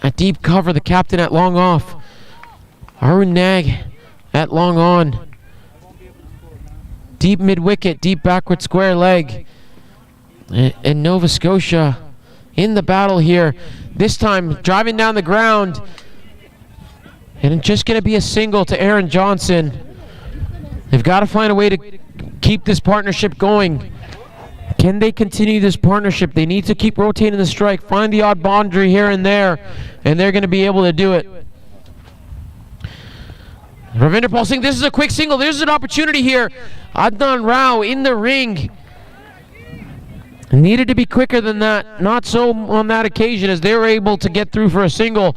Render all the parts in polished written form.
A deep cover, the captain at long off. Arun Nag at long on. Deep mid-wicket, deep backward square leg. And Nova Scotia in the battle here. This time driving down the ground. And it's just going to be a single to Aaron Johnson. They've got to find a way to keep this partnership going. Can they continue this partnership? They need to keep rotating the strike, find the odd boundary here and there, and they're going to be able to do it. Ravinder Pal Singh, this is a quick single. There's an opportunity here. Adnan Rao in the ring. Needed to be quicker than that. Not so on that occasion as they were able to get through for a single.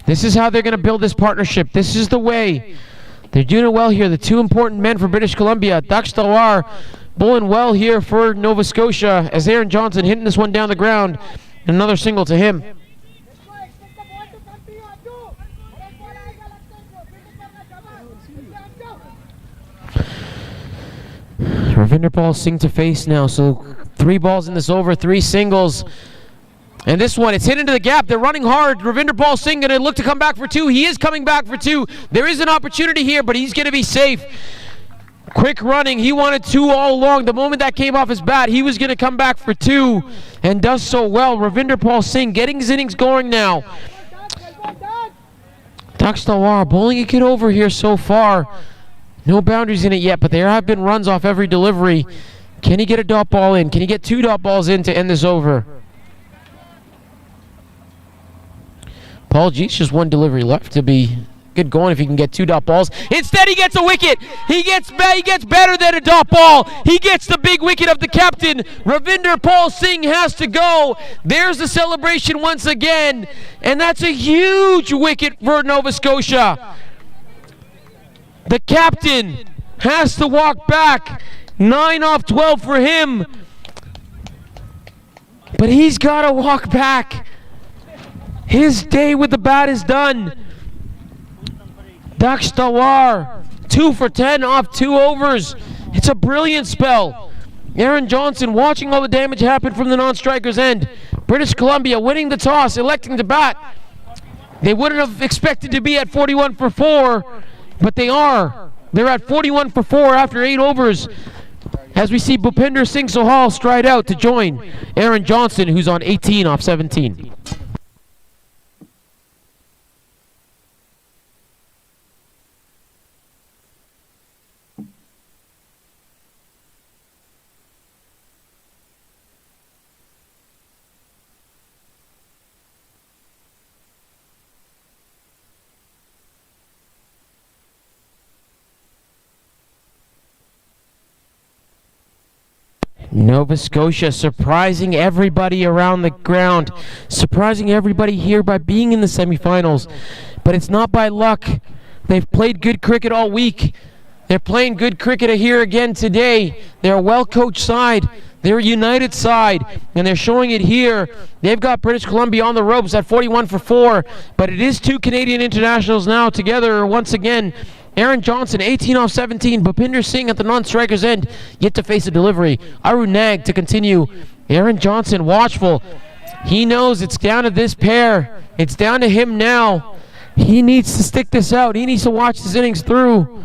This is how they're going to build this partnership. This is the way. They're doing it well here. The two important men for British Columbia. Daksh Talwar bowling well here for Nova Scotia as Aaron Johnson hitting this one down the ground. Another single to him. Ravinder Pal Singh to face now. So 3 balls in this over, 3 singles. And this one, it's hit into the gap. They're running hard. Ravinder Pal Singh going to look to come back for 2. He is coming back for 2. There is an opportunity here, but he's going to be safe. Quick running. He wanted 2 all along. The moment that came off his bat, he was going to come back for 2 and does so well. Ravinder Pal Singh getting his innings going now. Daksh Talwar bowling it over here so far. No boundaries in it yet, but there have been runs off every delivery. Can he get a dot ball in? Can he get 2 dot balls in to end this over? Paul G's just 1 delivery left to be good going if he can get 2 dot balls. Instead, he gets a wicket. He gets better than a dot ball. He gets the big wicket of the captain. Ravinder Pal Singh has to go. There's the celebration once again, and that's a huge wicket for Nova Scotia. The captain has to walk back. 9 off 12 for him. But he's got to walk back. His day with the bat is done. Daksh Talwar, 2 for 10 off 2 overs. It's a brilliant spell. Aaron Johnson watching all the damage happen from the non-striker's end. British Columbia winning the toss, electing to bat. They wouldn't have expected to be at 41 for 4. But they are. They're at 41 for 4 after 8 overs. As we see Bhupinder Singh Sohal stride out to join Aaron Johnson, who's on 18 off 17. Nova Scotia surprising everybody around the ground, surprising everybody here by being in the semifinals. But it's not by luck. They've played good cricket all week. They're playing good cricket here again today. They're a well-coached side. They're a united side, and they're showing it here. They've got British Columbia on the ropes at 41 for 4, but it is 2 Canadian internationals now together once again. Aaron Johnson, 18 off 17. Bhupinder Singh at the non-striker's end, yet to face a delivery. Arun Nag to continue. Aaron Johnson watchful. He knows it's down to this pair. It's down to him now. He needs to stick this out. He needs to watch this innings through.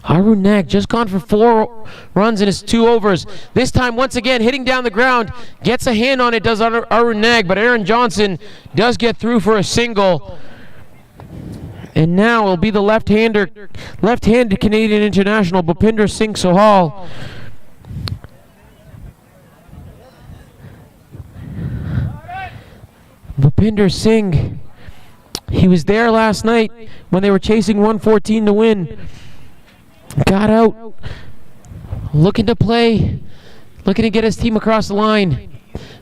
Arun Nag just gone for 4 runs in his 2 overs. This time, once again, hitting down the ground. Gets a hand on it, does Arun Nag, but Aaron Johnson does get through for a single. And now it'll be the left-handed Canadian international, Bhupinder Singh Sohal. Bhupinder Singh, he was there last night when they were chasing 114 to win. Got out, looking to play, looking to get his team across the line.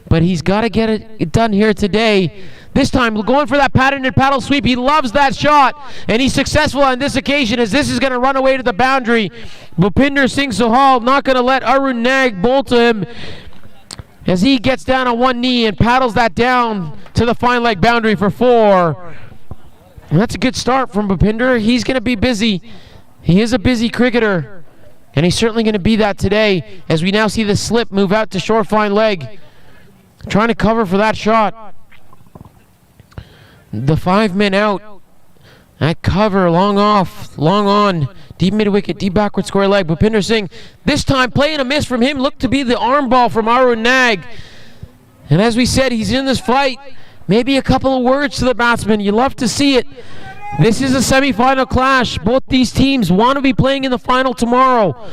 But he's got to get it done here today. This time, going for that patented paddle sweep. He loves that shot, and he's successful on this occasion as this is going to run away to the boundary. Bhupinder Singh Sohal not going to let Arun Nag bowl to him as he gets down on one knee and paddles that down to the fine leg boundary for 4. And that's a good start from Bhupinder. He's going to be busy. He is a busy cricketer, and he's certainly going to be that today as we now see the slip move out to short fine leg. trying to cover for that shot. The 5 men out. That cover, long off, long on. Deep mid-wicket, deep backward square leg. Bhupinder Singh, this time playing a miss from him, looked to be the arm ball from Arun Nag. And as we said, he's in this fight. Maybe a couple of words to the batsman. You love to see it. This is a semi-final clash. Both these teams want to be playing in the final tomorrow.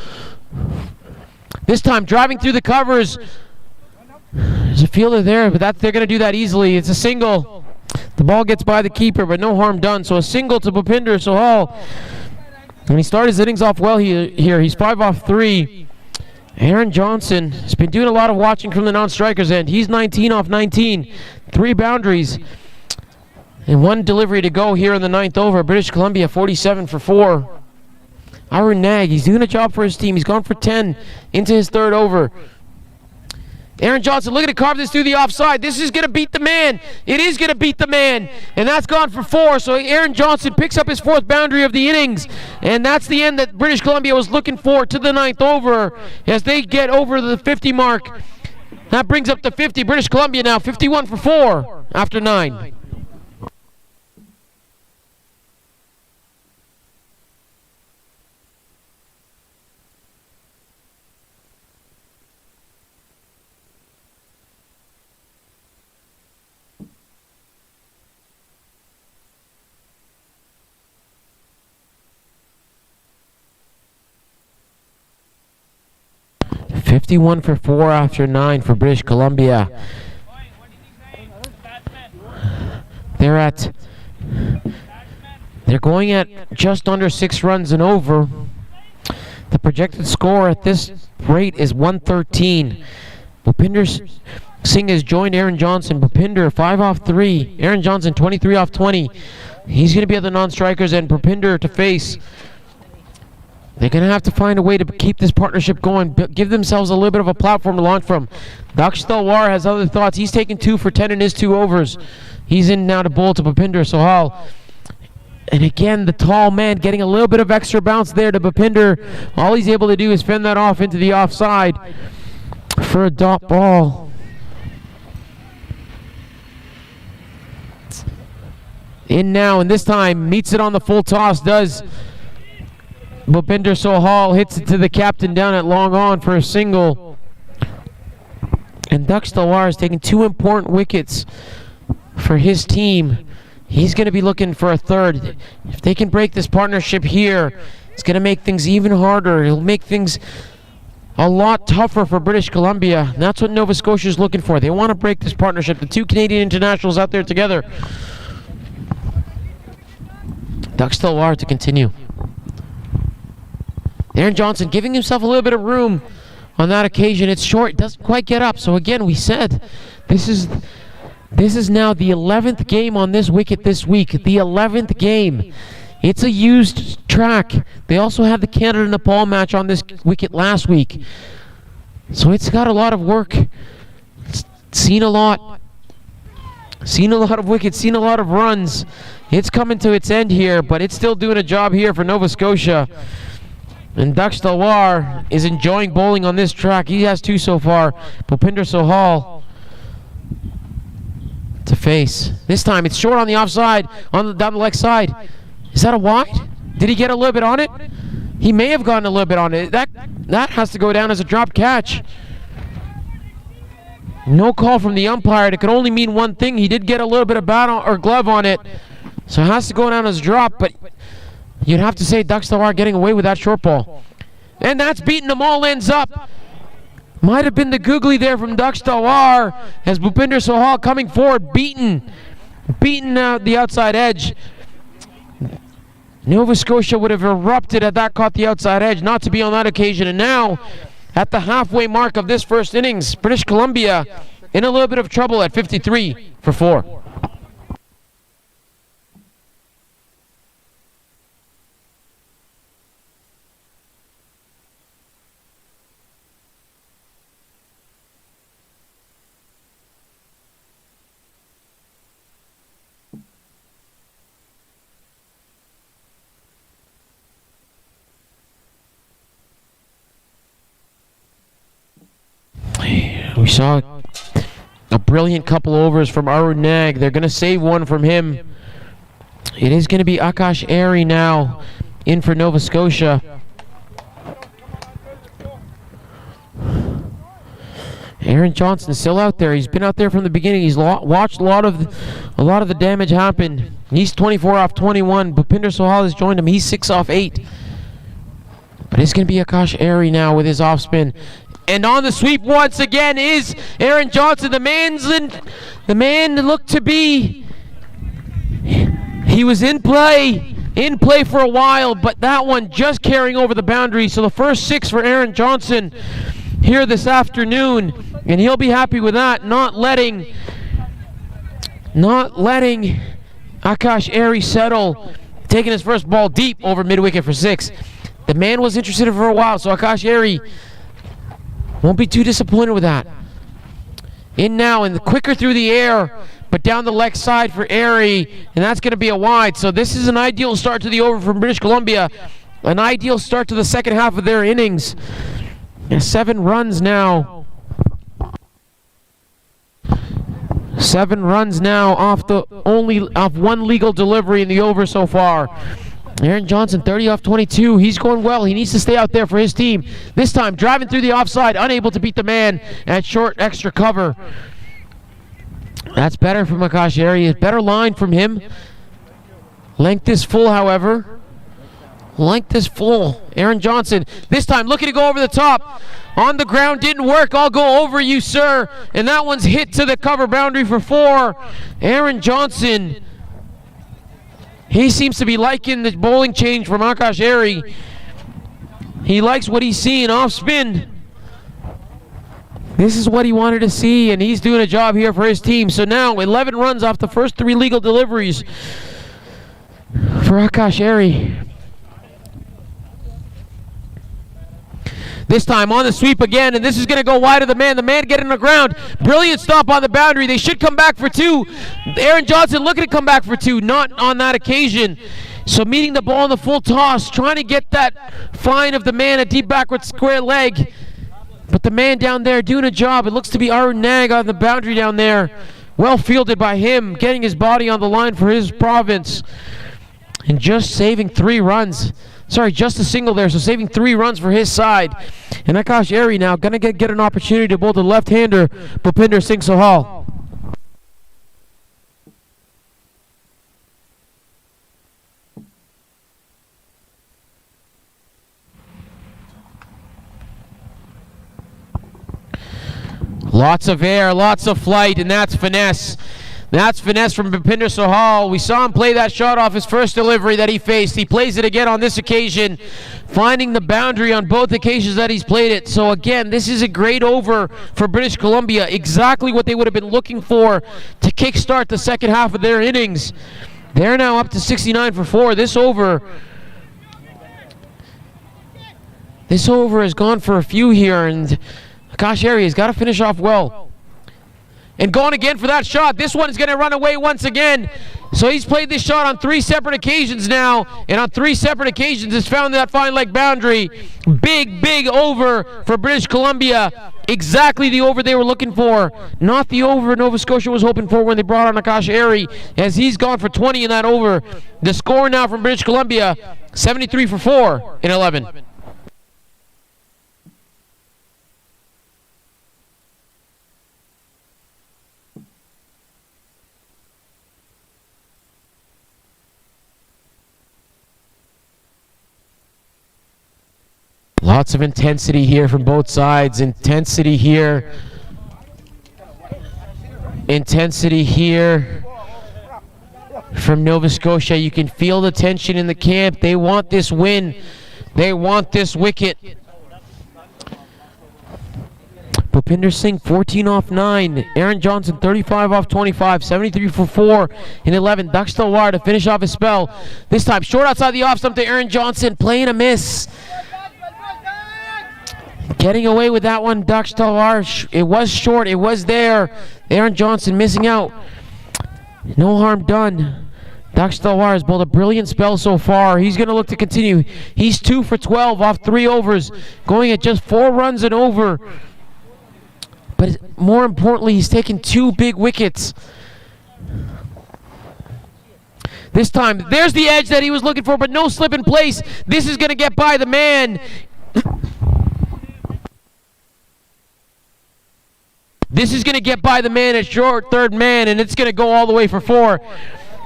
This time, driving through the covers. There's a fielder there, but they're going to do that easily. It's a single. The ball gets by the keeper, but no harm done. So a single to Bhupinder Sahal. And he started his innings off well here. He's 5 off 3. Aaron Johnson has been doing a lot of watching from the non-strikers end. He's 19 off 19. 3 boundaries. And 1 delivery to go here in the 9th over. British Columbia 47 for 4. Arun Nag, he's doing a job for his team. He's gone for 10 into his 3rd over. Aaron Johnson looking to carve this through the offside. This is going to beat the man. It is going to beat the man. And that's gone for 4. So Aaron Johnson picks up his 4th boundary of the innings. And that's the end that British Columbia was looking for to the 9th over as they get over the 50 mark. That brings up to 50. British Columbia now 51 for 4 after 9. $51 for 4 after 9 for British Columbia. They're going at just under 6 runs and over. The projected score at this rate is 113. Bhupinder Singh has joined Aaron Johnson. Bhupinder 5 off 3. Aaron Johnson 23 off 20. He's going to be at the non-strikers and Bhupinder to face. They're going to have to find a way to keep this partnership going, give themselves a little bit of a platform to launch from. Daksh Talwar has other thoughts. He's taken 2 for 10 in his 2 overs. He's in now to bowl to Bhupinder Sahal. And again, the tall man getting a little bit of extra bounce there to Bhupinder. All he's able to do is fend that off into the offside for a dot ball. In now, and this time meets it on the full toss, does Bhupinder Sahal, hits it to the captain down at long on for a single. And Daksh Talwar has taken 2 important wickets for his team. He's going to be looking for a 3rd. If they can break this partnership here, it's going to make things even harder. It'll make things a lot tougher for British Columbia. And that's what Nova Scotia is looking for. They want to break this partnership. The 2 Canadian internationals out there together. Daksh Talwar to continue. Aaron Johnson giving himself a little bit of room on that occasion. It's short, doesn't quite get up. So again, we said this is now the 11th game on this wicket this week. The 11th game. It's a used track. They also had the Canada-Nepal match on this wicket last week. So it's got a lot of work. It's seen a lot. Seen a lot of wickets, seen a lot of runs. It's coming to its end here, but it's still doing a job here for Nova Scotia. And Daksh Talwar is enjoying bowling on this track. He has 2 so far. Bhupinder Sahal to face. This time it's short on the offside, down the leg side. Is that a wide? Did he get a little bit on it? He may have gotten a little bit on it. That has to go down as a drop catch. No call from the umpire. It could only mean one thing. He did get a little bit of bat or glove on it. So it has to go down as a drop, but you'd have to say Daksh Talwar getting away with that short ball. And that's beating them all ends up. Might have been the googly there from Daksh Talwar as Bhupinder Sahal coming forward, beaten the outside edge. Nova Scotia would have erupted had that caught the outside edge, not to be on that occasion. And now, at the halfway mark of this first innings, British Columbia in a little bit of trouble at 53 for 4. We saw A brilliant couple overs from Arun Nag. They're going to save one from him. It is going to be Akash Airy now in for Nova Scotia. Aaron Johnson still out there. He's been out there from the beginning. He's watched a lot of the damage happen. He's 24 off 21. Bhupinder Sohal has joined him. He's 6 off 8. But it's going to be Akash Airy now with his off spin. And on the sweep once again is Aaron Johnson. The man looked to be. He was in play for a while, but that one just carrying over the boundary. So the first 6 for Aaron Johnson here this afternoon, and he'll be happy with that. Not letting Akash Airy settle, taking his first ball deep over mid-wicket for 6. The man was interested in it for a while, so Akash Airy won't be too disappointed with that. In now, and quicker through the air, but down the leg side for Airy, and that's going to be a wide. So this is an ideal start to the over from British Columbia, an ideal start to the second half of their innings. 7 runs now. 7 runs now off one legal delivery in the over so far. Aaron Johnson 30 off 22. He's going well. He needs to stay out there for his team. This time driving through the offside, unable to beat the man at short extra cover. That's better from Akash Airy. Better line from him. Length is full, however. Length is full. Aaron Johnson this time looking to go over the top. On the ground, didn't work. I'll go over you, sir. And that one's hit to the cover boundary for 4. Aaron Johnson, he seems to be liking the bowling change from Akash Airy. He likes what he's seeing off spin. This is what he wanted to see, and he's doing a job here for his team. So now 11 runs off the first 3 legal deliveries for Akash Airy. This time on the sweep again, and this is going to go wide of the man. The man getting on the ground. Brilliant stop on the boundary. They should come back for 2. Aaron Johnson looking to come back for 2. Not on that occasion. So meeting the ball in the full toss, trying to get that fine of the man a deep backward square leg. But the man down there doing a job. It looks to be Arun Nag on the boundary down there. Well fielded by him, getting his body on the line for his province. And just saving 3 runs. Sorry, just a single there, so saving 3 runs for his side. And Akash Airy now going to get an opportunity to bowl the left-hander, Bhupinder Singh Sohal. Lots of air, lots of flight, and that's finesse. That's finesse from Bhupinder Sohal. We saw him play that shot off his first delivery that he faced. He plays it again on this occasion, finding the boundary on both occasions that he's played it. So again, this is a great over for British Columbia. Exactly what they would have been looking for to kickstart the second half of their innings. They're now up to 69 for 4. This over has gone for a few here, and Akash Airy has got to finish off well. And going again for that shot. This one is going to run away once again. So he's played this shot on 3 separate occasions now. And on 3 separate occasions has found that fine leg boundary. Big over for British Columbia. Exactly the over they were looking for. Not the over Nova Scotia was hoping for when they brought on Akash Airy, as he's gone for 20 in that over. The score now from British Columbia, 73 for 4 in 11. Lots of intensity here from both sides. Intensity here. Intensity here from Nova Scotia. You can feel the tension in the camp. They want this win. They want this wicket. Bhupinder Singh 14 off 9. Aaron Johnson 35 off 25. 73 for 4 in 11. Daksh Talwar to finish off his spell. This time short outside the off stump to Aaron Johnson. Playing a miss. Getting away with that one, Daksh Talwar. It was short. It was there. Aaron Johnson missing out. No harm done. Daksh Talwar has bowled a brilliant spell so far. He's going to look to continue. He's 2 for 12 off 3 overs. Going at just 4 runs and over. But more importantly, he's taken 2 big wickets. This time, there's the edge that he was looking for, but no slip in place. This is going to get by the man. This is going to get by the man at short third man, and it's going to go all the way for 4.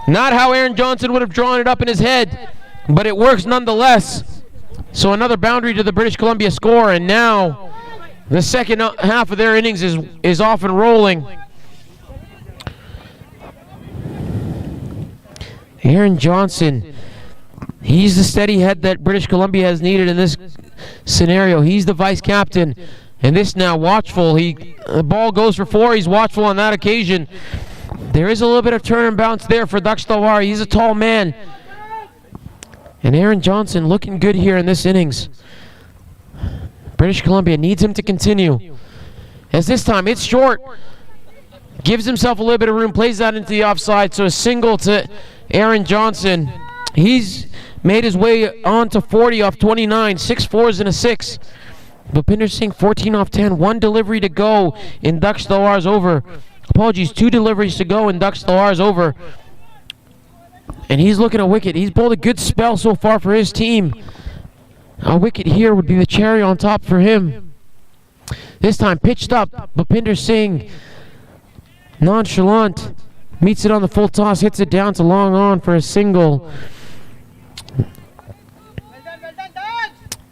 Not how Aaron Johnson would have drawn it up in his head, but it works nonetheless. So another boundary to the British Columbia score, and now the second half of their innings is off and rolling. Aaron Johnson, he's the steady head that British Columbia has needed in this scenario. He's the vice captain, and this now watchful. The ball goes for 4. He's watchful on that occasion. There is a little bit of turn and bounce there for Daksh Talwar. He's a tall man. And Aaron Johnson looking good here in this innings. British Columbia needs him to continue. As this time, it's short. Gives himself a little bit of room, plays that into the offside, so a single to Aaron Johnson. He's made his way on to 40 off 29, 6 4s and a 6. Bhupinder Singh 14 off 10, 1 delivery to go in Daksh Talwar's over. Apologies, 2 deliveries to go in Daksh Talwar's over. And he's looking at wicket. He's bowled a good spell so far for his team. A wicket here would be the cherry on top for him. This time pitched up, Bhupinder Singh, nonchalant, meets it on the full toss, hits it down to long on for a single.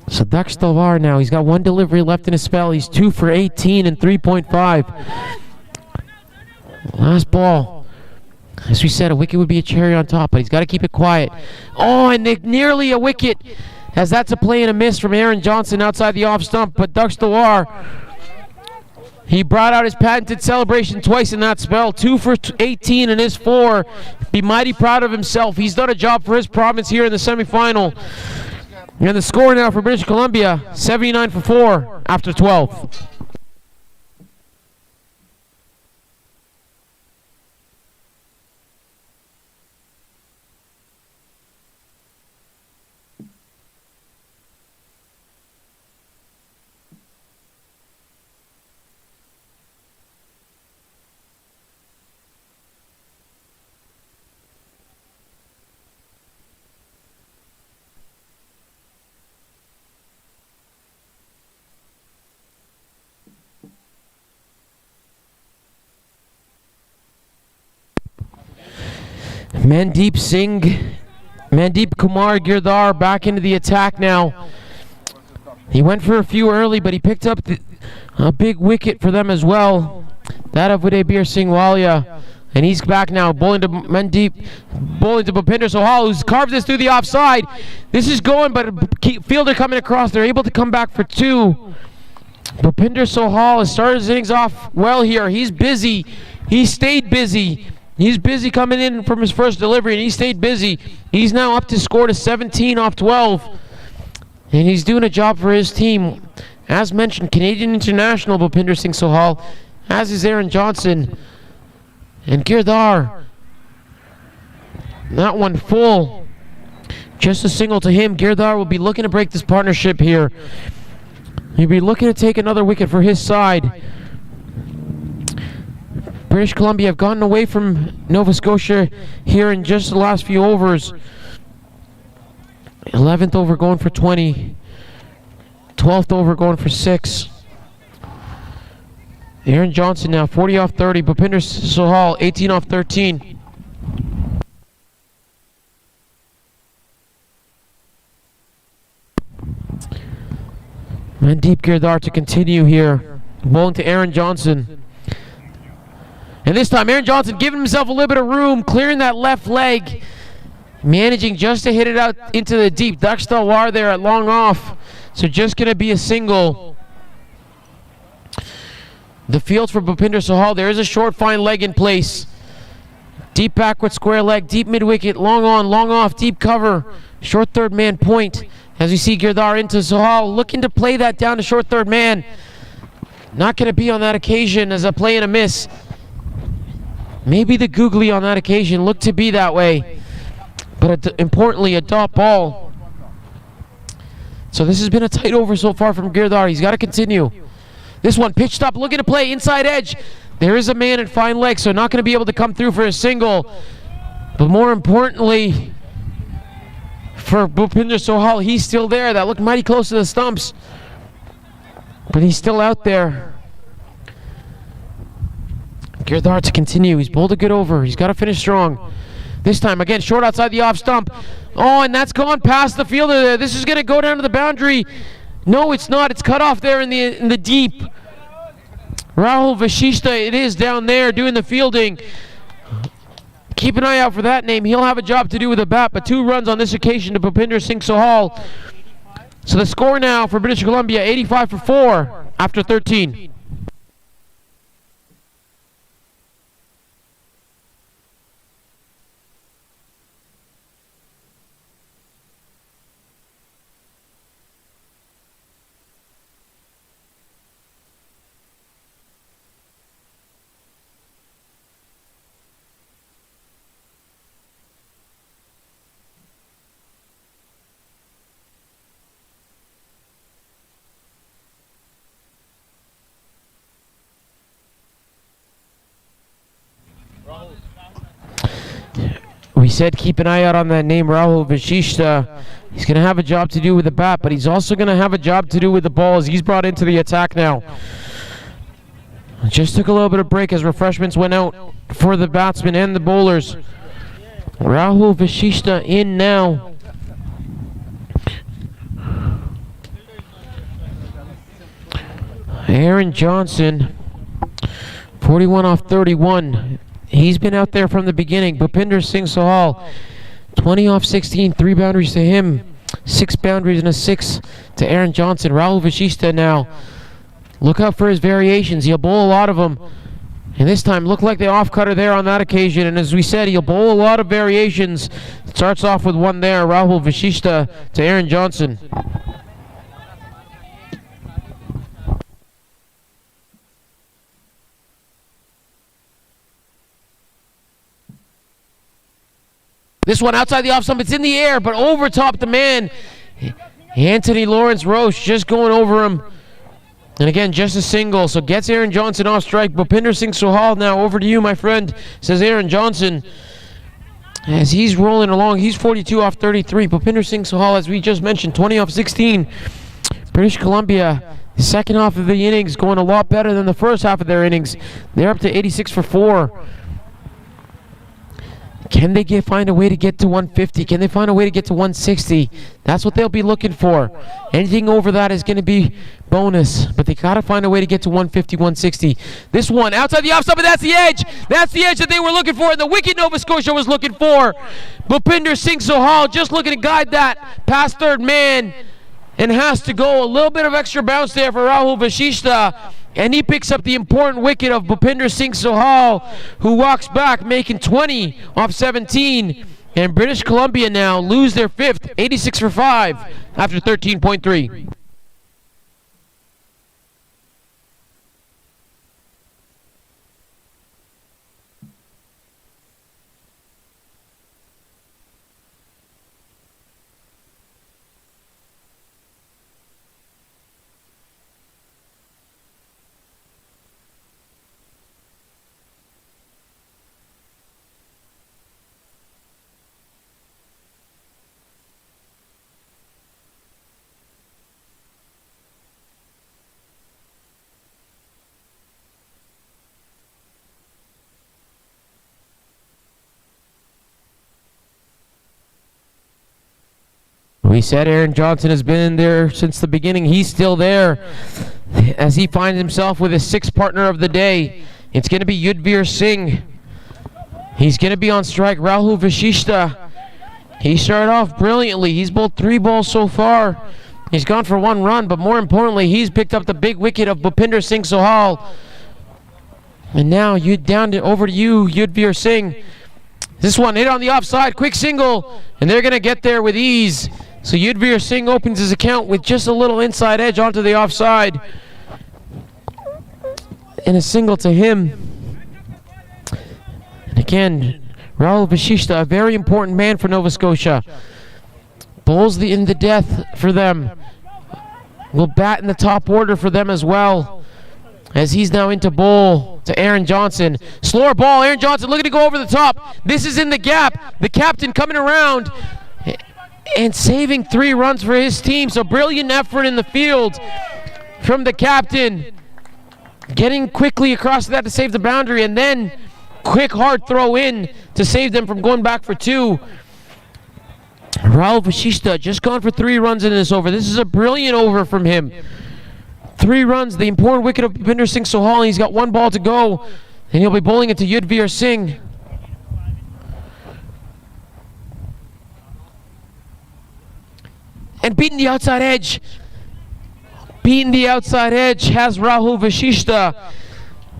So Daksh Talwar now, he's got 1 delivery left in his spell. He's 2 for 18 and 3.5. Last ball. As we said, a wicket would be a cherry on top, but he's got to keep it quiet. Oh, and nearly a wicket, as that's a play and a miss from Aaron Johnson outside the off stump. But Daksh Talwar, he brought out his patented celebration twice in that spell. 2 for 18 in his 4. Be mighty proud of himself. He's done a job for his province here in the semifinal. And the score now for British Columbia, 79 for 4 after 12. Mandeep Kumar Girdhar back into the attack now. He went for a few early, but he picked up a big wicket for them as well. That of Udaybir Singh Walia. And he's back now, bowling to Mandeep, bowling to Bhupinder Sohal, who's carved this through the offside. This is going, but a fielder coming across. They're able to come back for 2. Bhupinder Sohal has started his innings off well here. He's busy. He stayed busy. He's busy coming in from his first delivery, and he stayed busy. He's now up to score to 17 off 12. And he's doing a job for his team. As mentioned, Canadian international Bhupinder Singh Sohal, as is Aaron Johnson. And Girdhar, that one full. Just a single to him. Girdhar will be looking to break this partnership here. He'll be looking to take another wicket for his side. British Columbia have gotten away from Nova Scotia here in just the last few overs. 11th over going for 20. 12th over going for 6. Aaron Johnson now 40 off 30. Bhupinder Sohal 18 off 13. Mandeep Girdhar to continue here. Bowling to Aaron Johnson. And this time Aaron Johnson giving himself a little bit of room, clearing that left leg, managing just to hit it out into the deep. Daksh Talwar there at long off. So just going to be a single. The field for Bhupinder Sohal. There is a short fine leg in place. Deep backward square leg, deep mid wicket, long on, long off, deep cover. Short third man point. As we see Girdhar into Sohal, looking to play that down to short third man. Not going to be on that occasion as a play and a miss. Maybe the googly on that occasion looked to be that way. But importantly, a dot ball. So this has been a tight over so far from Girdhar. He's got to continue. This one pitched up, looking to play inside edge. There is a man in fine leg, so not going to be able to come through for a single. But more importantly, for Bhupinder Sohal, he's still there. That looked mighty close to the stumps, but he's still out there. Girdhar to continue. He's bowled a good over. He's got to finish strong. This time, again, short outside the off stump. Oh, and that's gone past the fielder there. This is going to go down to the boundary. No, it's not. It's cut off there in the deep. Rahul Vashishta, it is down there doing the fielding. Keep an eye out for that name. He'll have a job to do with the bat, but 2 runs on this occasion to Bhupinder Singh Sohal. So the score now for British Columbia, 85 for 4 after 13. We said keep an eye out on that name, Rahul Vashishta. He's going to have a job to do with the bat, but he's also going to have a job to do with the ball as he's brought into the attack now. Just took a little bit of break as refreshments went out for the batsmen and the bowlers. Rahul Vashishta in now. Aaron Johnson, 41 off 31. He's been out there from the beginning. Bhupinder Singh Sohal, 20 off 16, 3 boundaries to him, 6 boundaries and a 6 to Aaron Johnson. Rahul Vashishta now. Look out for his variations. He'll bowl a lot of them. And this time, looked like the off-cutter there on that occasion. And as we said, he'll bowl a lot of variations. Starts off with one there, Rahul Vashishta to Aaron Johnson. This one outside the off stump, it's in the air, but over top the man. Anthony Lawrence Roche just going over him. And again, just a single, so gets Aaron Johnson off strike. Bhupinder Singh Sohal now over to you, my friend, says Aaron Johnson. As he's rolling along, he's 42 off 33. Bhupinder Singh Sohal, as we just mentioned, 20 off 16. British Columbia, the second half of the innings, going a lot better than the first half of their innings. They're up to 86 for 4. Can they find a way to get to 150? Can they find a way to get to 160? That's what they'll be looking for. Anything over that is going to be bonus, but they got to find a way to get to 150, 160. This one outside the off stump, and that's the edge. That's the edge that they were looking for, and the wicket Nova Scotia was looking for. Bhupinder Singh Sohal just looking to guide that past third man, and has to go a little bit of extra bounce there for Rahul Vashishta. And he picks up the important wicket of Bhupinder Singh Sohal, who walks back, making 20 off 17. And British Columbia now lose their 5th, 86 for 5, after 13.3. We said Aaron Johnson has been in there since the beginning. He's still there as he finds himself with his 6th partner of the day. It's going to be Yudhvir Singh. He's going to be on strike. Rahul Vashishta. He started off brilliantly. He's bowled 3 balls so far. He's gone for 1 run, but more importantly, he's picked up the big wicket of Bhupinder Singh Sohal. And now you over to you, Yudhvir Singh. This one hit on the offside, quick single, and they're going to get there with ease. So Yudhvir Singh opens his account with just a little inside edge onto the offside. And a single to him. And again, Rahul Vashishta, a very important man for Nova Scotia. Bowls in the death for them. Will bat in the top order for them as well. as he's now into bowl to Aaron Johnson. Slower ball, Aaron Johnson looking to go over the top. This is in the gap. The captain coming around and saving 3 runs for his team. So brilliant effort in the field from the captain. Getting quickly across that to save the boundary, and then quick hard throw in to save them from going back for 2. Rahul Vashishta just gone for 3 runs in this over. This is a brilliant over from him. 3 runs, the important wicket of Bhupinder Singh Sohal. He's got 1 ball to go, and he'll be bowling it to Yudhvir Singh. And beating the outside edge. Beating the outside edge has Rahul Vashishta.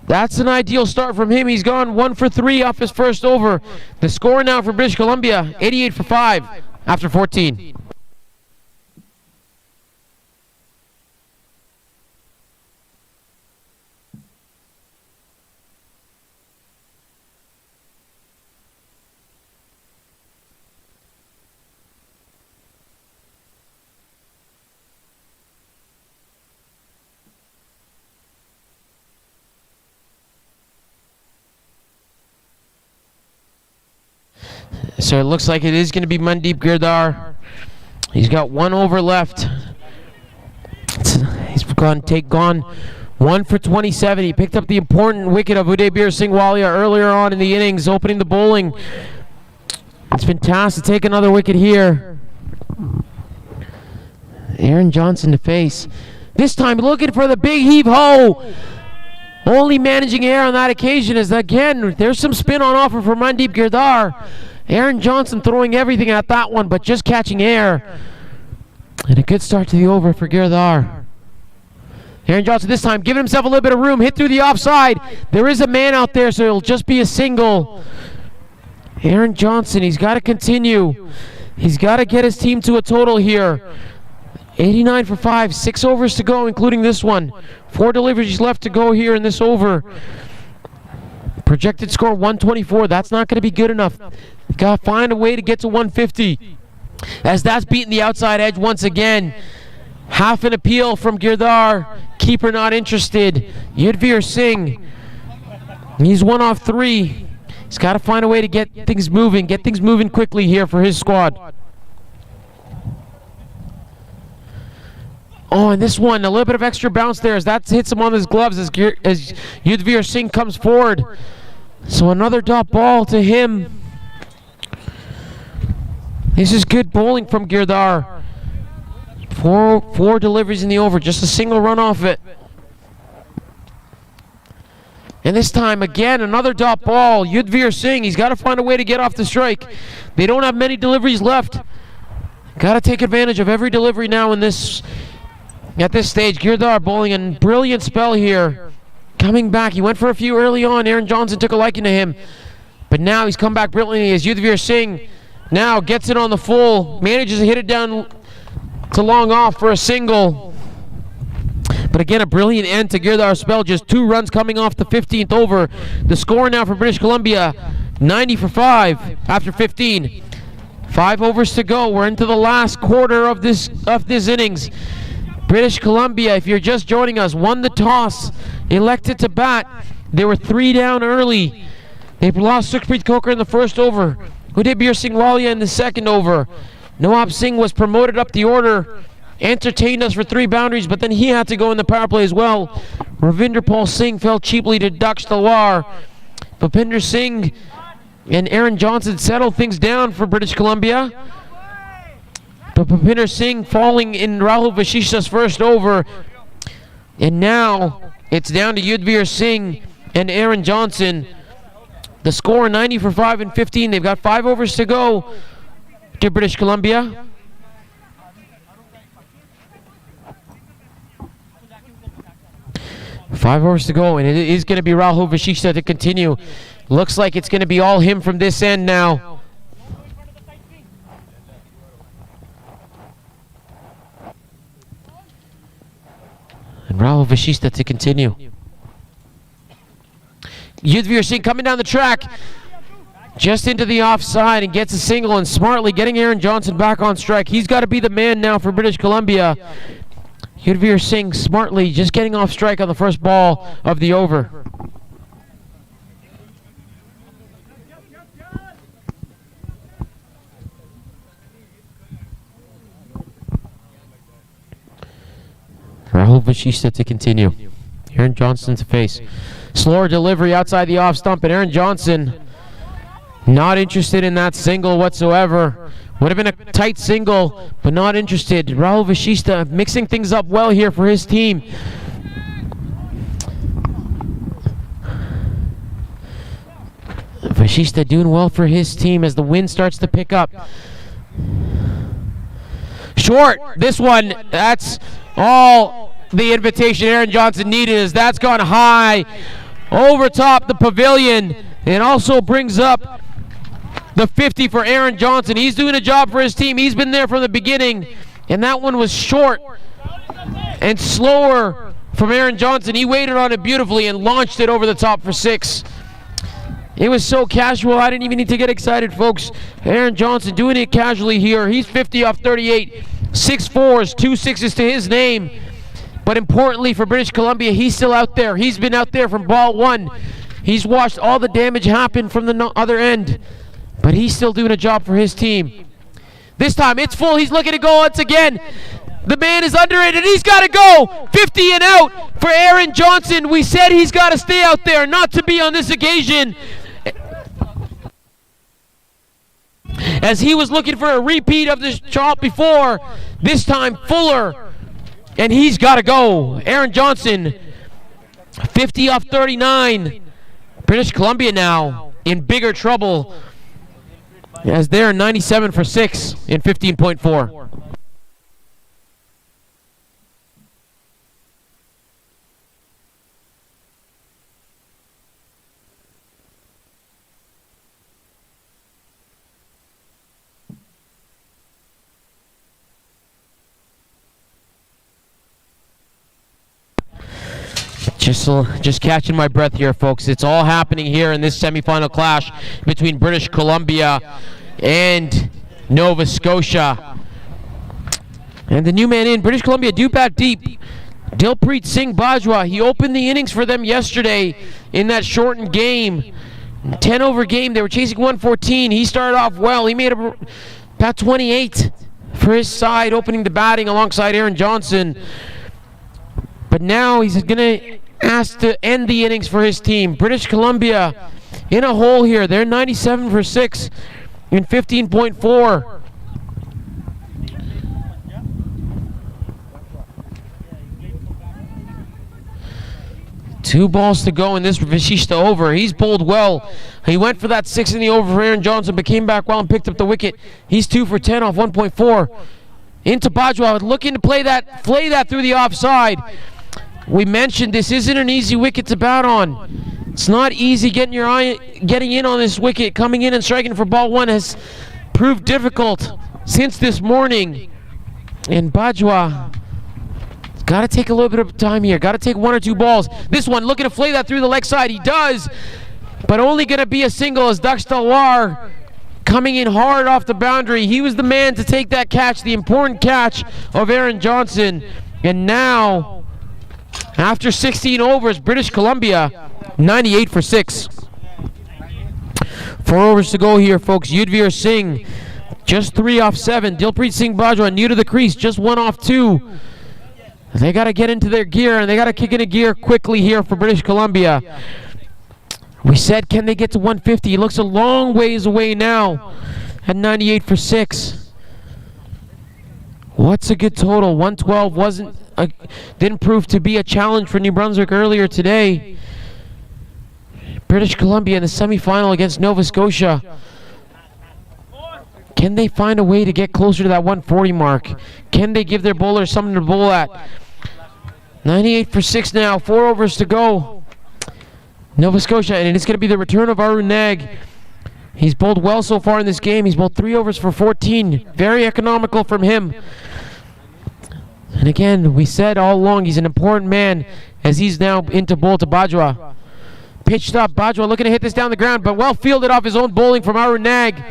That's an ideal start from him. He's gone 1 for 3 off his first over. The score now for British Columbia, 88 for 5 after 14. So it looks like it is going to be Mandeep Girdhar. He's got 1 over left. He's gone 1 for 27. He picked up the important wicket of Udebir Singh Walia earlier on in the innings, opening the bowling. It's been tasked to take another wicket here. Aaron Johnson to face. This time looking for the big heave-ho. Only managing air on that occasion is, again, there's some spin on offer for Mandeep Girdhar. Aaron Johnson throwing everything at that one, but just catching air. And a good start to the over for Girdhar. Aaron Johnson this time giving himself a little bit of room, hit through the offside. There is a man out there, so it'll just be a single. Aaron Johnson, he's got to continue. He's got to get his team to a total here. 89 for 5, 6 overs to go, including this one. 4 deliveries left to go here in this over. Projected score 124. That's not going to be good enough. Got to find a way to get to 150. As that's beating the outside edge once again. Half an appeal from Girdhar. Keeper not interested. Yudhvir Singh. He's 1 off 3. He's got to find a way to get things moving. Get things moving quickly here for his squad. Oh, and this one, a little bit of extra bounce there as that hits him on his gloves as Yudhvir Singh comes forward. So another dot ball to him. This is good bowling from Girdhar. Four deliveries in the over, just a single run off it. And this time, again, another dot ball. Yudhvir Singh, he's got to find a way to get off the strike. They don't have many deliveries left. Got to take advantage of every delivery now at this stage. Girdhar bowling a brilliant spell here. Coming back, he went for a few early on. Aaron Johnson took a liking to him. But now he's come back brilliantly as Yudhvir Singh now gets it on the full. Manages to hit it down to long off for a single. But again, a brilliant end to Girdhar's spell. Just 2 runs coming off the 15th over. The score now for British Columbia, 90 for 5 after 15. 5 overs to go. We're into the last quarter of this innings. British Columbia, if you're just joining us, won the toss, elected to bat. They were 3 down early. They lost Sukhpreet Kaur in the first over. Udebir Singh Walia in the second over. Nawab Singh was promoted up the order, entertained us for 3 boundaries, but then he had to go in the power play as well. Ravinder Pal Singh fell cheaply to Daksh Talwar. Bhupinder Singh and Aaron Johnson settled things down for British Columbia. But Bhupinder Singh falling in Rahul Vashishta's first over. And now it's down to Yudhvir Singh and Aaron Johnson. The score 90 for 5 and 15. They've got 5 overs to go to British Columbia. Five overs to go, and it is going to be Rahul Vashishta to continue. Looks like it's going to be all him from this end now. And Rahul Vashishta to continue. Yudhvir Singh coming down the track, just into the offside, and gets a single, and smartly getting Aaron Johnson back on strike. He's got to be the man now for British Columbia. Yudhvir Singh smartly just getting off strike on the first ball of the over. Rahul Vashishta to continue. Aaron Johnson to face. Slower delivery outside the off stump, and Aaron Johnson not interested in that single whatsoever. Would have been a tight single, but not interested. Rahul Vashishta mixing things up well here for his team. Vashishta doing well for his team as the wind starts to pick up. Short, this one, that's all the invitation Aaron Johnson needed, as that's gone high over top the pavilion, and also brings up the 50 for Aaron Johnson. He's doing a job for his team. He's been there from the beginning, and that one was short and slower from Aaron Johnson. He waited on it beautifully and launched it over the top for 6. It was so casual, I didn't even need to get excited, folks. Aaron Johnson doing it casually here. He's 50 off 38, 6 4s, 2 6s to his name. But importantly for British Columbia, he's still out there. He's been out there from ball 1. He's watched all the damage happen from the other end, but he's still doing a job for his team. This time it's full. He's looking to go once again. The man is under it, and he's got to go. 50 and out for Aaron Johnson. We said he's got to stay out there, not to be on this occasion, as he was looking for a repeat of this shot before. This time fuller, and he's got to go. Aaron Johnson, 50 off 39. British Columbia now in bigger trouble, as they're 97 for 6 in 15.4. Just catching my breath here, folks. It's all happening here in this semifinal clash between British Columbia and Nova Scotia. And the new man in, British Columbia due back deep. Dilpreet Singh Bajwa, he opened the innings for them yesterday in that shortened game. 10 over game, they were chasing 114. He started off well. He made about 28 for his side, opening the batting alongside Aaron Johnson. But now he's going to ask to end the innings for his team. British Columbia in a hole here. They're 97 for 6 in 15.4. Two balls to go in this Vashishta over. He's bowled well. He went for that 6 in the over for Aaron Johnson, but came back well and picked up the wicket. He's 2 for 10 off 1.4. Into Bajwa, looking to flay that through the offside. We mentioned this isn't an easy wicket to bat on. It's not easy getting in on this wicket. Coming in and striking for ball 1 has proved difficult since this morning. And Bajwa got to take a little bit of time here. Got to take 1 or 2 balls. This one looking to flay that through the leg side. He does, but only going to be a single, as Daksh Talwar coming in hard off the boundary. He was the man to take that catch, the important catch of Aaron Johnson. And now, after 16 overs, British Columbia 98 for 6. 4 overs to go here, folks. Yudhvir Singh just 3 off 7. Dilpreet Singh Bajwa new to the crease, just 1 off 2. They got to get into their gear, and they got to kick into gear quickly here for British Columbia. We said, can they get to 150? He looks a long ways away now at 98 for 6. What's a good total? 112 didn't prove to be a challenge for New Brunswick earlier today. British Columbia in the semifinal against Nova Scotia. Can they find a way to get closer to that 140 mark? Can they give their bowlers something to bowl at? 98 for 6 now, 4 overs to go. Nova Scotia, and it's going to be the return of Arun Nag. He's bowled well so far in this game. He's bowled 3 overs for 14. Very economical from him. And again, we said all along he's an important man, as he's now into bowl to Bajwa. Pitched up, Bajwa looking to hit this down the ground, but well fielded off his own bowling from Arun Nag.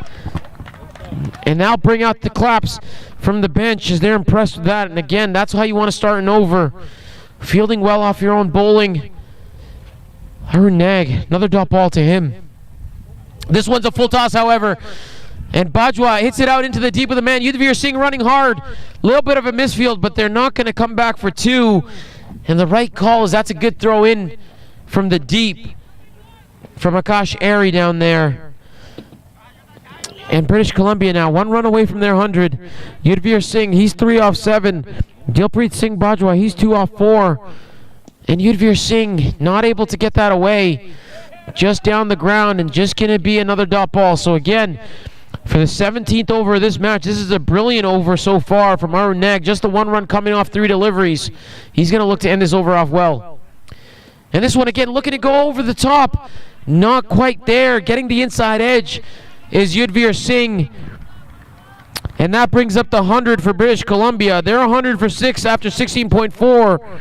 And now bring out the claps from the bench as they're impressed with that. And again, that's how you want to start an over. Fielding well off your own bowling. Arun Nag, another dot ball to him. This one's a full toss, however. And Bajwa hits it out into the deep of the man. Yudhvir Singh running hard. Little bit of a misfield, but they're not going to come back for two. And the right call is that's a good throw in from the deep. From Akash Airy down there. And British Columbia now 1 run away from their 100. Yudhvir Singh, he's 3 off 7. Dilpreet Singh Bajwa, he's 2 off 4. And Yudhvir Singh not able to get that away. Just down the ground and just going to be another dot ball. So again, for the 17th over of this match, this is a brilliant over so far from Arun Nag. Just the 1 run coming off 3 deliveries. He's going to look to end this over off well. And this one again looking to go over the top. Not quite there. Getting the inside edge is Yudhvir Singh. And that brings up the 100 for British Columbia. They're 100 for 6 after 16.4.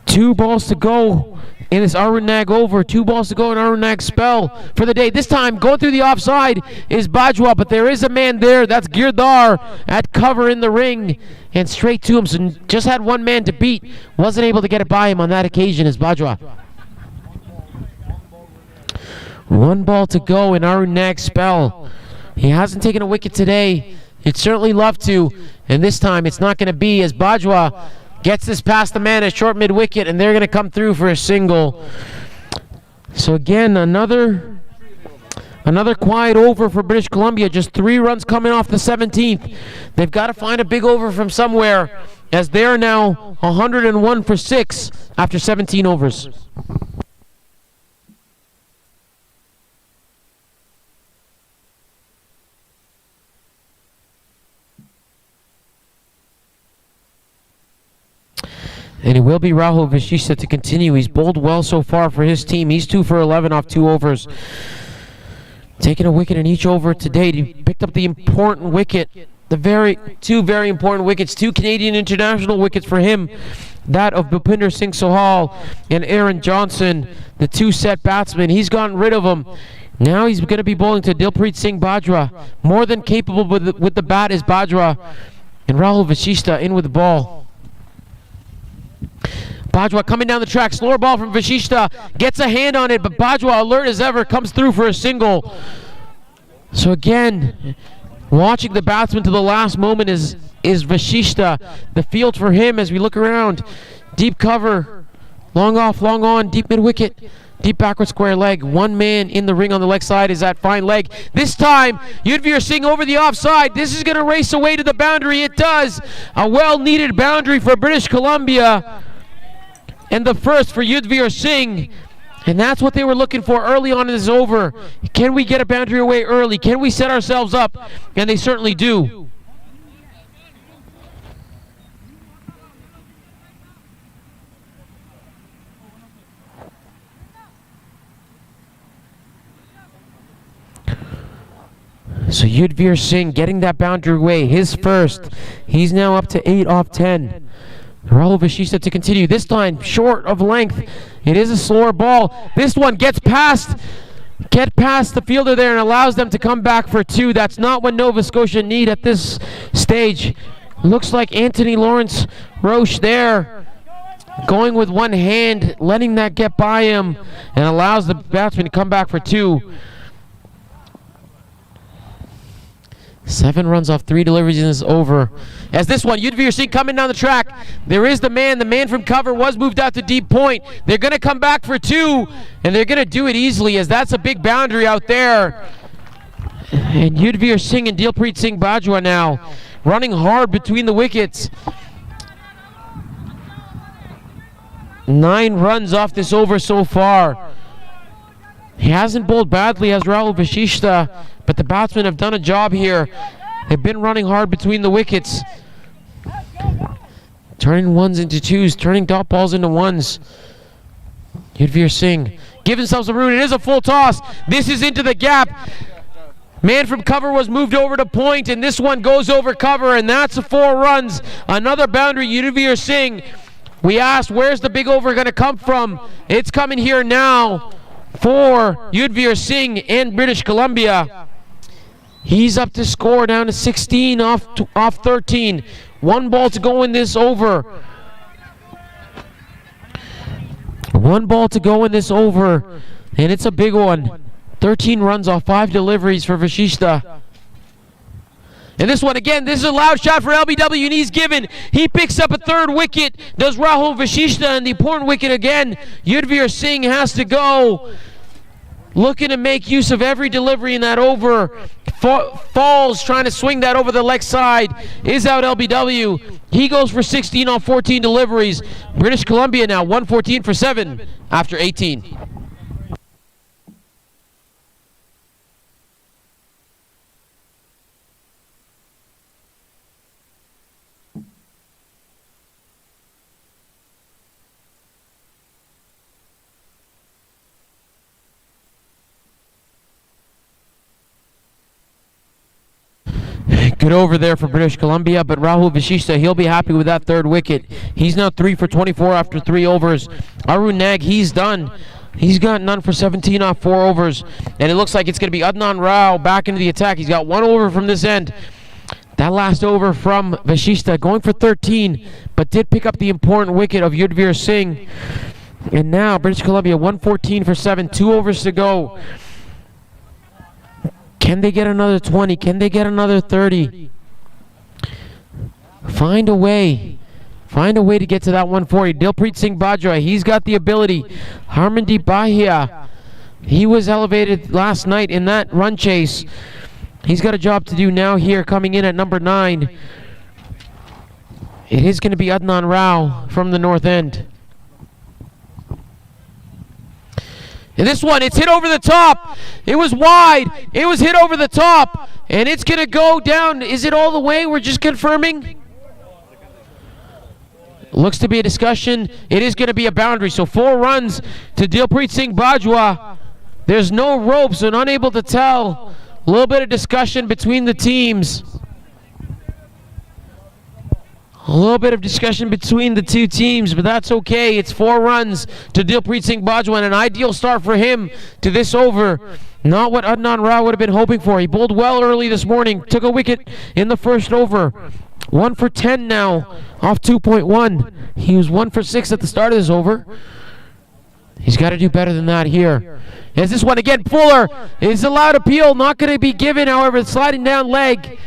2 balls to go in this Arun Nag over. 2 balls to go in Arun Nag's spell for the day. This time going through the offside is Bajwa, but there is a man there. That's Girdhar at cover in the ring and straight to him. So just had 1 man to beat. Wasn't able to get it by him on that occasion as Bajwa. 1 ball to go in Arun Nag's spell. He hasn't taken a wicket today. He'd certainly love to. And this time it's not going to be as Bajwa gets this past the man at short mid-wicket, and they're going to come through for a single. So again, another quiet over for British Columbia. Just 3 runs coming off the 17th. They've got to find a big over from somewhere as they're now 101 for 6 after 17 overs. And it will be Rahul Vishishta to continue. He's bowled well so far for his team. He's 2 for 11 off 2 overs. Taking a wicket in each over today. He picked up the important wicket. Two very important wickets. 2 Canadian international wickets for him. That of Bhupinder Singh Sohal and Aaron Johnson, the 2 set batsmen. He's gotten rid of them. Now he's going to be bowling to Dilpreet Singh Bajwa. More than capable with the bat is Bajwa. And Rahul Vishishta in with the ball. Bajwa coming down the track, slower ball from Vishishta, gets a hand on it, but Bajwa, alert as ever, comes through for a single. So again, watching the batsman to the last moment is Vishishta. The field for him as we look around. Deep cover, long off, long on, deep mid-wicket, deep backward square leg. 1 man in the ring on the leg side is that fine leg. This time, Yudhvir Singh over the offside. This is going to race away to the boundary. It does. A well-needed boundary for British Columbia. And the first for Yudhvir Singh. And that's what they were looking for early on in this over. Can we get a boundary away early? Can we set ourselves up? And they certainly do. So Yudhvir Singh getting that boundary away, his first. He's now up to 8 off 10. Rahul Vishishta to continue. This time short of length. It is a slower ball. This one gets past the fielder there and allows them to come back for 2. That's not what Nova Scotia need at this stage. Looks like Anthony Lawrence Roche there going with 1 hand, letting that get by him, and allows the batsman to come back for 2. 7 runs off 3 deliveries in this over. As this one, Yudhvir Singh coming down the track. There is the man from cover was moved out to deep point. They're going to come back for 2, and they're going to do it easily as that's a big boundary out there. And Yudhvir Singh and Dilpreet Singh Bajwa now running hard between the wickets. 9 runs off this over so far. He hasn't bowled badly as Rahul Vishishta, but the batsmen have done a job here. They've been running hard between the wickets. Turning 1s into 2s, turning dot balls into 1s. Yudhvir Singh give themselves a room. It is a full toss. This is into the gap. Man from cover was moved over to point, and this one goes over cover, and that's 4 runs. Another boundary, Yudhvir Singh. We asked, where's the big over going to come from? It's coming here now for Yudhvir Singh and British Columbia. He's up to score, down to 16 off 13. 1 ball to go in this over. 1 ball to go in this over, and it's a big one. 13 runs off 5 deliveries for Vasishta. And this one again, this is a loud shot for LBW, and he's given. He picks up a 3rd wicket, does Rahul Vasishta, and the important wicket again. Yudhvir Singh has to go. Looking to make use of every delivery in that over. Falls trying to swing that over the leg side. Is out LBW. He goes for 16 on 14 deliveries. British Columbia now 114 for 7 after 18. Good over there for British Columbia, but Rahul Vasishta, he'll be happy with that 3rd wicket. He's now 3 for 24 after 3 overs. Arun Nag, he's done. He's got none for 17 off 4 overs. And it looks like it's going to be Adnan Rao back into the attack. He's got 1 over from this end. That last over from Vasishta, going for 13, but did pick up the important wicket of Yudhvir Singh. And now British Columbia 114 for 7, 2 overs to go. Can they get another 20? Can they get another 30? Find a way. Find a way to get to that 140. Dilpreet Singh Bajwa, he's got the ability. Harmandeep Bahia, he was elevated last night in that run chase. He's got a job to do now here, coming in at number 9. It is going to be Adnan Rao from the north end. And this one, it's hit over the top. It was wide. It was hit over the top. And it's going to go down. Is it all the way? We're just confirming. Looks to be a discussion. It is going to be a boundary. So 4 runs to Dilpreet Singh Bajwa. There's no rope, so unable to tell. A little bit of discussion between the teams. A little bit of discussion between the 2 teams, but that's okay. It's 4 runs to Dilpreet Singh Bajwa, and an ideal start for him to this over. Not what Adnan Rao would have been hoping for. He bowled well early this morning, took a wicket in the first over. 1 for 10 now, off 2.1. He was 1 for 6 at the start of this over. He's got to do better than that here. As this one again, Fuller is allowed appeal, not going to be given, however, sliding down leg.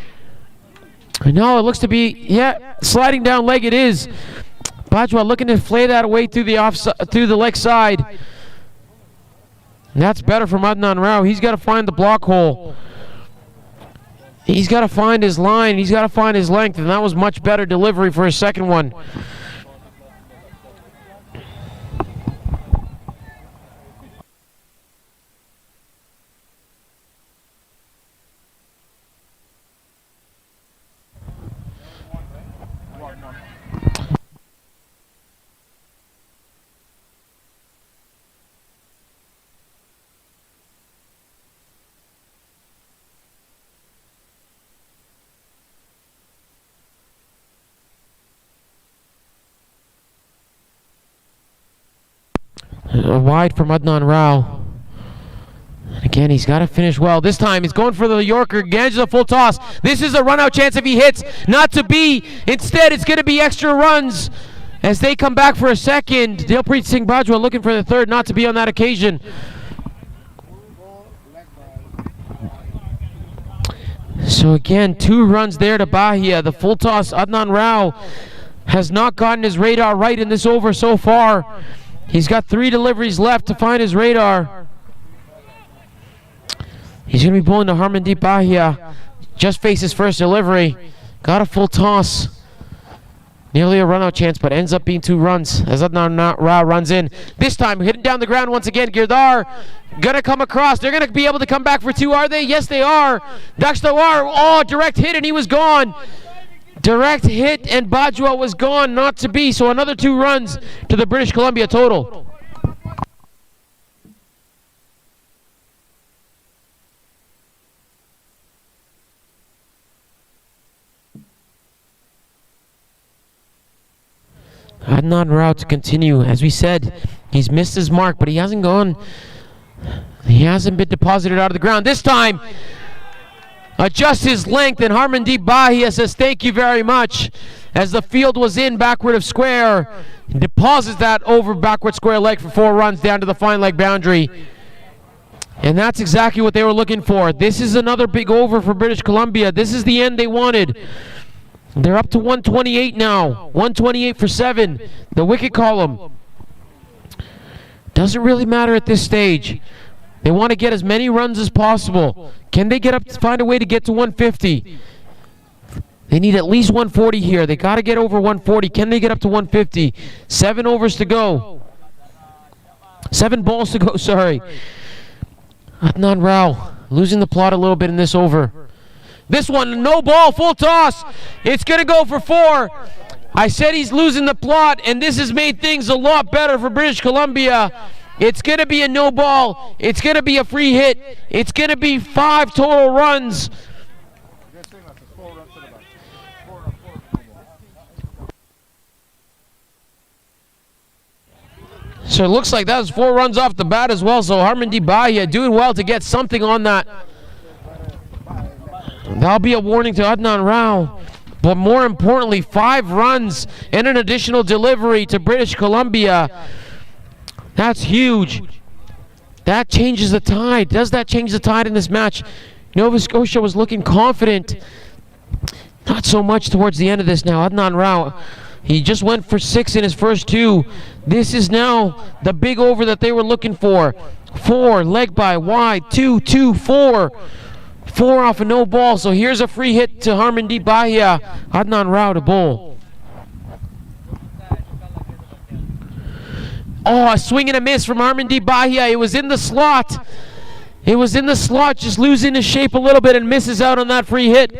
No, it looks to be, yeah, sliding down leg it is. Bajwa looking to flay that away through the leg side. And that's better from Adnan Rao. He's got to find the block hole. He's got to find his line. He's got to find his length, and that was much better delivery for his second one. Wide from Adnan Rao. And again, he's got to finish well. This time, he's going for the Yorker. Again, a full toss. This is a run-out chance if he hits. Not to be. Instead, it's going to be extra runs as they come back for a second. Dilpreet Singh Bajwa looking for the 3rd, not to be on that occasion. So again, 2 runs there to Bahia. The full toss, Adnan Rao has not gotten his radar right in this over so far. He's got 3 deliveries left to find his radar. He's going to be bowling to Harmandeep Bahia. Just faced his first delivery. Got a full toss. Nearly a run-out chance, but ends up being 2 runs as Adnan Rao runs in. This time, hitting down the ground once again. Girdhar going to come across. They're going to be able to come back for 2, are they? Yes, they are. Dakshawar, oh, direct hit, and he was gone. Direct hit, and Bajwa was gone, not to be. So another 2 runs to the British Columbia total. Adnan Rao to continue. As we said, he's missed his mark, but he hasn't gone. He hasn't been deposited out of the ground. This time, adjusts his length, and Harmandeep Bahia says thank you very much. As the field was in backward of square, deposits that over backward square leg for 4 runs down to the fine leg boundary. And that's exactly what they were looking for. This is another big over for British Columbia. This is the end they wanted. They're up to 128 now. 128 for 7. The wicket column. Doesn't really matter at this stage. They want to get as many runs as possible. Can they get up, find a way to get to 150? They need at least 140 here. They got to get over 140. Can they get up to 150? 7 overs to go. 7 balls to go, sorry. Adnan Rao losing the plot a little bit in this over. This one, no ball, full toss. It's going to go for 4. I said he's losing the plot, and this has made things a lot better for British Columbia. It's going to be a no ball. It's going to be a free hit. It's going to be 5 total runs. So it looks like that was 4 runs off the bat as well. So Harmandeep Bahia doing well to get something on that. That'll be a warning to Adnan Rao. But more importantly, 5 runs and an additional delivery to British Columbia. That's huge. That changes the tide. Does that change the tide in this match? Nova Scotia was looking confident. Not so much towards the end of this now. Adnan Rao, he just went for 6 in his first 2. This is now the big over that they were looking for. 4, leg by, wide, 2, 2, 4. 4 off a no ball. So here's a free hit to Harmandeep Bahia. Adnan Rao to bowl. Oh, a swing and a miss from Harmandeep Bahia. It was in the slot. It was in the slot, just losing his shape a little bit and misses out on that free hit.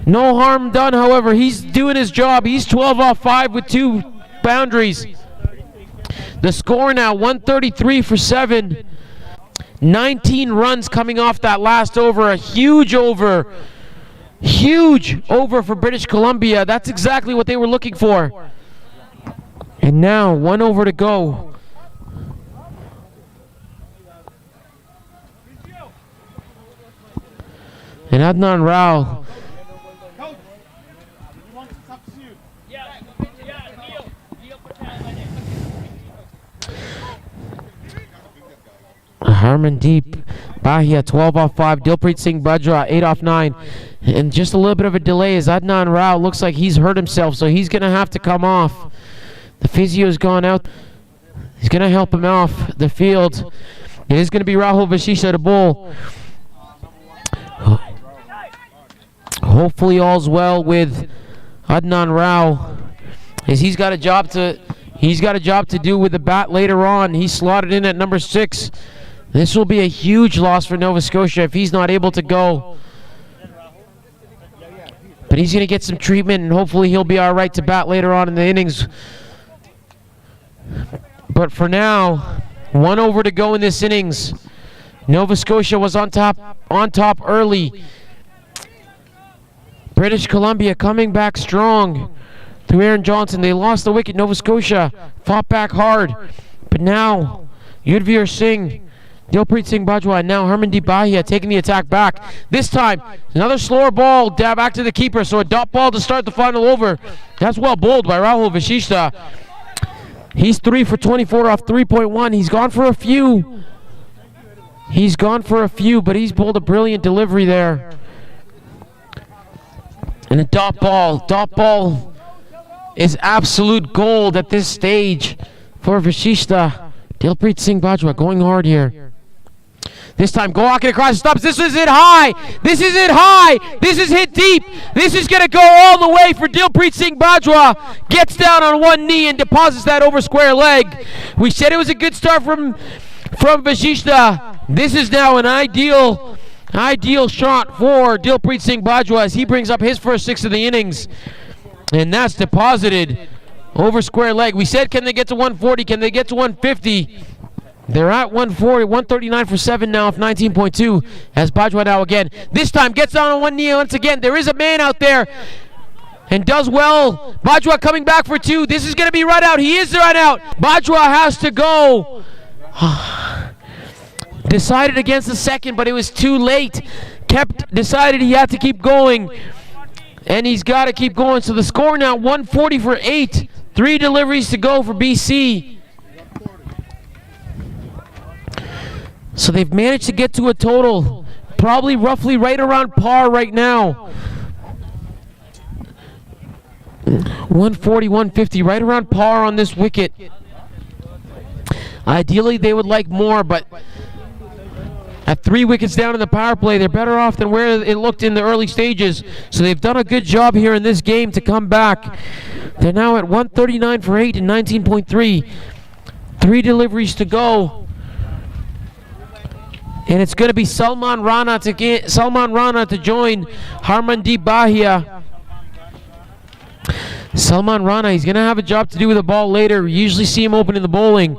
No harm done, however. He's doing his job. He's 12 off 5 with 2 boundaries. The score now 133 for 7. 19 runs coming off that last over. A huge over. Huge over for British Columbia. That's exactly what they were looking for. And now 1 over to go. And Adnan Rao. Harmandeep Bahia 12 off 5. Dilpreet Singh Bajwa 8 off 9. And just a little bit of a delay as Adnan Rao looks like he's hurt himself, so he's going to have to come off. The physio's gone out. He's going to help him off the field. It is going to be Rahul Vashisha to bowl. Hopefully all's well with Adnan Rao, as he's got a job to do with the bat later on. He's slotted in at number 6. This will be a huge loss for Nova Scotia if he's not able to go. But he's going to get some treatment, and hopefully he'll be all right to bat later on in the innings. But for now, 1 over to go in this innings. Nova Scotia was on top early. British Columbia coming back strong through Aaron Johnson. They lost the wicket. Nova Scotia fought back hard. But now, Yudhvir Singh, Dilpreet Singh Bajwa, and now Harmandeep Bahia taking the attack back. This time, another slower ball back to the keeper. So a dot ball to start the final over. That's well bowled by Rahul Vashisha. He's 3 for 24 off 3.1. He's gone for a few. But he's bowled a brilliant delivery there. And a dot ball is absolute gold at this stage for Vashisha. Dilpreet Singh Bajwa going hard here. This time, Goakin across the stumps. This is hit high. This is hit deep. This is going to go all the way for Dilpreet Singh Bajwa. Gets down on one knee and deposits that over square leg. We said it was a good start from Vashisha. This is now an ideal shot for Dilpreet Singh Bajwa as he brings up his first 6 of the innings. And that's deposited over square leg. We said, can they get to 140? Can they get to 150? They're at 140, 139 for 7 now off 19.2 as Bajwa now again. This time gets down on one knee once again. There is a man out there and does well. Bajwa coming back for 2. This is going to be run out. He is run out. Bajwa has to go. Decided against the second, but it was too late. decided he had to keep going. And he's got to keep going. So the score now 140 for 8. 3 deliveries to go for BC. So they've managed to get to a total, probably roughly right around par right now. 140, 150, right around par on this wicket. Ideally, they would like more, but at 3 wickets down in the power play, they're better off than where it looked in the early stages. So they've done a good job here in this game to come back. They're now at 139 for 8 and 19.3. 3 deliveries to go. And it's going to be Salman Rana to join Harmandeep Bahia. Salman Rana, he's going to have a job to do with the ball later. We usually see him opening the bowling.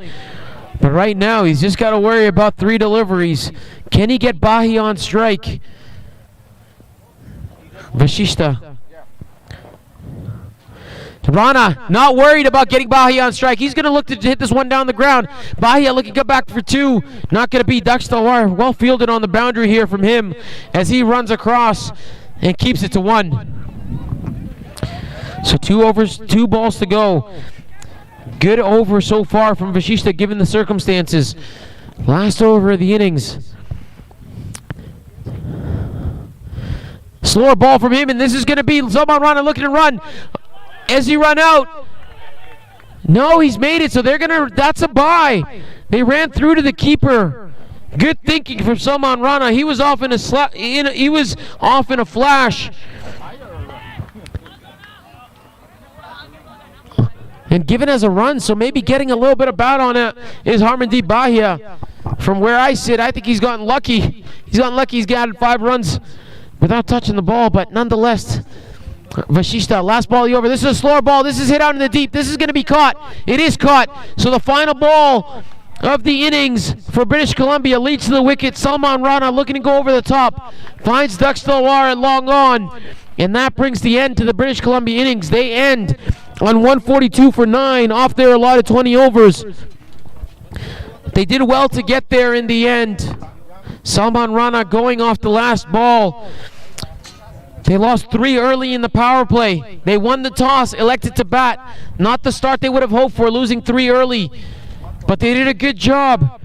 But right now, he's just got to worry about 3 deliveries. Can he get Bahia on strike? Vashishta. Rana, not worried about getting Bahia on strike. He's going to look to hit this one down the ground. Bahia looking to come back for 2. Not going to be Daksh Talwar. Well fielded on the boundary here from him as he runs across and keeps it to 1. So 2 overs, 2 balls to go. Good over so far from Vashishta given the circumstances. Last over of the innings. Slower ball from him, and this is going to be Salman Rana looking to run. As he run out, no, he's made it. So they're gonna. That's a bye. They ran through to the keeper. Good thinking from Salman Rana. He was off in a flash, and given as a run. So maybe getting a little bit of bat on it is Harmandeep Bahia. From where I sit, I think he's gotten lucky. He's gotten 5 runs without touching the ball, but nonetheless. Vashishta, last ball over. This is a slower ball. This is hit out in the deep. This is going to be caught. It is caught. So the final ball of the innings for British Columbia leads to the wicket. Salman Rana looking to go over the top. Finds Daksh Talwar at long on. And that brings the end to the British Columbia innings. They end on 142 for 9 off their allotted 20 overs. They did well to get there in the end. Salman Rana going off the last ball. They lost 3 early in the power play. They won the toss, elected to bat. Not the start they would have hoped for, losing 3 early. But they did a good job.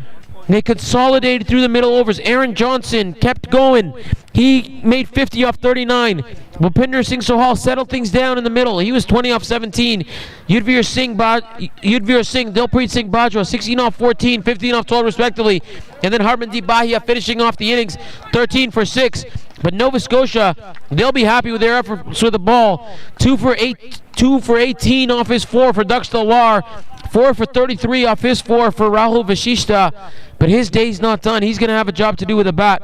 They consolidated through the middle overs. Aaron Johnson kept going. He made 50 off 39. Bhupinder Singh Sohal settled things down in the middle. He was 20 off 17. Yudhvir Singh, Dilpreet Singh Bajwa, 16 off 14, 15 off 12 respectively. And then Harmandeep Bahia finishing off the innings, 13 for 6. But Nova Scotia, they'll be happy with their efforts with the ball. 2 for 18 off his 4 for Daksh Talwar. 4 for 33 off his 4 for Rahul Vashishta. But his day's not done. He's going to have a job to do with the bat.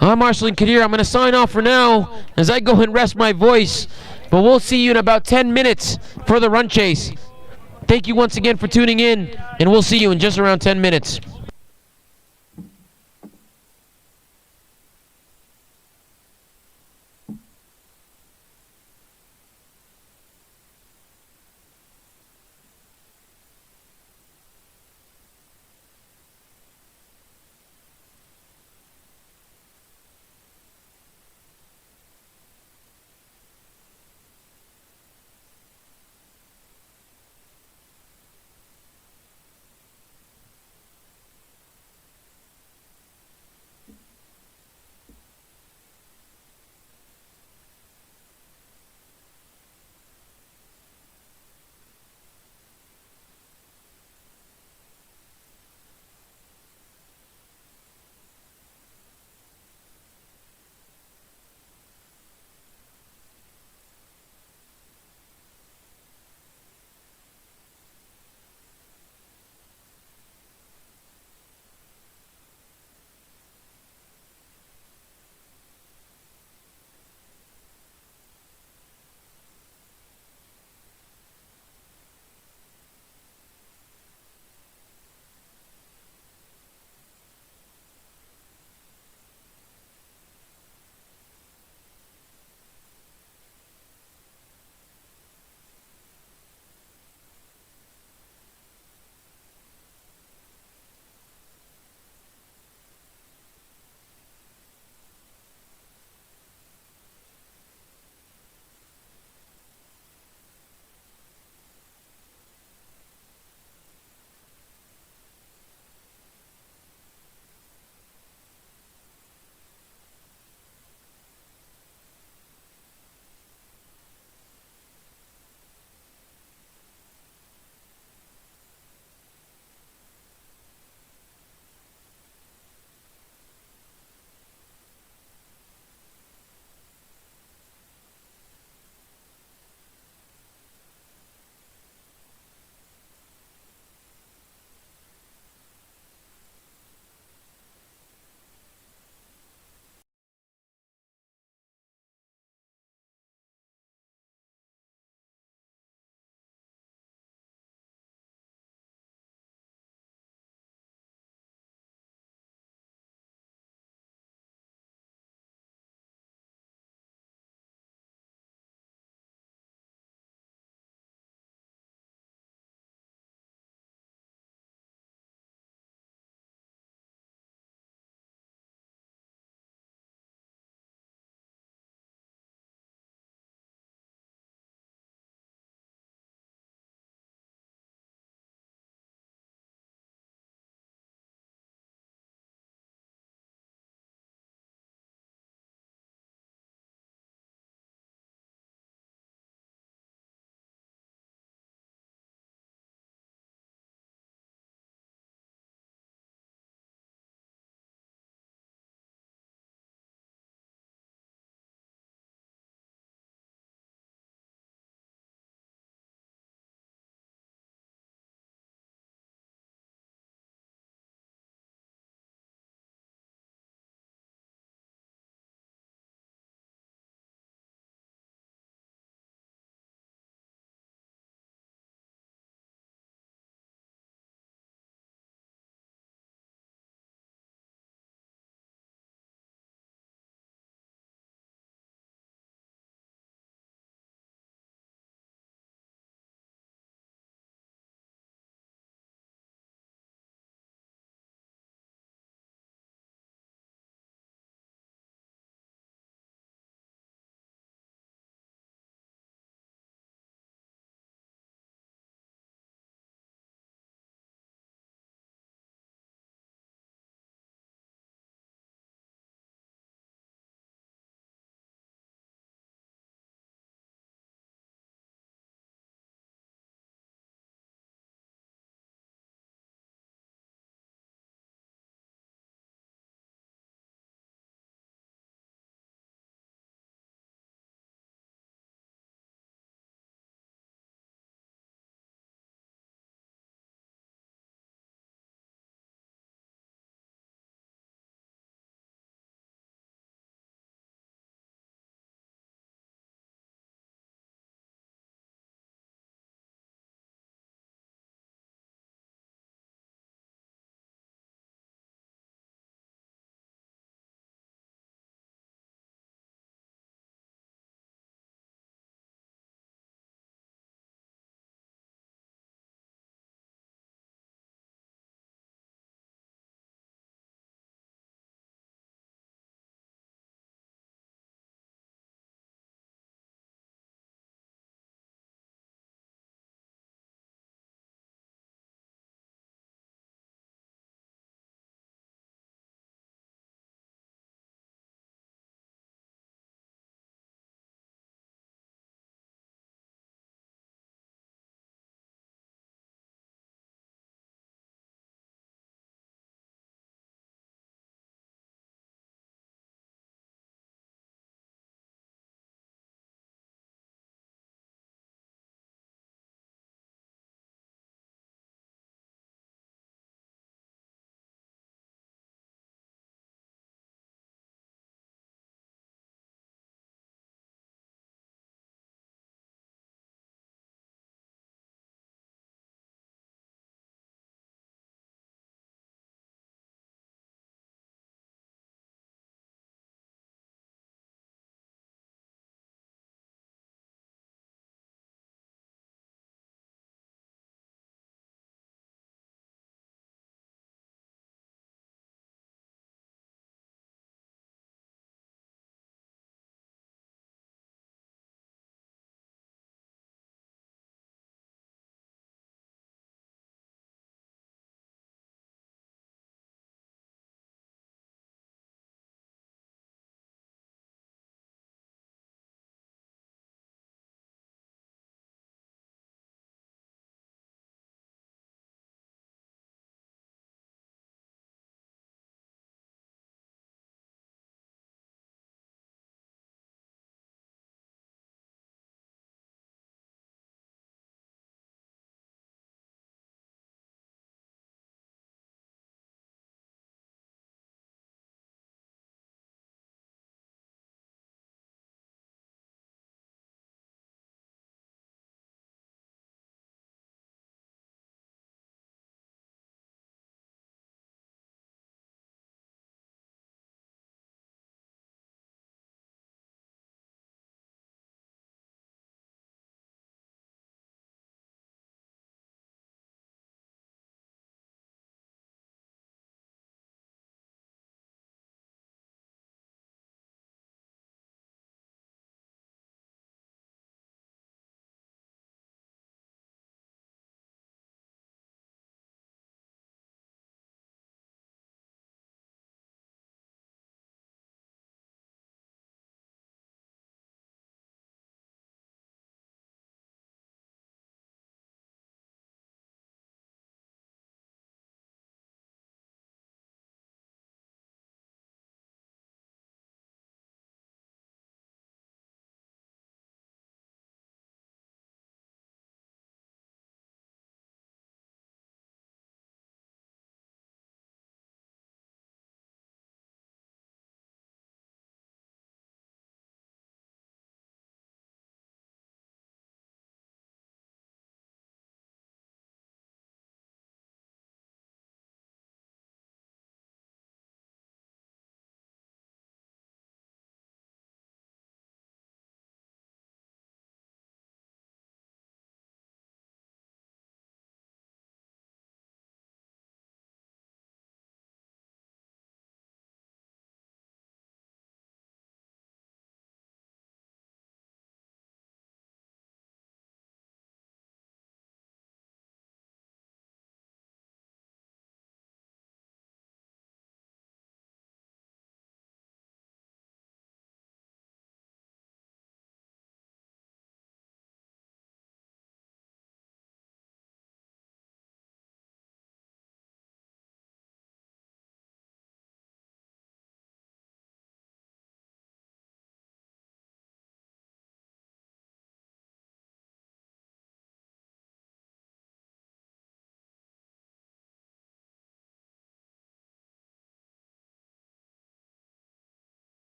I'm Marceline Kadir. I'm going to sign off for now as I go and rest my voice. But we'll see you in about 10 minutes for the run chase. Thank you once again for tuning in, and we'll see you in just around 10 minutes.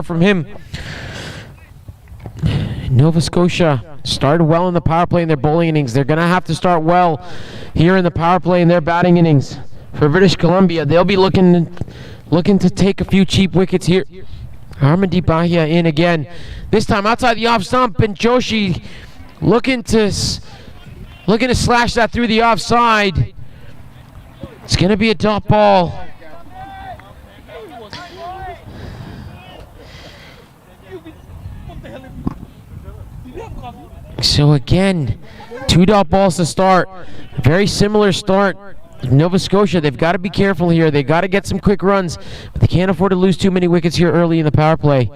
from him. Nova Scotia started well in the power play in their bowling innings. They're going to have to start well here in the power play in their batting innings. For British Columbia, they'll be looking to take a few cheap wickets here. Harmandeep Bahia in again. This time outside the off stump, and Joshi looking to slash that through the offside. It's going to be a dot ball. So again, 2 dot balls to start. Very similar start. Nova Scotia, they've got to be careful here. They've got to get some quick runs, but they can't afford to lose too many wickets here early in the power play.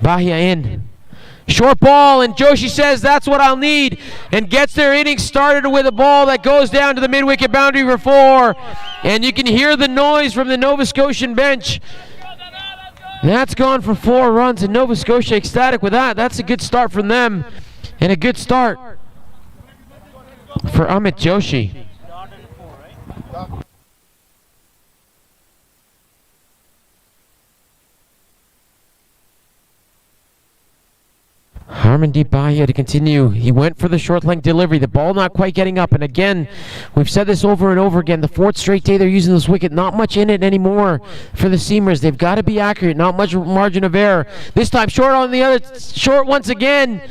Bahia in. Short ball, and Joshi says, that's what I'll need, and gets their innings started with a ball that goes down to the mid-wicket boundary for 4. And you can hear the noise from the Nova Scotian bench. That's gone for 4 runs, and Nova Scotia ecstatic with that. That's a good start from them, and a good start for Amit Joshi. Harmandeep Bahia to continue. He went for the short length delivery. The ball not quite getting up. And again, we've said this over and over again. The 4th straight day they're using this wicket. Not much in it anymore for the seamers. They've got to be accurate. Not much margin of error. This time short on the other. Short once again.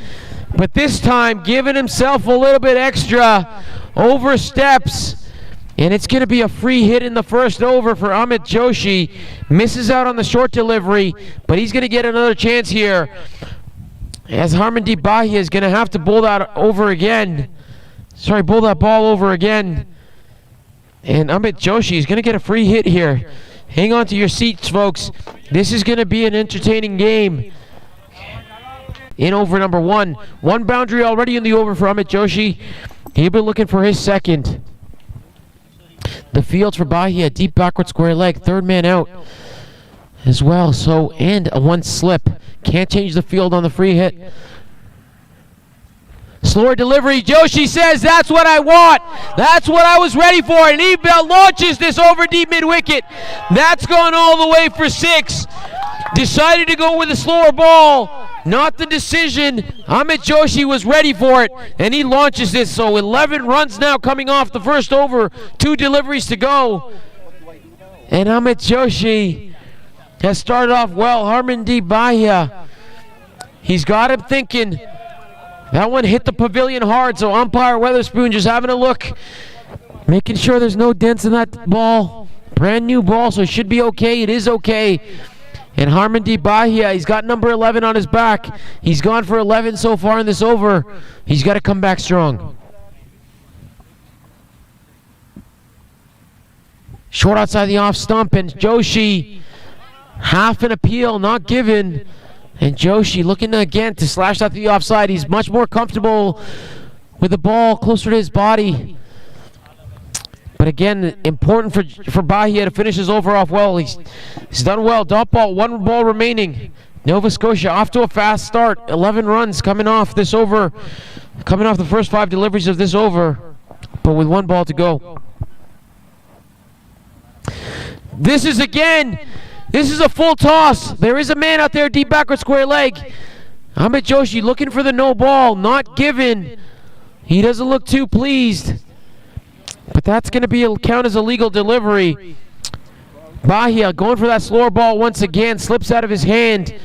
But this time giving himself a little bit extra. Oversteps. And it's going to be a free hit in the first over for Amit Joshi. Misses out on the short delivery. But he's going to get another chance here, as Harmandeep Bahia is going to have to bowl that over again. Bowl that ball over again. And Amit Joshi is going to get a free hit here. Hang on to your seats, folks. This is going to be an entertaining game. In over number 1. 1 boundary already in the over for Amit Joshi. He'll be looking for his second. The field for Bahia, deep backward square leg. 3rd man out as well. So, and a 1 slip. Can't change the field on the free hit. Slower delivery. Joshi says, that's what I want. That's what I was ready for. And he launches this over deep mid-wicket. That's gone all the way for 6. Decided to go with a slower ball. Not the decision. Amit Joshi was ready for it, and he launches this. So 11 runs now coming off the first over. 2 deliveries to go. And Amit Joshi has started off well. Harmandeep Bahia, he's got him thinking. That one hit the pavilion hard, so umpire Weatherspoon just having a look, making sure there's no dents in that ball. Brand new ball, so it should be okay. It is okay. And Harmandeep Bahia, he's got number 11 on his back. He's gone for 11 so far in this over. He's got to come back strong. Short outside the off stump, and Joshi, half an appeal, not given. And Joshi looking again to slash out the offside. He's much more comfortable with the ball closer to his body. But again, important for Bahia to finish his over off well. He's done well. Dot ball, 1 ball remaining. Nova Scotia off to a fast start. 11 runs coming off this over. Coming off the first 5 deliveries of this over. But with 1 ball to go. This is a full toss. There is a man out there deep backward square leg. Amit Joshi looking for the no ball. Not given. He doesn't look too pleased. But that's going to count as a legal delivery. Bahia going for that slower ball once again. Slips out of his hand.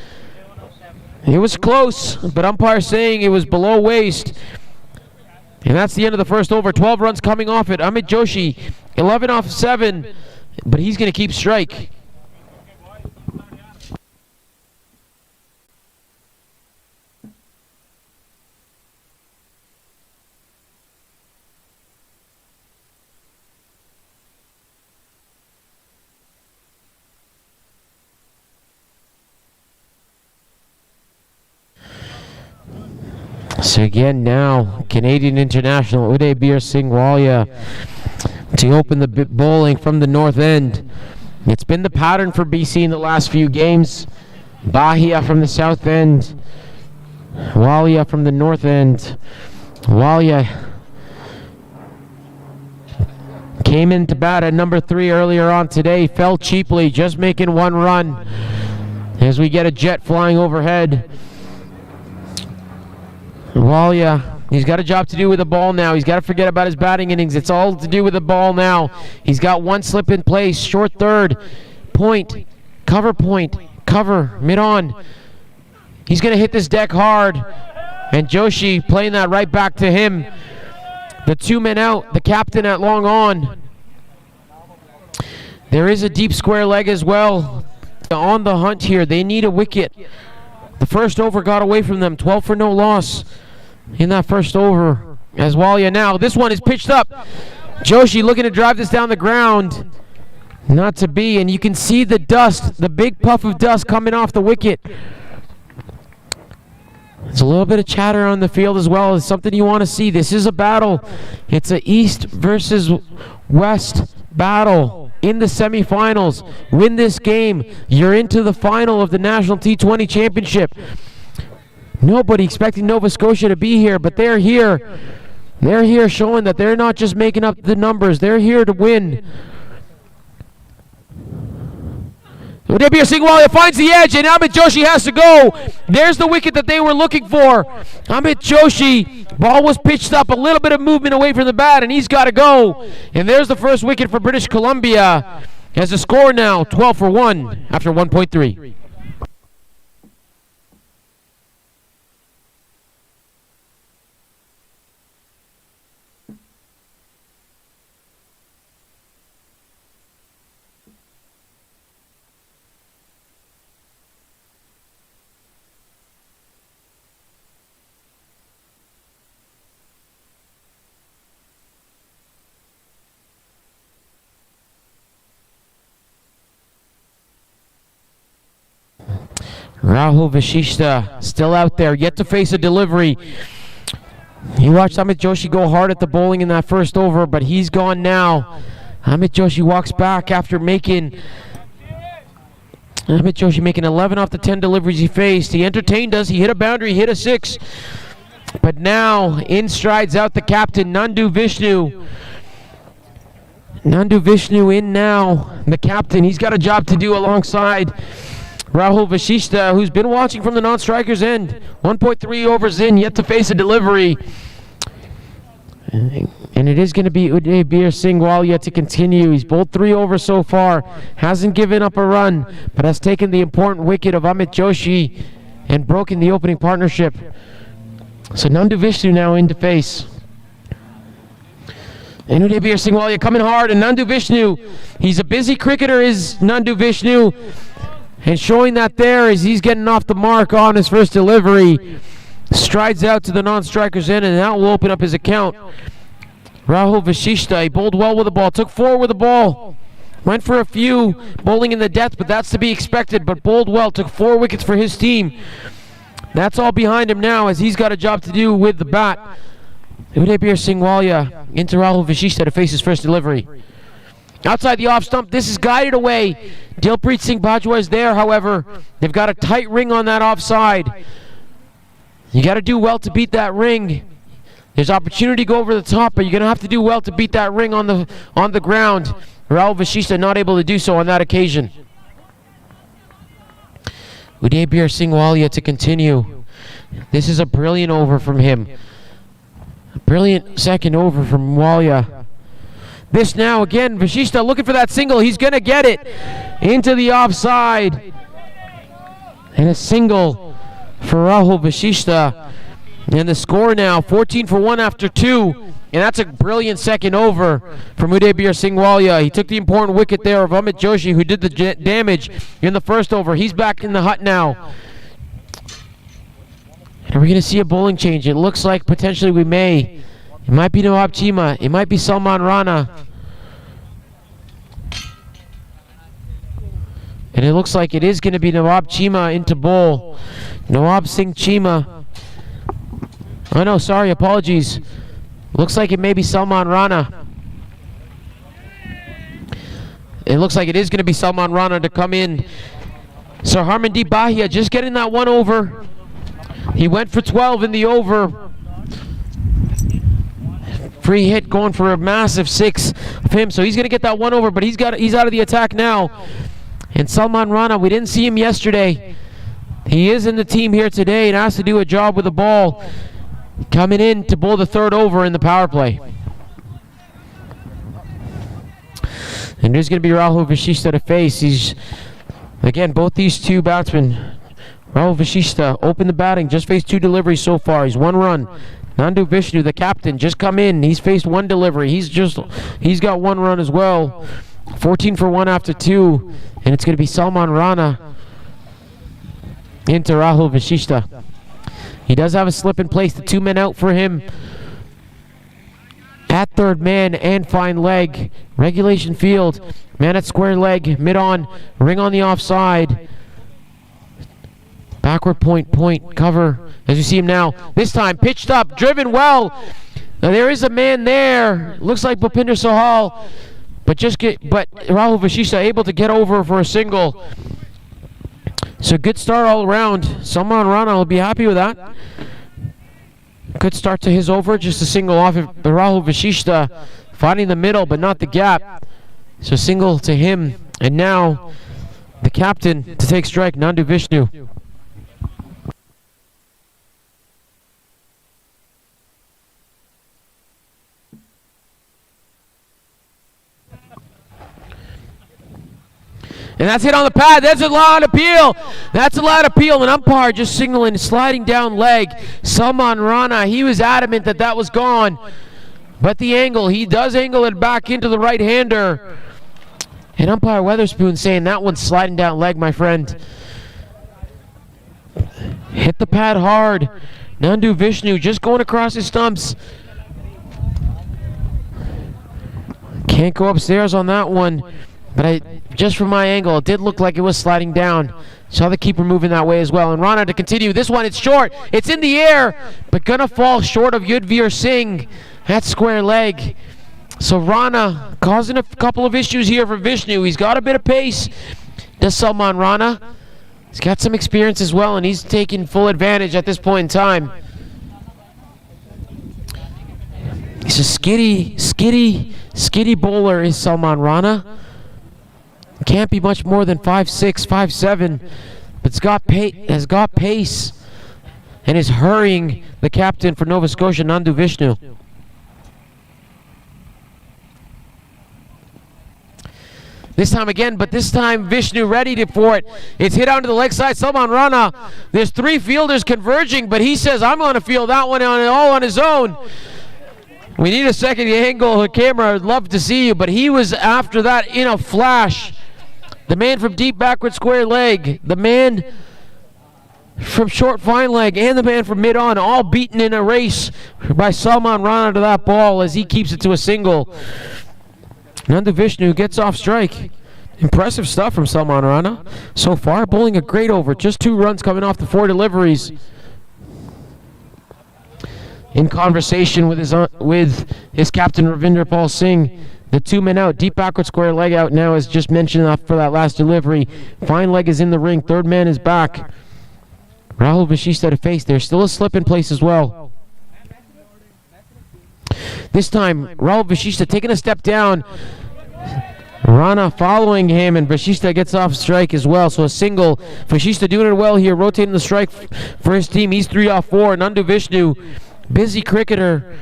It was close, but umpire saying it was below waist. And that's the end of the first over. 12 runs coming off it. Amit Joshi, 11 off 7. But he's going to keep strike. So again now, Canadian international Uday Bir Singh Walia to open the bowling from the north end. It's been the pattern for BC in the last few games. Bahia from the south end, Walia from the north end. Walia came into bat at number 3 earlier on today, fell cheaply, just making 1 run. as we get a jet flying overhead. Walia, he's got a job to do with the ball now. He's got to forget about his batting innings. It's all to do with the ball now. He's got one slip in place. Short third. Point. Cover point. Cover. Mid-on. He's going to hit this deck hard. And Joshi playing that right back to him. The 2 men out. The captain at long on. There is a deep square leg as well. On the hunt here. They need a wicket. The first over got away from them. 12 for no loss in that first over. As Walia now. This one is pitched up. Joshi looking to drive this down the ground. Not to be. And you can see the dust. The big puff of dust coming off the wicket. There's a little bit of chatter on the field as well. It's something you want to see. This is a battle. It's a East versus West battle in the semifinals. Win this game, you're into the final of the National T20 Championship. Nobody expecting Nova Scotia to be here, but they're here. They're here showing that they're not just making up the numbers. They're here to win. Udebir Singh Walia finds the edge, and Amit Joshi has to go. There's the wicket that they were looking for. Amit Joshi, ball was pitched up, a little bit of movement away from the bat, and he's got to go. And there's the first wicket for British Columbia. Has a score now, 12 for 1 after 1.3. Rahul Vashishta still out there, yet to face a delivery. You watched Amit Joshi go hard at the bowling in that first over, but he's gone now. Amit Joshi walks back after making 11 off the 10 deliveries he faced. He entertained us. He hit a boundary, hit a 6. But now, in strides out the captain, Nandu Vishnu. Nandu Vishnu in now, the captain. He's got a job to do alongside Rahul Vashishta, who's been watching from the non-striker's end. 1.3 overs in, yet to face a delivery. And it is going to be Udebir Singh Walia to continue. He's bowled 3 overs so far. Hasn't given up a run, but has taken the important wicket of Amit Joshi and broken the opening partnership. So Nandu Vishnu now in to face. And Udebir Singh Walia coming hard, and Nandu Vishnu, he's a busy cricketer, is Nandu Vishnu. And showing that there as he's getting off the mark on his first delivery. Strides out to the non-striker's end, and that will open up his account. Rahul Vashishta, he bowled well with the ball, took 4 with the ball. Went for a few, bowling in the depth, but that's to be expected. But bowled well, took 4 wickets for his team. That's all behind him now as he's got a job to do with the bat. Udebir Singh Walia into Rahul Vashishta to face his first delivery. Outside the off stump, this is guided away. Dilpreet Singh Bajwa is there, however. They've got a tight ring on that offside. You got to do well to beat that ring. There's opportunity to go over the top, but you're going to have to do well to beat that ring on the ground. Rahul Vashishta not able to do so on that occasion. Udebir Singh Walia to continue. This is a brilliant over from him. A brilliant second over from Walia. This now again, Vashishta looking for that single. He's going to get it into the offside. And a single for Rahul Vashishta. And the score now, 14 for 1 after 2. And that's a brilliant second over from Udebir Singh Walia. He took the important wicket there of Amit Joshi, who did the damage in the first over. He's back in the hut now. And we're going to see a bowling change. It looks like potentially we may. It might be Nawab Chima. It might be Salman Rana. And it looks like it is going to be Nawab Chima into bowl. Nawab Singh Chima. Oh no, sorry, apologies. Looks like it may be Salman Rana. It looks like it is going to be Salman Rana to come in. So Harmandeep Bahia just getting that 1 over. He went for 12 in the over. Free hit going for a massive 6 of him. So he's going to get that 1 over, but he's out of the attack now. And Salman Rana, we didn't see him yesterday. He is in the team here today and has to do a job with the ball. Coming in to bowl the third over in the power play. And there's going to be Rahul Vashishta to face. He's, again, both these two batsmen. Rahul Vashishta opened the batting, just faced 2 deliveries so far. He's 1 run. Nandu Vishnu, the captain, just come in. He's faced 1 delivery. He's got 1 run as well. 14 for 1 after 2. And it's going to be Salman Rana into Rahul Vashishta. He does have a slip in place. The 2 men out for him at third man and fine leg. Regulation field. Man at square leg. Mid on. Ring on the offside. Backward point, cover. As you see him now. This time pitched up. Driven well. Now there is a man there. Looks like Bhupinder Sahal. But Rahul Vashishta able to get over for a single. So good start all around. Salman Rana will be happy with that. Good start to his over, just a single off of Rahul Vashishta, finding the middle but not the gap. So single to him, and now the captain to take strike, Nandu Vishnu. And that's hit on the pad. That's a loud appeal. That's a loud appeal. An umpire just signaling sliding down leg. Salman Rana, he was adamant that that was gone. But the angle, he does angle it back into the right-hander. And umpire Weatherspoon saying that one's sliding down leg, my friend. Hit the pad hard. Nandu Vishnu just going across his stumps. Can't go upstairs on that one. But just from my angle, it did look like it was sliding down. Saw the keeper moving that way as well. And Rana to continue. This one, it's short. It's in the air, but gonna fall short of Yudhvir Singh. That square leg. So Rana causing a couple of issues here for Vishnu. He's got a bit of pace. Does Salman Rana. He's got some experience as well, and he's taking full advantage at this point in time. He's a skitty bowler is Salman Rana. Can't be much more than 5'6", 5'7", but has got pace and is hurrying the captain for Nova Scotia, Nandu Vishnu. This time again, but this time Vishnu ready for it. It's hit onto the leg side. Salman Rana, there's 3 fielders converging, but he says, I'm going to field that one all on his own. We need a second angle of the camera. I'd love to see you, but he was after that in a flash. The man from deep backward square leg, the man from short fine leg, and the man from mid on, all beaten in a race by Salman Rana to that ball as he keeps it to a single. Nandu Vishnu gets off strike. Impressive stuff from Salman Rana so far, bowling a great over. Just 2 runs coming off the 4 deliveries. In conversation with his captain Ravinder Pal Singh. The 2 men out, deep backward square leg out now, as just mentioned for that last delivery. Fine leg is in the ring, 3rd man is back. Rahul Vashishta to face. There's still a slip in place as well. This time, Rahul Vashishta taking a step down. Rana following him, and Vashishta gets off strike as well. So a single. Vashishta doing it well here, rotating the strike for his team. He's 3 off 4. Nandu Vishnu, busy cricketer.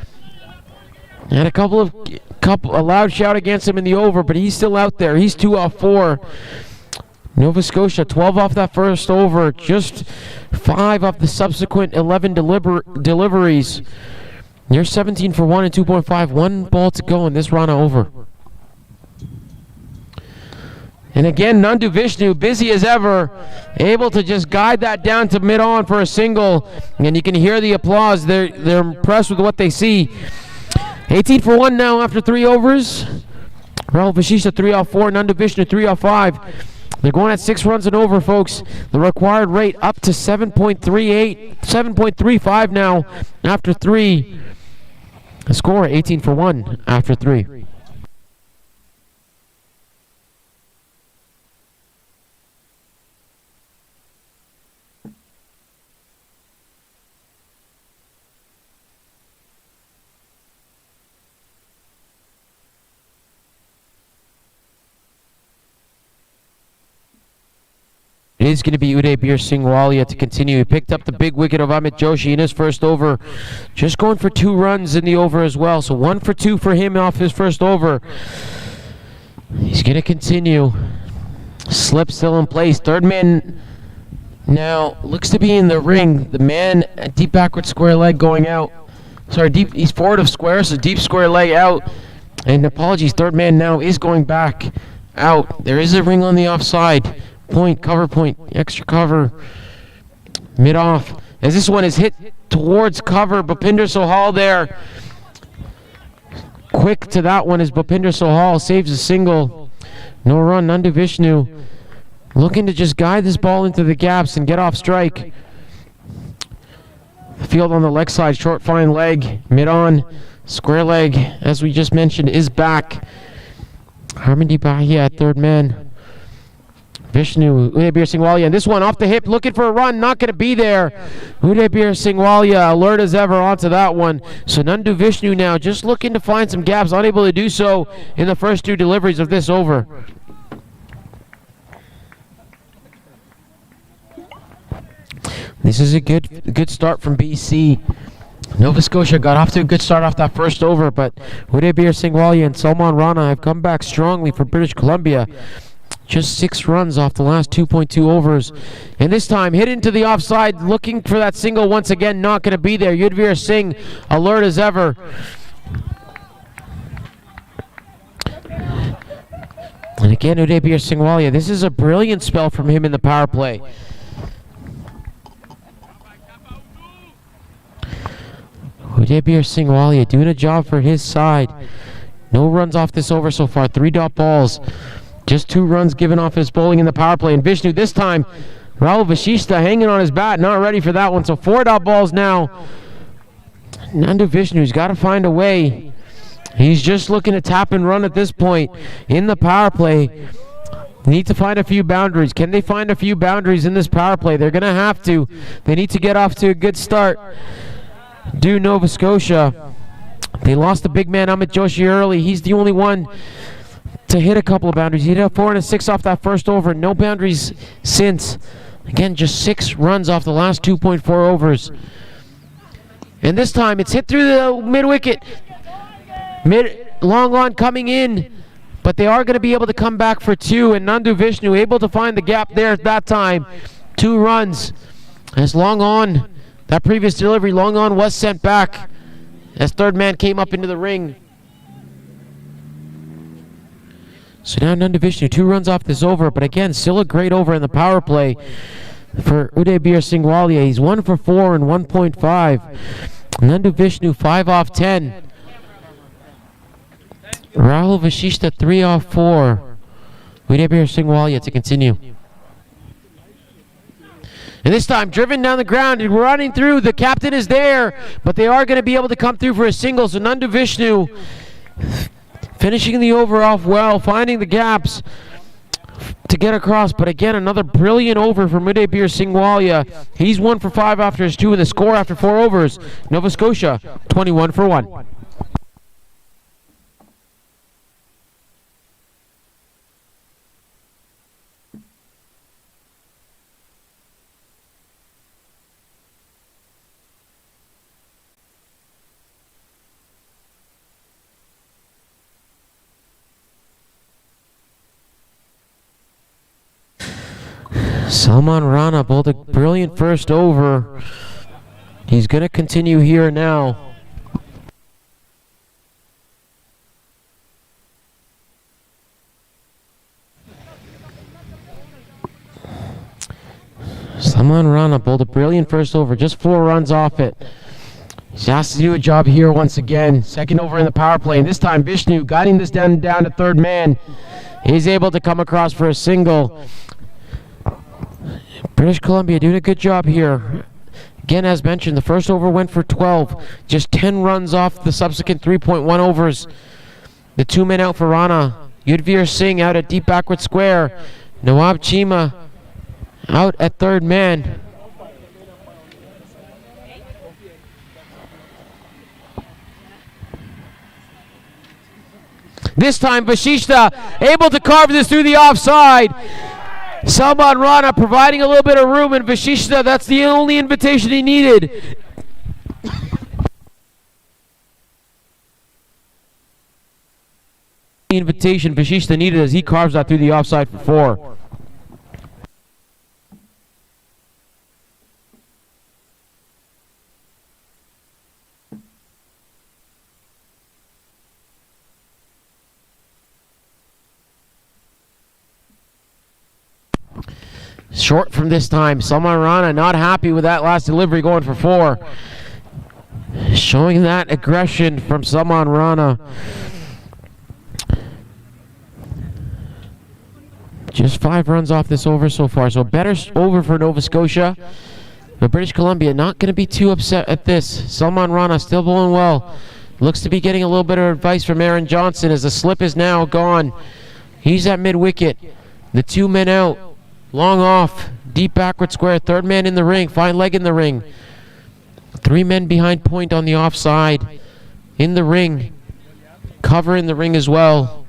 And a loud shout against him in the over, but he's still out there. He's 2 off 4. Nova Scotia 12 off that first over, just 5 off the subsequent 11 deliveries. They're 17 for 1 and 2.5. 1 ball to go in this Rana over. And again, Nandu Vishnu, busy as ever, able to just guide that down to mid-on for a single. And you can hear the applause. They're impressed with what they see. 18 for 1 now after 3 overs. Rahul Vashishta 3 off 4, Nandu Vishnu 3 off 5. They're going at 6 runs and over, folks. The required rate up to 7.38, 7.35 now after 3. The score 18 for 1 after 3. It is going to be Udaybir Singwalia to continue. He picked up the big wicket of Amit Joshi in his first over. Just going for 2 runs in the over as well. So 1 for 2 for him off his first over. He's going to continue. Slip still in place. Third man now looks to be in the ring. The man at deep backward square leg going out. Sorry, deep. He's forward of square, so deep square leg out. And apologies, third man now is going back out. There is a ring on the offside. Point, cover point, extra cover, mid-off. As this one is hit towards cover, Bhupinder Sohal there. Quick to that one as Bhupinder Sohal saves a single. No run, Nandu Vishnu looking to just guide this ball into the gaps and get off strike. The field on the leg side, short fine leg, mid-on, square leg, as we just mentioned, is back. Harmandi Bahia at third man. Vishnu, Udaybir Singwalia, and this one off the hip, looking for a run, not going to be there. Udaybir Singwalia, alert as ever onto that one. So Nandu Vishnu now just looking to find some gaps, unable to do so in the first 2 deliveries of this over. This is a good start from BC. Nova Scotia got off to a good start off that first over, but Udaybir Singwalia and Salman Rana have come back strongly for British Columbia. Just 6 runs off the last 2.2 overs. And this time, hit into the offside, looking for that single once again, not going to be there. Yudhvir Singh, alert as ever. And again, Udaybir Singwalia. This is a brilliant spell from him in the power play. Udaybir Singwalia doing a job for his side. No runs off this over so far. 3 dot balls. Just 2 runs given off his bowling in the power play. And Vishnu this time, Rahul Vashishta hanging on his bat, not ready for that one. So 4 dot balls now. Nandu Vishnu's got to find a way. He's just looking to tap and run at this point in the power play. They need to find a few boundaries. Can they find a few boundaries in this power play? They're going to have to. They need to get off to a good start. Do Nova Scotia. They lost the big man Amit Joshi early. He's the only one to hit a couple of boundaries. He hit a 4 and a 6 off that first over. No boundaries since. Again, just 6 runs off the last 2.4 overs. And this time it's hit through the mid-wicket. Long on coming in. But they are going to be able to come back for 2. And Nandu Vishnu able to find the gap there at that time. 2 runs. As long on, that previous delivery, long on was sent back. As third man came up into the ring. So now Nandu Vishnu, 2 runs off this over, but again, still a great over in the power play for Udaybir Singwalia. He's 1 for 4 and 1.5. Nandu Vishnu, 5 off 10. Rahul Vashishta, 3 off 4. Udaybir Singwalia to continue. And this time, driven down the ground and running through. The captain is there, but they are going to be able to come through for a single. So Nandu Vishnu finishing the over off well, finding the gaps to get across. But again, another brilliant over from Udaybir Singwalia. He's 1 for 5 after his 2, and the score after 4 overs. Nova Scotia, 21 for 1. Salman Rana bowled a brilliant first over. He's going to continue here now. Salman Rana bowled a brilliant first over, just 4 runs off it. He's asked to do a job here once again. Second over in the power play, and this time Vishnu guiding this down to third man. He's able to come across for a single. British Columbia doing a good job here. Again, as mentioned, the first over went for 12. Just 10 runs off the subsequent 3.1 overs. The 2 men out for Rana. Yudhvir Singh out at deep backward square. Nawab Chima out at third man. This time Vashishta able to carve this through the offside. Salman Rana providing a little bit of room, and Vasishta, that's the only invitation he needed. Invitation Vasishta needed as he carves that through the offside for 4. Short from this time. Salman Rana not happy with that last delivery, going for 4. Showing that aggression from Salman Rana. Just 5 runs off this over so far. So better over for Nova Scotia. But British Columbia not going to be too upset at this. Salman Rana still bowling well. Looks to be getting a little bit of advice from Aaron Johnson as the slip is now gone. He's at mid-wicket. The 2 men out. Long off. Deep backward square. 3rd man in the ring. Fine leg in the ring. 3 men behind point on the offside. In the ring. Cover in the ring as well.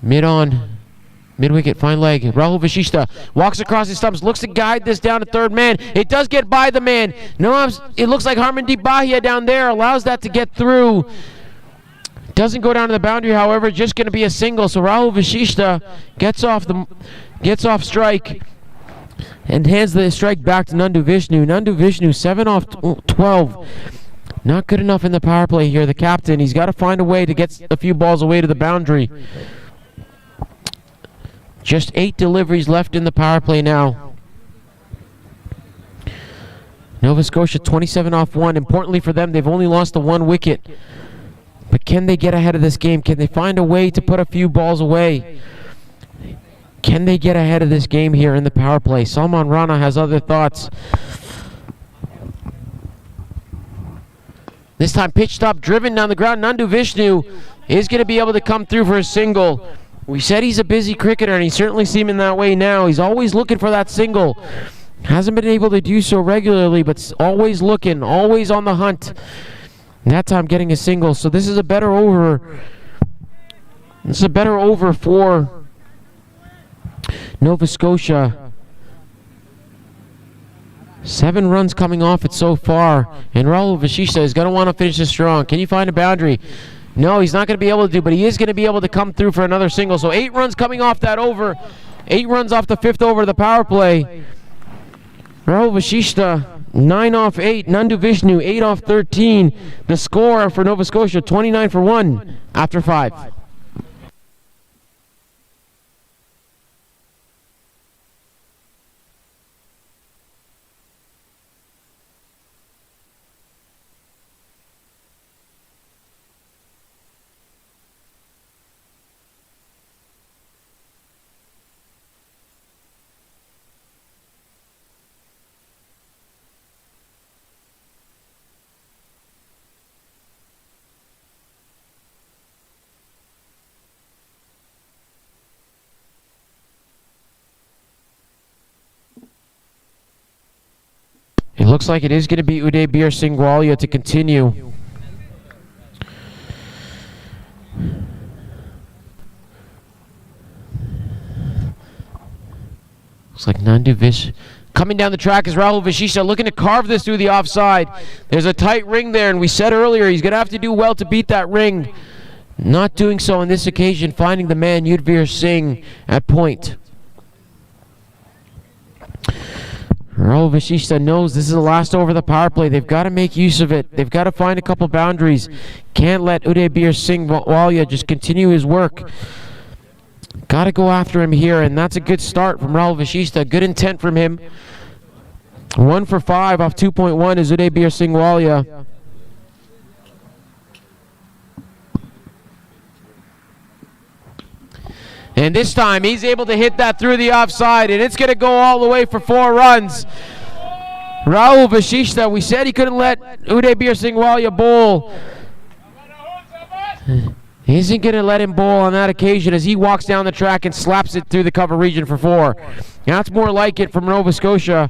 Mid-on. Mid-wicket, fine leg. Rahul Vasishta walks across his stumps, looks to guide this down to 3rd man. It does get by the man. No, it looks like Harmandeep Bahia down there allows that to get through. Doesn't go down to the boundary, however, just going to be a single. So Rahul Vasishta gets off strike and hands the strike back to Nandu Vishnu. Nandu Vishnu 7 off 12. Not good enough in the power play here. The captain, he's got to find a way to get a few balls away to the boundary. Just 8 deliveries left in the power play now. Nova Scotia 27 off 1. Importantly for them, they've only lost the 1 wicket. But can they get ahead of this game? Can they find a way to put a few balls away? Can they get ahead of this game here in the power play? Salman Rana has other thoughts. This time pitch stop driven down the ground. Nandu Vishnu is going to be able to come through for a single. We said he's a busy cricketer, and he's certainly seeming that way now. He's always looking for that single. Hasn't been able to do so regularly, but always looking, always on the hunt. And that time getting a single. So this is a better over. This is a better over for Nova Scotia. 7 runs coming off it so far. And Rahul Vasishta is going to want to finish this strong. Can you find a boundary? No, he's not going to be able to do, but he is going to be able to come through for another single. So 8 runs coming off that over. 8 runs off the 5th over of the power play. Rahul Vasishta, 9 off 8. Nandu Vishnu, 8 off 13. The score for Nova Scotia, 29 for 1 after 5. It looks like it is going to be Uday Bir Singwalia to continue. Looks like Nandu Vish. Coming down the track is Rahul Vasishta looking to carve this through the offside. There's a tight ring there, and we said earlier he's going to have to do well to beat that ring. Not doing so on this occasion, finding the man Yudhvir Singh at point. Rahul Vasishta knows this is the last over the power play. They've got to make use of it. They've got to find a couple boundaries. Can't let Uday Bir Singwalia just continue his work. Got to go after him here, and that's a good start from Rahul Vasishta. Good intent from him. 1 for 5 off 2.1 is Uday Bir Singwalia. And this time, he's able to hit that through the offside, and it's going to go all the way for 4 runs. Rahul Vasishta, we said he couldn't let Uday Bir Singwalia bowl. He isn't going to let him bowl on that occasion as he walks down the track and slaps it through the cover region for 4. That's more like it from Nova Scotia,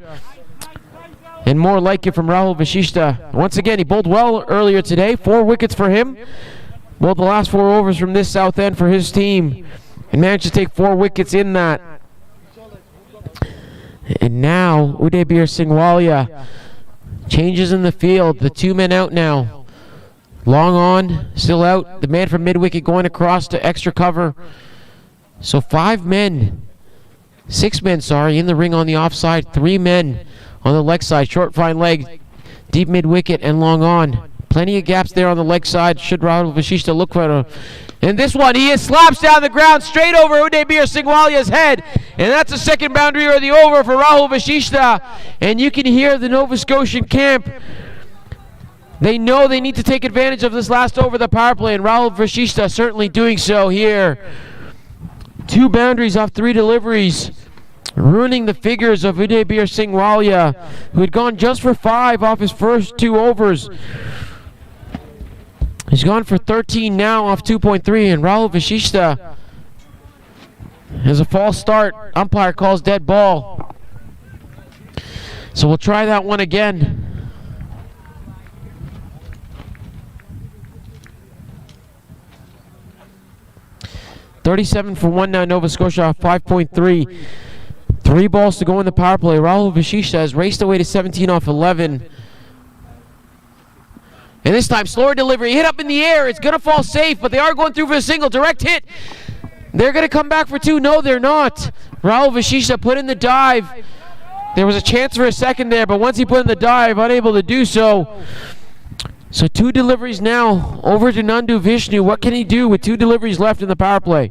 and more like it from Rahul Vasishta. Once again, he bowled well earlier today. 4 wickets for him. Bowled the last 4 overs from this south end for his team, and managed to take 4 wickets in that. And now Udaybir Singwalia changes in the field. The 2 men out now. Long on, still out. The man from mid-wicket going across to extra cover. So 6 men, in the ring on the offside. 3 men on the leg side. Short fine leg, deep mid-wicket and long on. Plenty of gaps there on the leg side. Should Rahul Vasishta look for it? And this one, he slaps down the ground straight over Udaybir Singwalia's head. And that's the second boundary or the over for Rahul Vasishta. And you can hear the Nova Scotian camp. They know they need to take advantage of this last over the power play, and Rahul Vasishta certainly doing so here. 2 boundaries off 3 deliveries, ruining the figures of Udaybir Singwalia, who had gone just for 5 off his first 2 overs. He's gone for 13 now off 2.3, and Rahul Vasishta has a false start. Umpire calls dead ball. So we'll try that one again. $37 for 1 now, Nova Scotia off 5.3. 3 balls to go in the power play. Rahul Vasishta has raced away to 17 off 11. And this time, slower delivery, hit up in the air. It's going to fall safe, but they are going through for a single. Direct hit. They're going to come back for 2. No, they're not. Rahul Vasishta put in the dive. There was a chance for a second there, but once he put in the dive, unable to do so. So 2 deliveries now over to Nandu Vishnu. What can he do with 2 deliveries left in the power play?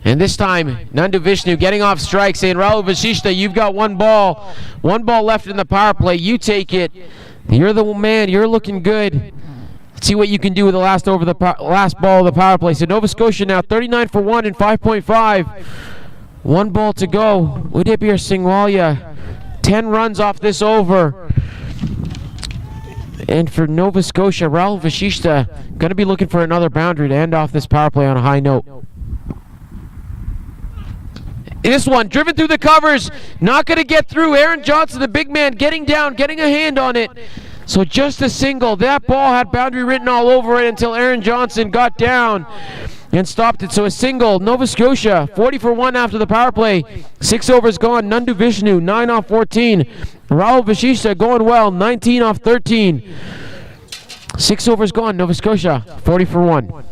And this time, Nandu Vishnu getting off strike, saying, Rahul Vasishta, you've got 1 ball. 1 ball left in the power play. You take it. You're the man. You're looking good. Let's see what you can do with the last ball of the power play. So Nova Scotia now 39 for 1 and 5.5. 1 ball to go. Udaybir Singwalia, 10 runs off this over. And for Nova Scotia, Rahul Vasishta going to be looking for another boundary to end off this power play on a high note. This one, driven through the covers, not going to get through. Aaron Johnson, the big man, getting down, getting a hand on it. So just a single. That ball had boundary written all over it until Aaron Johnson got down and stopped it. So a single. Nova Scotia, 40 for 1 after the power play. 6 overs gone. Nandu Vishnu, 9 off 14. Rahul Vasishta going well, 19 off 13. 6 overs gone. Nova Scotia, 40 for 1.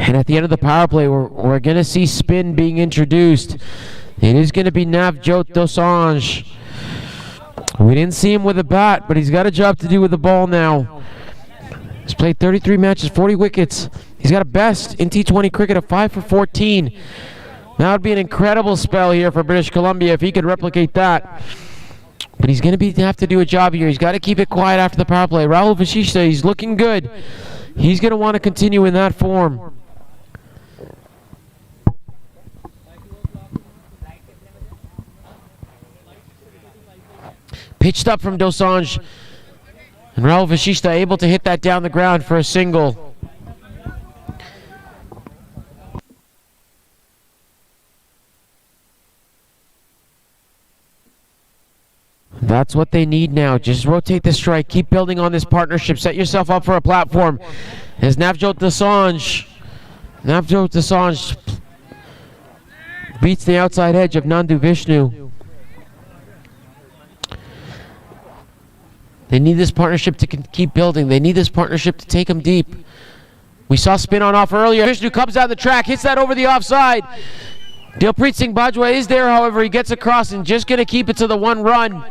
And at the end of the power play, we're going to see spin being introduced. It is going to be Navjot Dosanjh. We didn't see him with a bat, but he's got a job to do with the ball now. He's played 33 matches, 40 wickets. He's got a best in T20 cricket of 5 for 14. That would be an incredible spell here for British Columbia if he could replicate that. But he's going to have to do a job here. He's got to keep it quiet after the power play. Rahul Vasishta, he's looking good. He's going to want to continue in that form. Pitched up from Dosanjh. And Rahul Vasishta able to hit that down the ground for a single. That's what they need now. Just rotate the strike. Keep building on this partnership. Set yourself up for a platform. As Navjot Dosanjh beats the outside edge of Nandu Vishnu. They need this partnership to keep building. They need this partnership to take them deep. We saw spin on off earlier. Vishnu comes down the track, hits that over the offside. Dilpreet Singh Bajwa is there, however. He gets across and just going to keep it to the 1 run.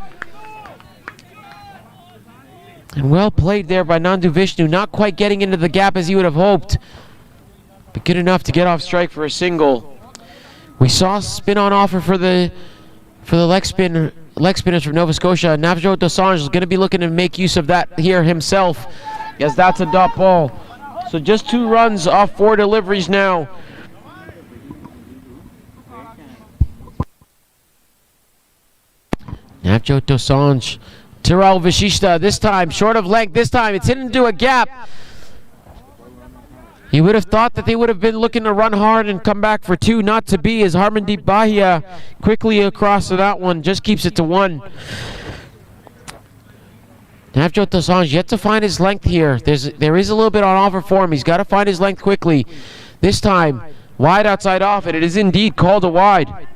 And well played there by Nandu Vishnu. Not quite getting into the gap as he would have hoped. but good enough to get off strike for a single. We saw spin on offer for the leg spinners from Nova Scotia. Navjot Dosanjh is going to be looking to make use of that here himself, as that's a dot ball. So just 2 runs off 4 deliveries now. Navjot Dosanjh to Rahul Vashishta, this time short of length. This time it's hit into a gap. You would have thought that they would have been looking to run hard and come back for 2, not to be, as Harmandeep Bahia quickly across to that one, just keeps it to 1. Navjot Dosanjh yet to find his length here. There is a little bit on offer for him. He's got to find his length quickly. This time, wide outside off, and it is indeed called a wide.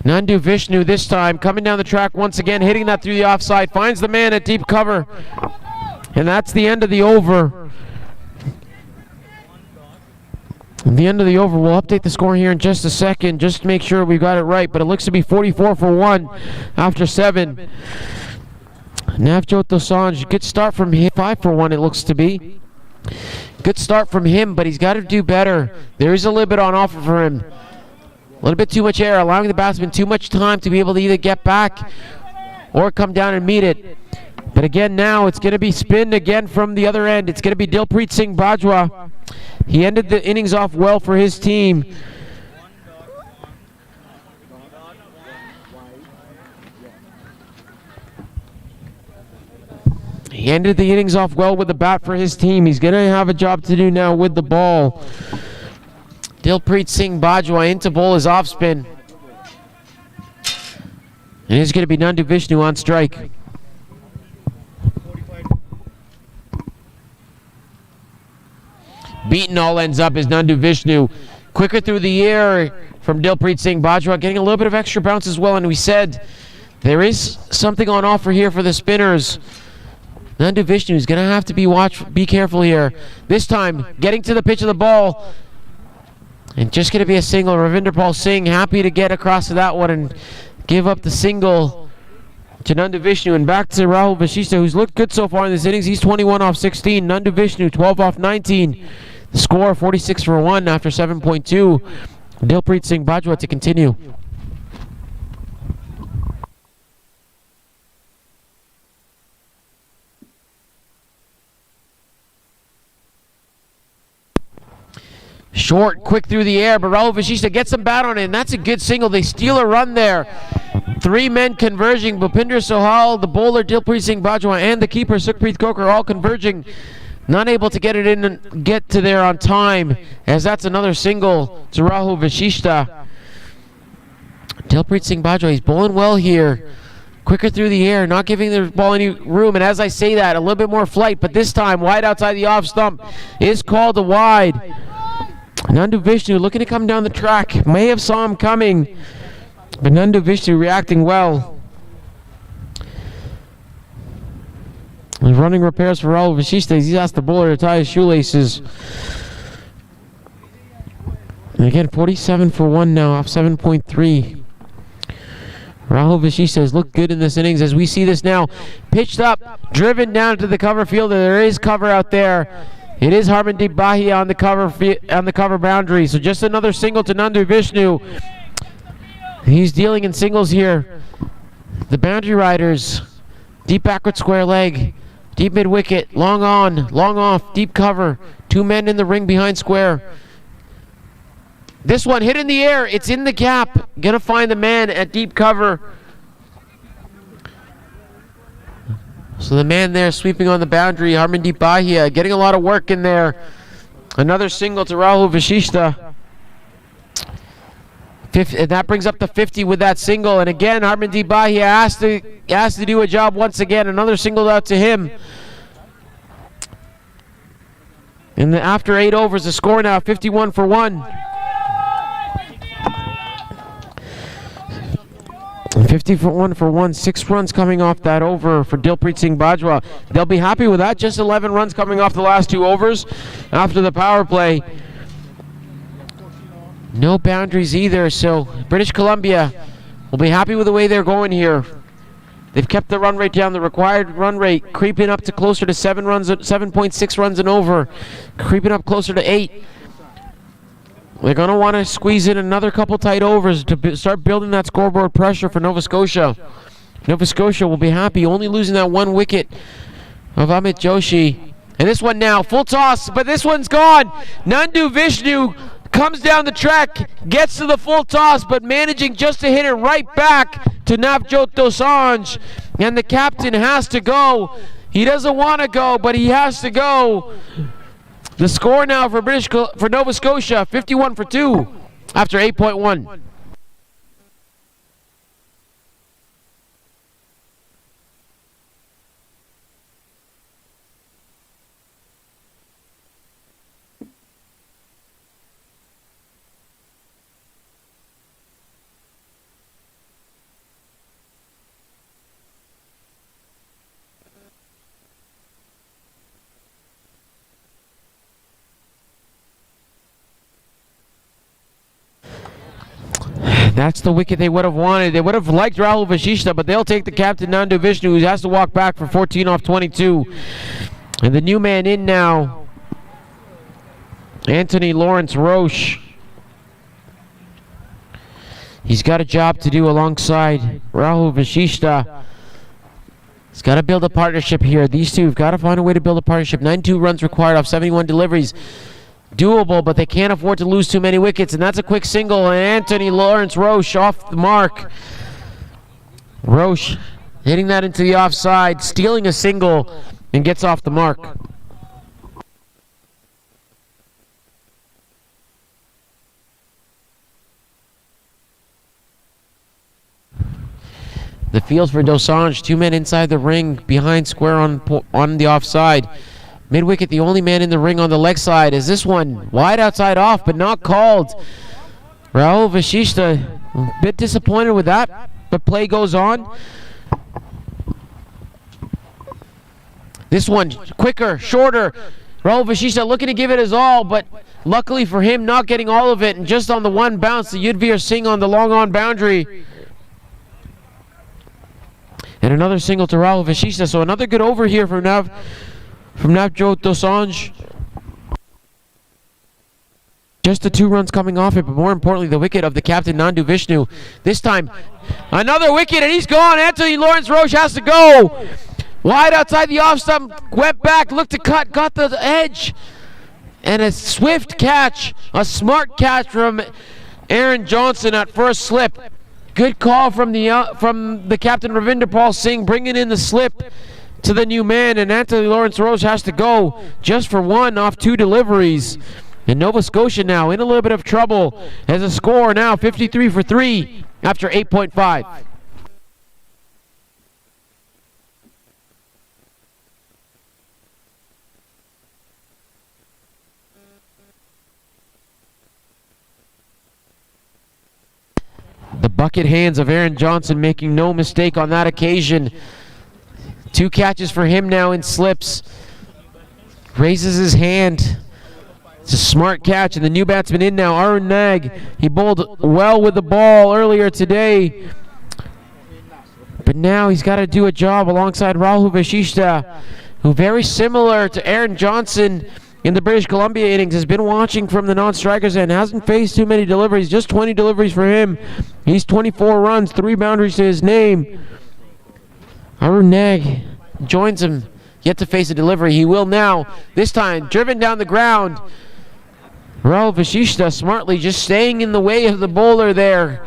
Nandu Vishnu this time coming down the track once again, hitting that through the offside, finds the man at deep cover, and that's the end of the over. The end of the over. We'll update the score here in just a second, just to make sure we got it right, but it looks to be 44 for 1 after 7. Navjot Dosanjh, good start from him. 5 for 1 it looks to be. Good start from him, but he's got to do better. There is a little bit on offer for him. A little bit too much air, allowing the batsman too much time to be able to either get back or come down and meet it. But again, now it's going to be spin again from the other end. It's going to be Dilpreet Singh Bajwa. He ended the innings off well for his team. He ended the innings off well with the bat for his team. He's going to have a job to do now with the ball. Dilpreet Singh Bajwa into bowl his off spin. And it's going to be Nandu Vishnu on strike. Beaten all ends up is Nandu Vishnu. Quicker through the air from Dilpreet Singh Bajwa, getting a little bit of extra bounce as well. And we said there is something on offer here for the spinners. Nandu Vishnu is going to have to be careful here. This time, getting to the pitch of the ball. And just going to be a single. Ravinder Pal Singh happy to get across to that one and give up the single to Nandu Vishnu. And back to Rahul Vashishta, who's looked good so far in this innings. He's 21 off 16. Nandu Vishnu 12 off 19. The score 46 for 1 after 7.2. Dilpreet Singh Bajwa to continue. Short, quick through the air, but Rahul Vashishta gets some bat on it, and that's a good single. They steal a run there. 3 men converging. Bhupinder Sohal, the bowler Dilpreet Singh Bajwa, and the keeper Sukhpreet Kaur all converging. Not able to get it in and get to there on time, as that's another single to Rahul Vashishta. Dilpreet Singh Bajwa, he's bowling well here. Quicker through the air, not giving the ball any room, and as I say that, a little bit more flight, but this time wide outside the off stump is called a wide. Nandu Vishnu looking to come down the track. May have saw him coming, but Nandu Vishnu reacting well. And running repairs for Rahul Vashishta. He's asked the bowler to tie his shoelaces. And again, 47 for 1 now off 7.3. Rahul Vashishta has looked good in this innings as we see this now. Pitched up, driven down to the cover field, and there is cover out there. It is Harmandeep Bahia on the cover boundary. So just another single to Nandu Vishnu. He's dealing in singles here. The boundary riders, deep backward square leg, deep mid wicket, long on, long off, deep cover. 2 men in the ring behind square. This one hit in the air. It's in the gap. Gonna find the man at deep cover. So the man there sweeping on the boundary, Harmandeep Bahia, getting a lot of work in there. Another single to Rahul Vashishta. And that brings up to 50 with that single. And again, Harmandeep Bahia has to do a job once again. Another single out to him. And after 8 overs, the score now 51 for 1. 51 for 1, 6 runs coming off that over for Dilpreet Singh Bajwa. They'll be happy with that. Just 11 runs coming off the last 2 overs after the power play. No boundaries either, so British Columbia will be happy with the way they're going here. They've kept the run rate down, the required run rate creeping up to closer to 7.6 runs and over, creeping up closer to 8. They're going to want to squeeze in another couple tight overs to start building that scoreboard pressure for Nova Scotia. Nova Scotia will be happy only losing that one wicket of Amit Joshi. And this one now, full toss, but this one's gone. Nandu Vishnu comes down the track, gets to the full toss, but managing just to hit it right back to Navjot Dosanjh. And the captain has to go. He doesn't want to go, but he has to go. The score now for Nova Scotia, 51 for 2 after 8.1. That's the wicket they would have wanted. They would have liked Rahul Vashishta, but they'll take the captain, Nandu Vishnu, who has to walk back for 14 off 22. And the new man in now, Anthony Lawrence Roche. He's got a job to do alongside Rahul Vashishta. He's got to build a partnership here. These two have got to find a way to build a partnership. 92 runs required off 71 deliveries. Doable, but they can't afford to lose too many wickets, and that's a quick single, and Anthony Lawrence Roche off the mark. Roche hitting that into the offside, stealing a single, and gets off the mark. The field for Dosanjh, 2 men inside the ring, behind square on the offside. Mid-wicket, the only man in the ring on the leg side. Is this one wide outside off, but not called? Rahul Vashishta, a bit disappointed with that, but play goes on. This one, quicker, shorter. Rahul Vashishta looking to give it his all, but luckily for him, not getting all of it, and just on the one bounce, the Yudhvir Singh on the long-on boundary. And another single to Rahul Vashishta, so another good over here from Navjot Dosanjh. Just the 2 runs coming off it, but more importantly, the wicket of the captain, Nandu Vishnu. This time, another wicket, and he's gone. Anthony Lawrence Roche has to go. Wide outside the off stump, went back, looked to cut, got the edge. And a swift catch, a smart catch from Aaron Johnson at first slip. Good call from the captain, Ravinder Pal Singh, bringing in the slip to the new man, and Anthony Lawrence Roche has to go just for 1 off 2 deliveries. And Nova Scotia now in a little bit of trouble as a score now 53 for 3 after 8.5. The bucket hands of Aaron Johnson making no mistake on that occasion. 2 catches for him now in slips. Raises his hand. It's a smart catch, and the new batsman in now, Arun Nag. He bowled well with the ball earlier today, but now he's got to do a job alongside Rahul Vashishta, who, very similar to Aaron Johnson in the British Columbia innings, has been watching from the non-strikers and hasn't faced too many deliveries, just 20 deliveries for him. He's 24 runs, 3 boundaries to his name. Arun Nag joins him, yet to face a delivery. He will now, this time, driven down the ground. Rahul Vashishta smartly just staying in the way of the bowler there.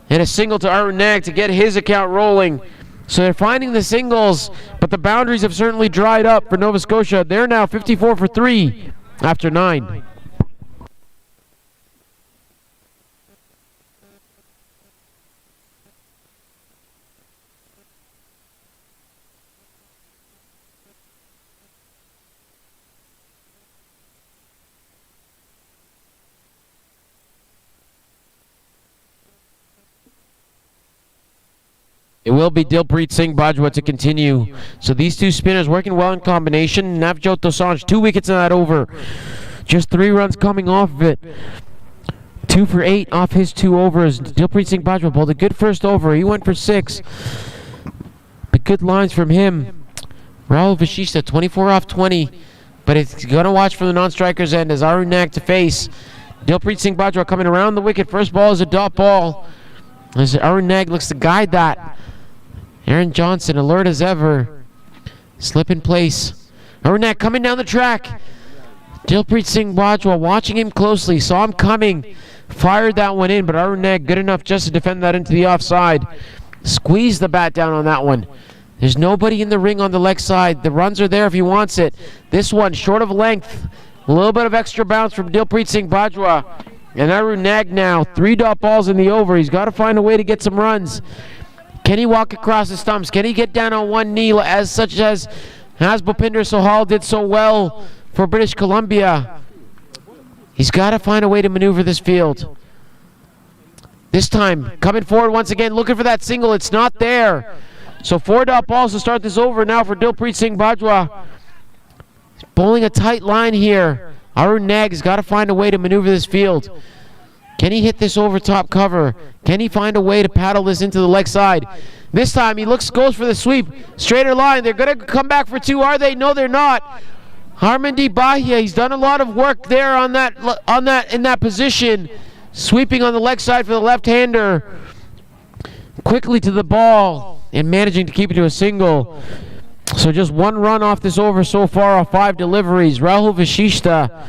And a single to Arun Nag to get his account rolling. So they're finding the singles, but the boundaries have certainly dried up for Nova Scotia. They're now 54 for 3 after 9. It will be Dilpreet Singh Bajwa to continue. So these 2 spinners working well in combination. Navjot Dosanjh, 2 wickets in that over. Just 3 runs coming off of it. 2 for 8 off his 2 overs. Dilpreet Singh Bajwa bowled a good first over. He went for 6. But good lines from him. Rahul Vashishta, 24 off 20. But it's going to watch from the non-striker's end as Arun Nag to face. Dilpreet Singh Bajwa coming around the wicket. First ball is a dot ball. As Arun Nag looks to guide that. Aaron Johnson, alert as ever. Slip in place. Arun Nag coming down the track. Dilpreet Singh Bajwa watching him closely. Saw him coming. Fired that one in, but Arun Nag good enough just to defend that into the offside. Squeezed the bat down on that one. There's nobody in the ring on the leg side. The runs are there if he wants it. This one short of length. A little bit of extra bounce from Dilpreet Singh Bajwa. And Arun Nag now, 3 dot balls in the over. He's got to find a way to get some runs. Can he walk across the stumps? Can he get down on one knee such as Bhupinder Sohal did so well for British Columbia? He's got to find a way to maneuver this field. This time, coming forward once again, looking for that single. It's not there. So 4 dot balls to start this over now for Dilpreet Singh Bajwa. He's bowling a tight line here. Arun Nag has got to find a way to maneuver this field. Can he hit this over top cover? Can he find a way to paddle this into the leg side? This time he goes for the sweep. Straighter line. They're going to come back for 2, are they? No, they're not. Harmandeep Bahia, he's done a lot of work there in that position. Sweeping on the leg side for the left-hander. Quickly to the ball and managing to keep it to a single. So just 1 run off this over so far off 5 deliveries. Rahul Vashishta,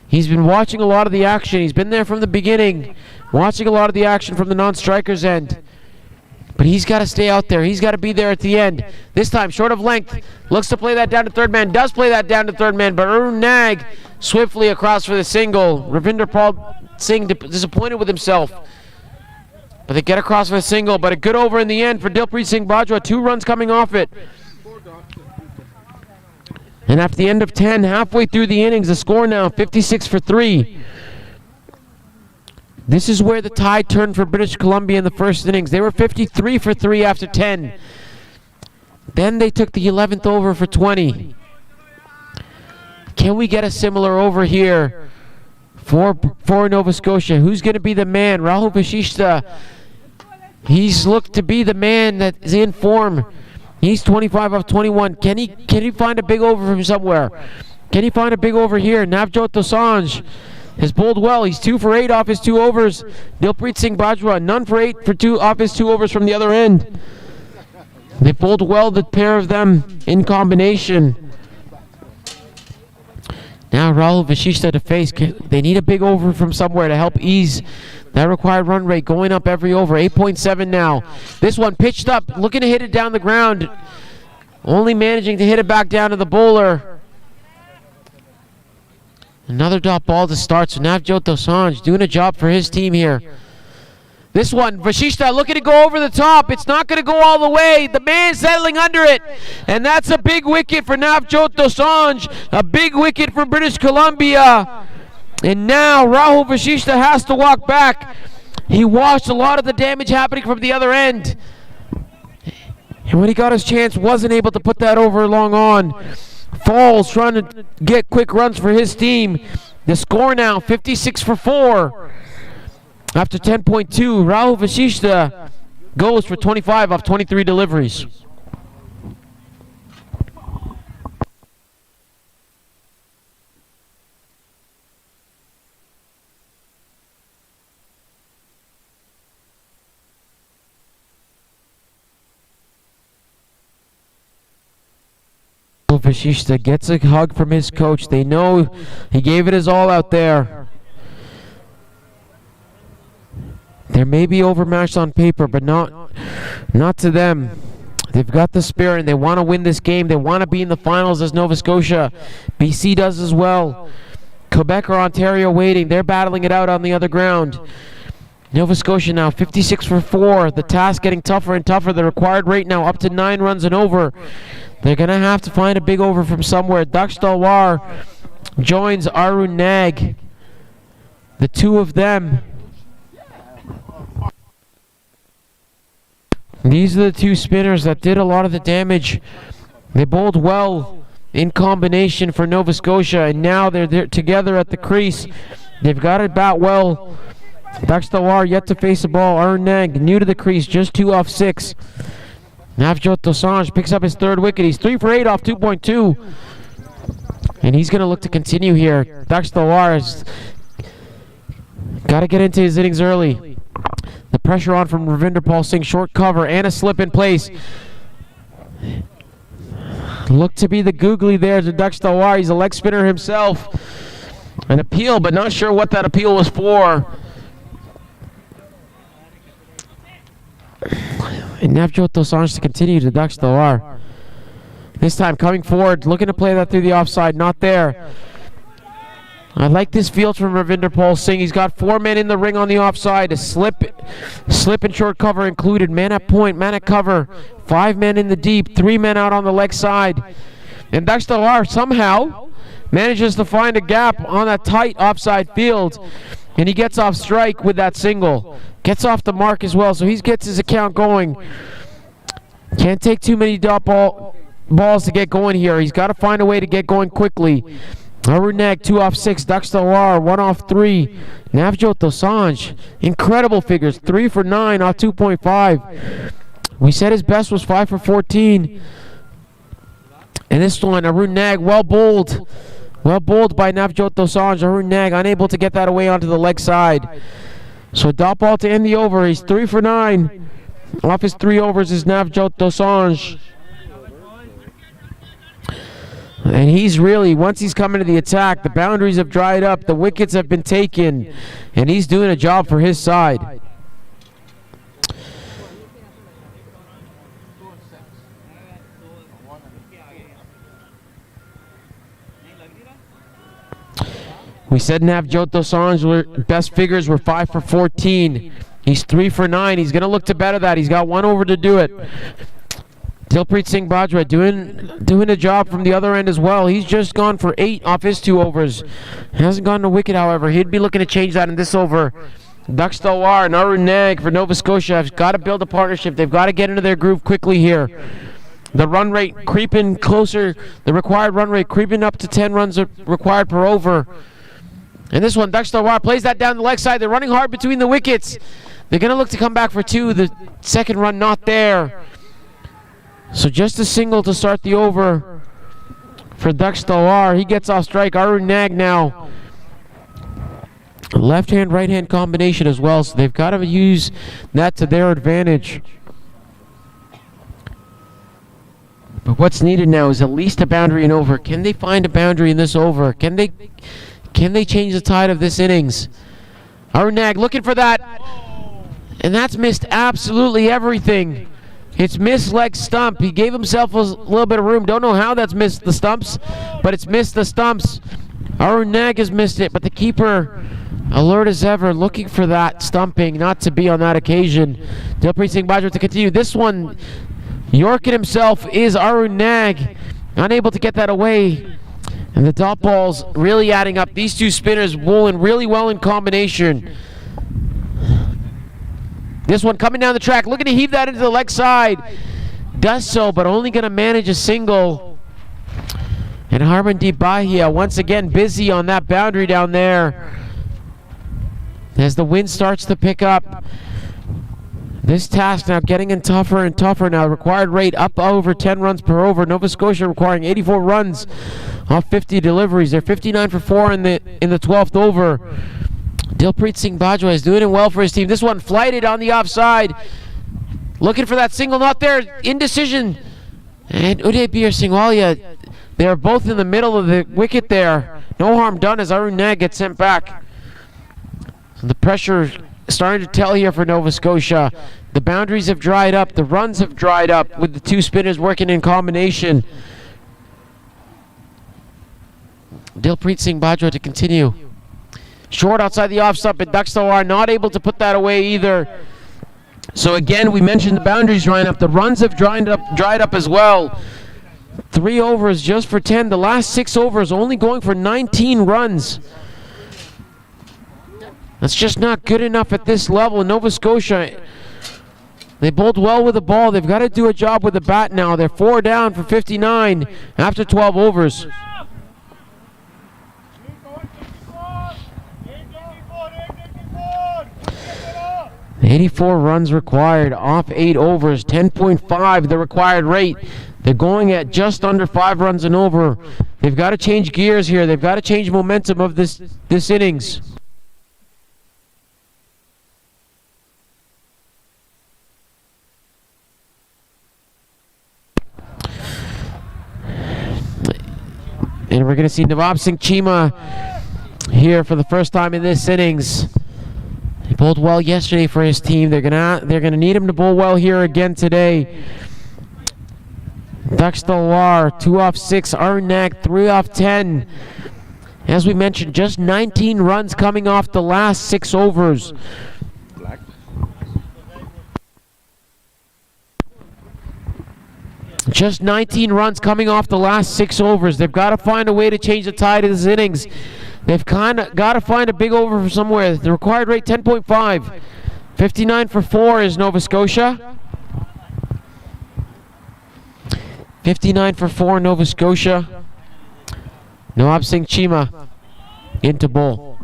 he's been watching a lot of the action. He's been there from the beginning, watching a lot of the action from the non-striker's end. But he's got to stay out there. He's got to be there at the end. This time, short of length. Looks to play that down to third man. Does play that down to third man. But Arun Nag swiftly across for the single. Ravinder Pal Singh disappointed with himself. But they get across for the single. But a good over in the end for Dilpreet Singh Bajwa. 2 runs coming off it. And after the end of 10, halfway through the innings, the score now 56 for 3. This is where the tide turned for British Columbia in the first innings. They were 53 for 3 after 10. Then they took the 11th over for 20. Can we get a similar over here for Nova Scotia? Who's going to be the man? Rahul Vashishta. He's looked to be the man that is in form. He's 25 off 21. Can he find a big over from somewhere? Can he find a big over here? Navjot Dosanjh has bowled well. He's 2 for 8 off his 2 overs. Dilpreet Singh Bajwa, none for 8 for 2 off his 2 overs from the other end. They bowled well, the pair of them in combination. Now Rahul Vashishta to face. They need a big over from somewhere to help ease that required run rate going up every over. 8.7 now. This one pitched up, looking to hit it down the ground. Only managing to hit it back down to the bowler. Another dot ball to start, so Navjot Dosanjh doing a job for his team here. This one, Vashishta looking to go over the top. It's not going to go all the way. The man settling under it. And that's a big wicket for Navjot Dosanjh. A big wicket for British Columbia. And now Rahul Vashishta has to walk back. He watched a lot of the damage happening from the other end. And when he got his chance, wasn't able to put that over long on. Falls trying to get quick runs for his team. The score now 56 for 4. After 10.2, Rahul Vashishta goes for 25 off 23 deliveries. Vashishta gets a hug from his coach. They know he gave it his all out there. They may be overmatched on paper, but not to them. They've got the spirit and they want to win this game. They want to be in the finals as Nova Scotia. BC does as well. Quebec or Ontario waiting. They're battling it out on the other ground. Nova Scotia now 56 for 4. The task getting tougher and tougher. The required rate now up to 9 runs and over. They're going to have to find a big over from somewhere. Daksh Talwar joins Arun Nag. The 2 of them. These are the 2 spinners that did a lot of the damage. They bowled well in combination for Nova Scotia, and now they're there together at the crease. They've got it bat well. Daxtawar yet to face the ball. Arnag new to the crease, just 2 off 6. Navjot Dosanjh picks up his 3rd wicket. He's 3 for 8 off 2.2. And he's going to look to continue here. Daxtawar has got to get into his innings early. The pressure on from Ravinder Pal Singh. Short cover and a slip in place. Look to be the googly there to Daxtawar. He's a leg spinner himself. An appeal, but not sure what that appeal was for. And Navjot Dosanjh to continue to Daxtawar. This time coming forward, looking to play that through the offside, not there. I like this field from Ravinder Pal Singh. He's got 4 men in the ring on the offside. A slip and short cover included. Man at point, man at cover. 5 men in the deep, 3 men out on the leg side. And Daxtawar somehow manages to find a gap on that tight offside field. And he gets off strike with that single. Gets off the mark as well, so he gets his account going. Can't take too many dot balls to get going here. He's got to find a way to get going quickly. Arunag 2 off 6, Daxtawar 1 off 3. Navjot Dosanjh, incredible figures, 3 for 9 off 2.5. We said his best was 5 for 14. And this one, Arunag, well bowled by Navjot Dosanjh. Arunag unable to get that away onto the leg side. So dot ball to end the over. He's 3 for 9. Off his 3 overs is Navjot Dosanjh. And he's really, once he's coming to the attack, the boundaries have dried up, the wickets have been taken, and he's doing a job for his side. We said Navjot Dosanjh's best figures were 5 for 14. He's 3 for 9. He's going to look to better that. He's got 1 over to do it. Dilpreet Singh Bajwa doing a job from the other end as well. He's just gone for 8 off his 2 overs. Hasn't gone to wicket, however. He'd be looking to change that in this over. Daxtawar and Arunag for Nova Scotia have got to build a partnership. They've got to get into their groove quickly here. The run rate creeping closer. The required run rate creeping up to 10 runs required per over. And this one, Daxtawar plays that down the leg side. They're running hard between the wickets. They're going to look to come back for 2. The second run not there. So just a single to start the over for Daxtawar. He gets off strike. Arunag now. Left-hand, right-hand combination as well. So they've got to use that to their advantage. But what's needed now is at least a boundary in over. Can they find a boundary in this over? Can they change the tide of this innings? Arunag looking for that. And that's missed absolutely everything. It's missed leg stump. He gave himself a little bit of room. Don't know how that's missed the stumps, but it's missed the stumps. Arunag has missed it, but the keeper, alert as ever, looking for that stumping, not to be on that occasion. Dilpreet Singh Bajwa to continue. This one, Yorkin himself is Arunag, unable to get that away. And the dot balls really adding up. These 2 spinners bowling really well in combination. This one coming down the track, looking to heave that into the leg side. Does so, but only going to manage a single. And Harmandeep Bahia once again busy on that boundary down there. As the wind starts to pick up. This task now getting in tougher and tougher now. Required rate up over 10 runs per over. Nova Scotia requiring 84 runs off 50 deliveries. They're 59 for 4 in the 12th over. Dilpreet Singh Bajwa is doing it well for his team. This one flighted on the offside. Looking for that single, not there. Indecision. And Uday Bir Singhwalia, they're both in the middle of the wicket there. No harm done as Arunag gets sent back. So the pressure starting to tell here for Nova Scotia. The boundaries have dried up. The runs have dried up with the 2 spinners working in combination. Dilpreet Singh Bajwa to continue. Short outside the off stump, and Daxtawar not able to put that away either. So again, we mentioned the boundaries drying up. The runs have dried up as well. 3 overs just for 10. The last 6 overs only going for 19 runs. That's just not good enough at this level. Nova Scotia, they bowled well with the ball. They've got to do a job with the bat now. They're 4 down for 59 after 12 overs. 84 runs required off 8 overs, 10.5 the required rate. They're going at just under 5 runs and over. They've got to change gears here. They've got to change momentum of this innings. And we're going to see Nawab Singh Cheema here for the first time in this innings. He bowled well yesterday for his team. They're gonna need him to bowl well here again today. Daxtalwar, 2 off 6. Arun Nag, 3 off 10. As we mentioned, just 19 runs coming off the last 6 overs. Just 19 runs coming off the last 6 overs. They've got to find a way to change the tide of this innings. They've kind of got to find a big over from somewhere. The required rate, 10.5. 59 for 4 is Nova Scotia. 59 for 4, Nova Scotia. Nawab Singh Cheema into bowl.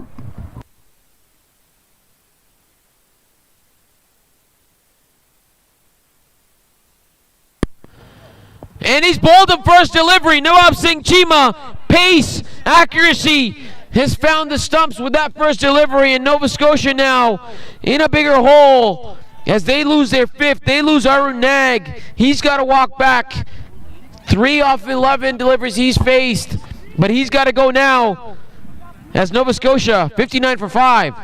And he's bowled him first delivery. Nawab Singh Cheema, pace, accuracy, has found the stumps with that first delivery. And Nova Scotia now in a bigger hole as they lose their 5th. They lose Arun Nag. He's got to walk back. 3 off 11 deliveries he's faced, but he's got to go now as Nova Scotia 59 for 5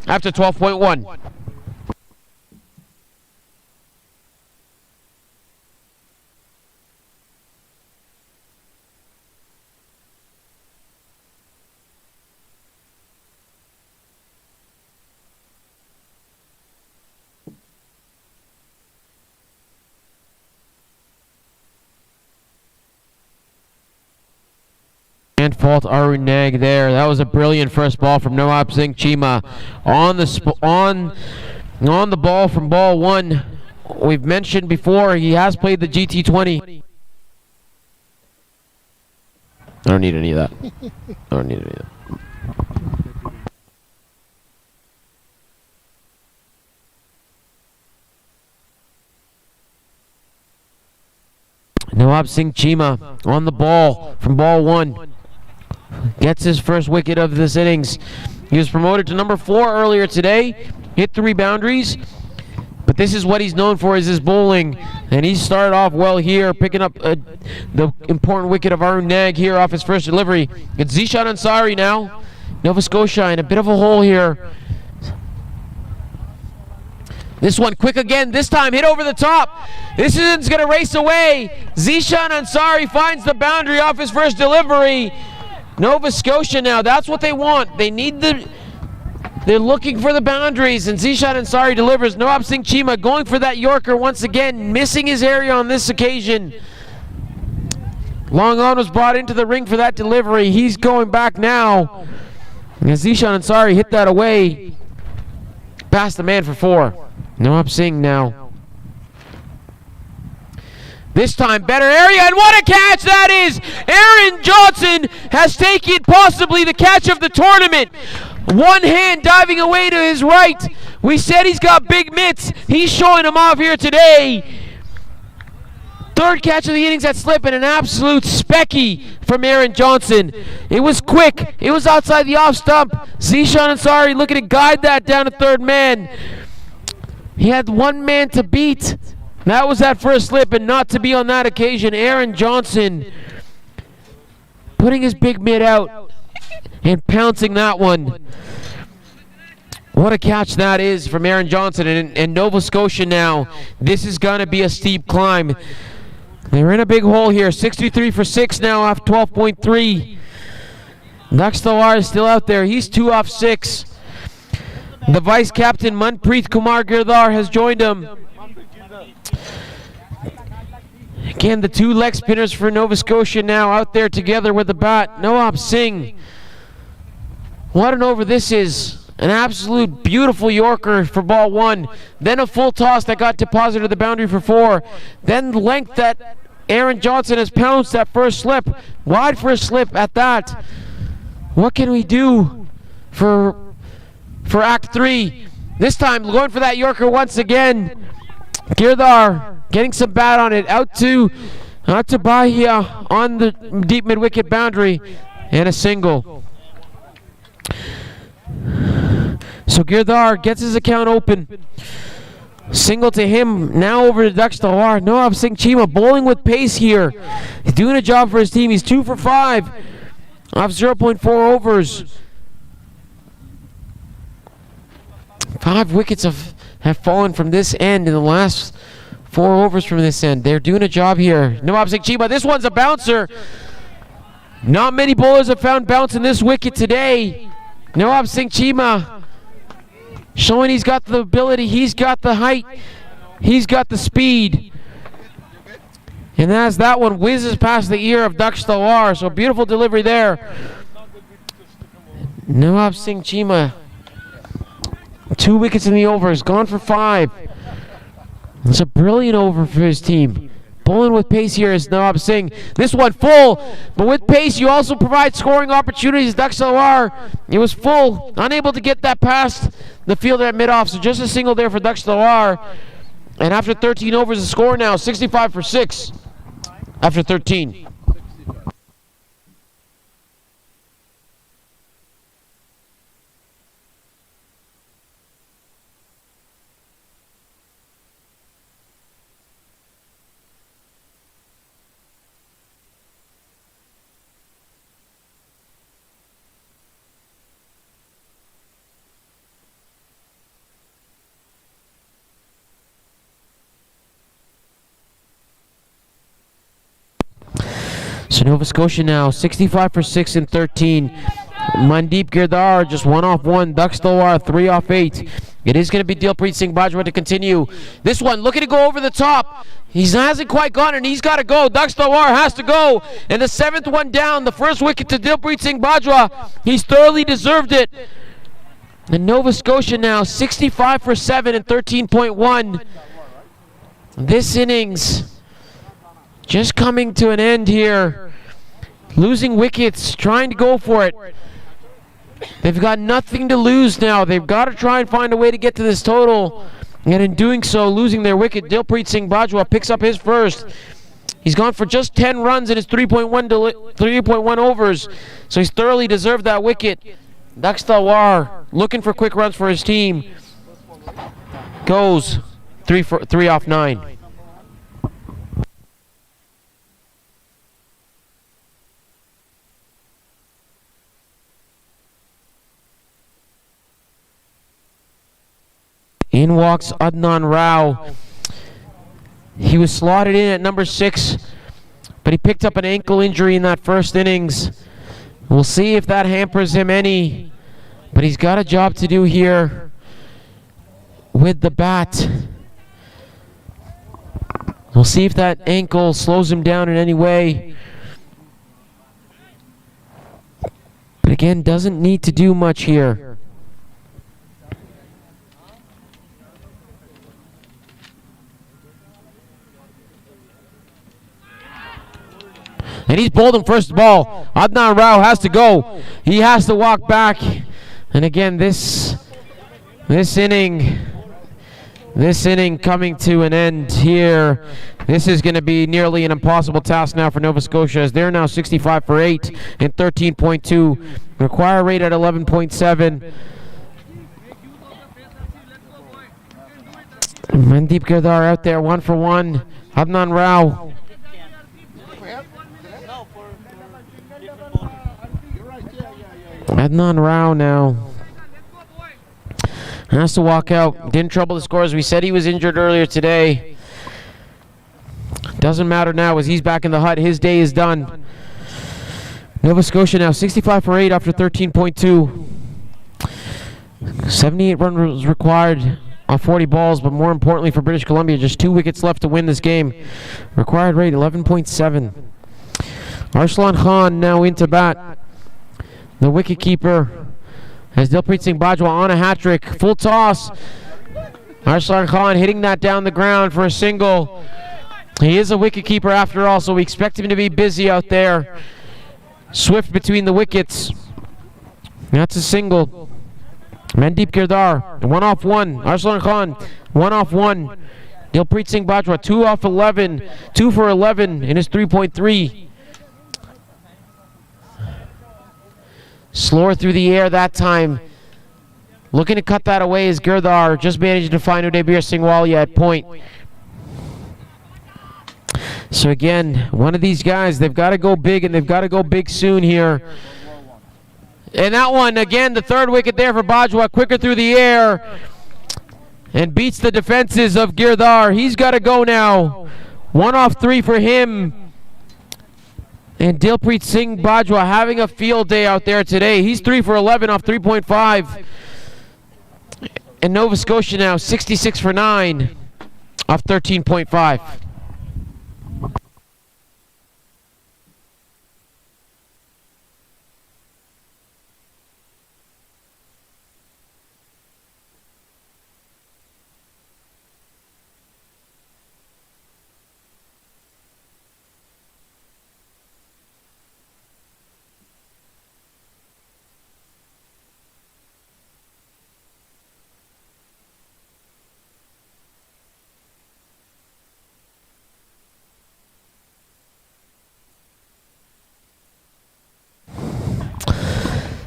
after 12.1. And fault Arun Nag there. That was a brilliant first ball from Nawab Singh Cheema on the ball from ball 1. We've mentioned before he has played the T20. I don't need any of that. I don't need any of that. Nawab Singh Cheema on the ball from ball 1. Gets his first wicket of this innings. He was promoted to number 4 earlier today. Hit 3 boundaries. But this is what he's known for, is his bowling. And he started off well here, picking up the important wicket of Arun Nag here off his first delivery. It's Zishan Ansari now. Nova Scotia in a bit of a hole here. This one quick again, this time hit over the top. This is going to race away. Zishan Ansari finds the boundary off his first delivery. Nova Scotia now, that's what they want. They're looking for the boundaries, and Zishan Ansari delivers. Nawab Singh Cheema going for that Yorker once again, missing his area on this occasion. Long on was brought into the ring for that delivery. He's going back now. As Zishan Ansari hit that away past the man for 4. Nawab Singh now. This time better area, and what a catch that is! Aaron Johnson has taken possibly the catch of the tournament. One hand diving away to his right. We said he's got big mitts. He's showing them off here today. 3rd catch of the innings at slip, and an absolute specky from Aaron Johnson. It was quick. It was outside the off stump. Zishan Ansari looking to guide that down to 3rd man. He had 1 man to beat. That was that first slip, and not to be on that occasion. Aaron Johnson putting his big mitt out and pouncing that one. What a catch that is from Aaron Johnson. And Nova Scotia now, this is going to be a steep climb. They're in a big hole here. 63 for 6 now off 12.3. Daxtalwar is still out there. He's 2 off 6. The vice captain, Manpreet Kumar Girdhar, has joined him. Again, the 2 leg spinners for Nova Scotia now out there together with the bat. Nawab Singh. What an over this is. An absolute beautiful Yorker for ball 1. Then a full toss that got deposited to the boundary for 4. Then length that Aaron Johnson has pounced that first slip. Wide first slip at that. What can we do for Act 3? This time going for that Yorker once again. Girdhar getting some bat on it. Out to Bahia on the deep mid-wicket boundary. And a single. So Girdhar gets his account open. Single to him. Now over to Dakshtar. Noab Singh Chima bowling with pace here. He's doing a job for his team. He's 2 for 5 off 0.4 overs. 5 wickets have fallen from this end in the last 4 overs from this end. They're doing a job here. Noab Singh Chima. This one's a bouncer. Not many bowlers have found bounce in this wicket today. Noab Singh Chima showing he's got the ability, he's got the height, he's got the speed. And as that one whizzes past the ear of Dakshtar, so beautiful delivery there. Noab Singh Chima, 2 wickets in the over, has gone for 5. It's a brilliant over for his team. Bowling with pace here is Noab Singh. This one full, but with pace you also provide scoring opportunities. Dakshtar, it was full, unable to get that past the fielder at mid-off, so just a single there for Dakshtar. And after 13 overs, the score now 65 for 6 after 13. So Nova Scotia now 65 for 6 and 13. Mandeep Girdhar just 1 off 1. Dakshtar 3 off 8. It is going to be Dilpreet Singh Bajwa to continue. This one looking to go over the top. He hasn't quite gone and he's got to go. Dakshtar has to go. And the 7th one down. The first wicket to Dilpreet Singh Bajwa. He's thoroughly deserved it. And Nova Scotia now 65 for 7 and 13.1. This innings just coming to an end here. Losing wickets, trying to go for it. They've got nothing to lose now. They've got to try and find a way to get to this total. And in doing so, losing their wicket, Dilpreet Singh Bajwa picks up his first. He's gone for just 10 runs in his 3.1 overs. So he's thoroughly deserved that wicket. Dakshtar looking for quick runs for his team. Goes 3 off 9. In walks Adnan Rao. He was slotted in at number 6, but he picked up an ankle injury in that first innings. We'll see if that hampers him any, but he's got a job to do here with the bat. We'll see if that ankle slows him down in any way. But again, doesn't need to do much here. And he's bowled him first ball. Adnan Rao has to go. He has to walk back. And again, this inning coming to an end here. This is going to be nearly an impossible task now for Nova Scotia, as they're now 65 for 8 and 13.2. Require rate at 11.7. Mandeep Girdhar out there 1 for 1. Adnan Rao. Adnan Rao now has to walk out. Didn't trouble the scores. We said he was injured earlier today. Doesn't matter now as he's back in the hut. His day is done. Nova Scotia now 65 for 8 after 13.2. 78 runs required on 40 balls, but more importantly for British Columbia, just 2 wickets left to win this game. Required rate 11.7. Arslan Khan now into bat. The wicketkeeper has Dilpreet Singh Bajwa on a hat-trick. Full toss. Arslan Khan hitting that down the ground for a single. He is a wicketkeeper after all, so we expect him to be busy out there. Swift between the wickets. That's a single. Mandeep Girdhar, 1 off 1. Arslan Khan, 1 off 1. Dilpreet Singh Bajwa, 2 off 11. 2 for 11 in his 3.3. Slower through the air that time. Looking to cut that away is Girdhar, just managing to find Udebir Singhwalia at point. So again, one of these guys, they've got to go big, and they've got to go big soon here. And that one, again, the third wicket there for Bajwa, quicker through the air, and beats the defenses of Girdhar. He's got to go now. 1 off 3 for him. And Dilpreet Singh Bajwa having a field day out there today. He's 3 for 11 off 3.5. And Nova Scotia now 66 for 9 off 13.5.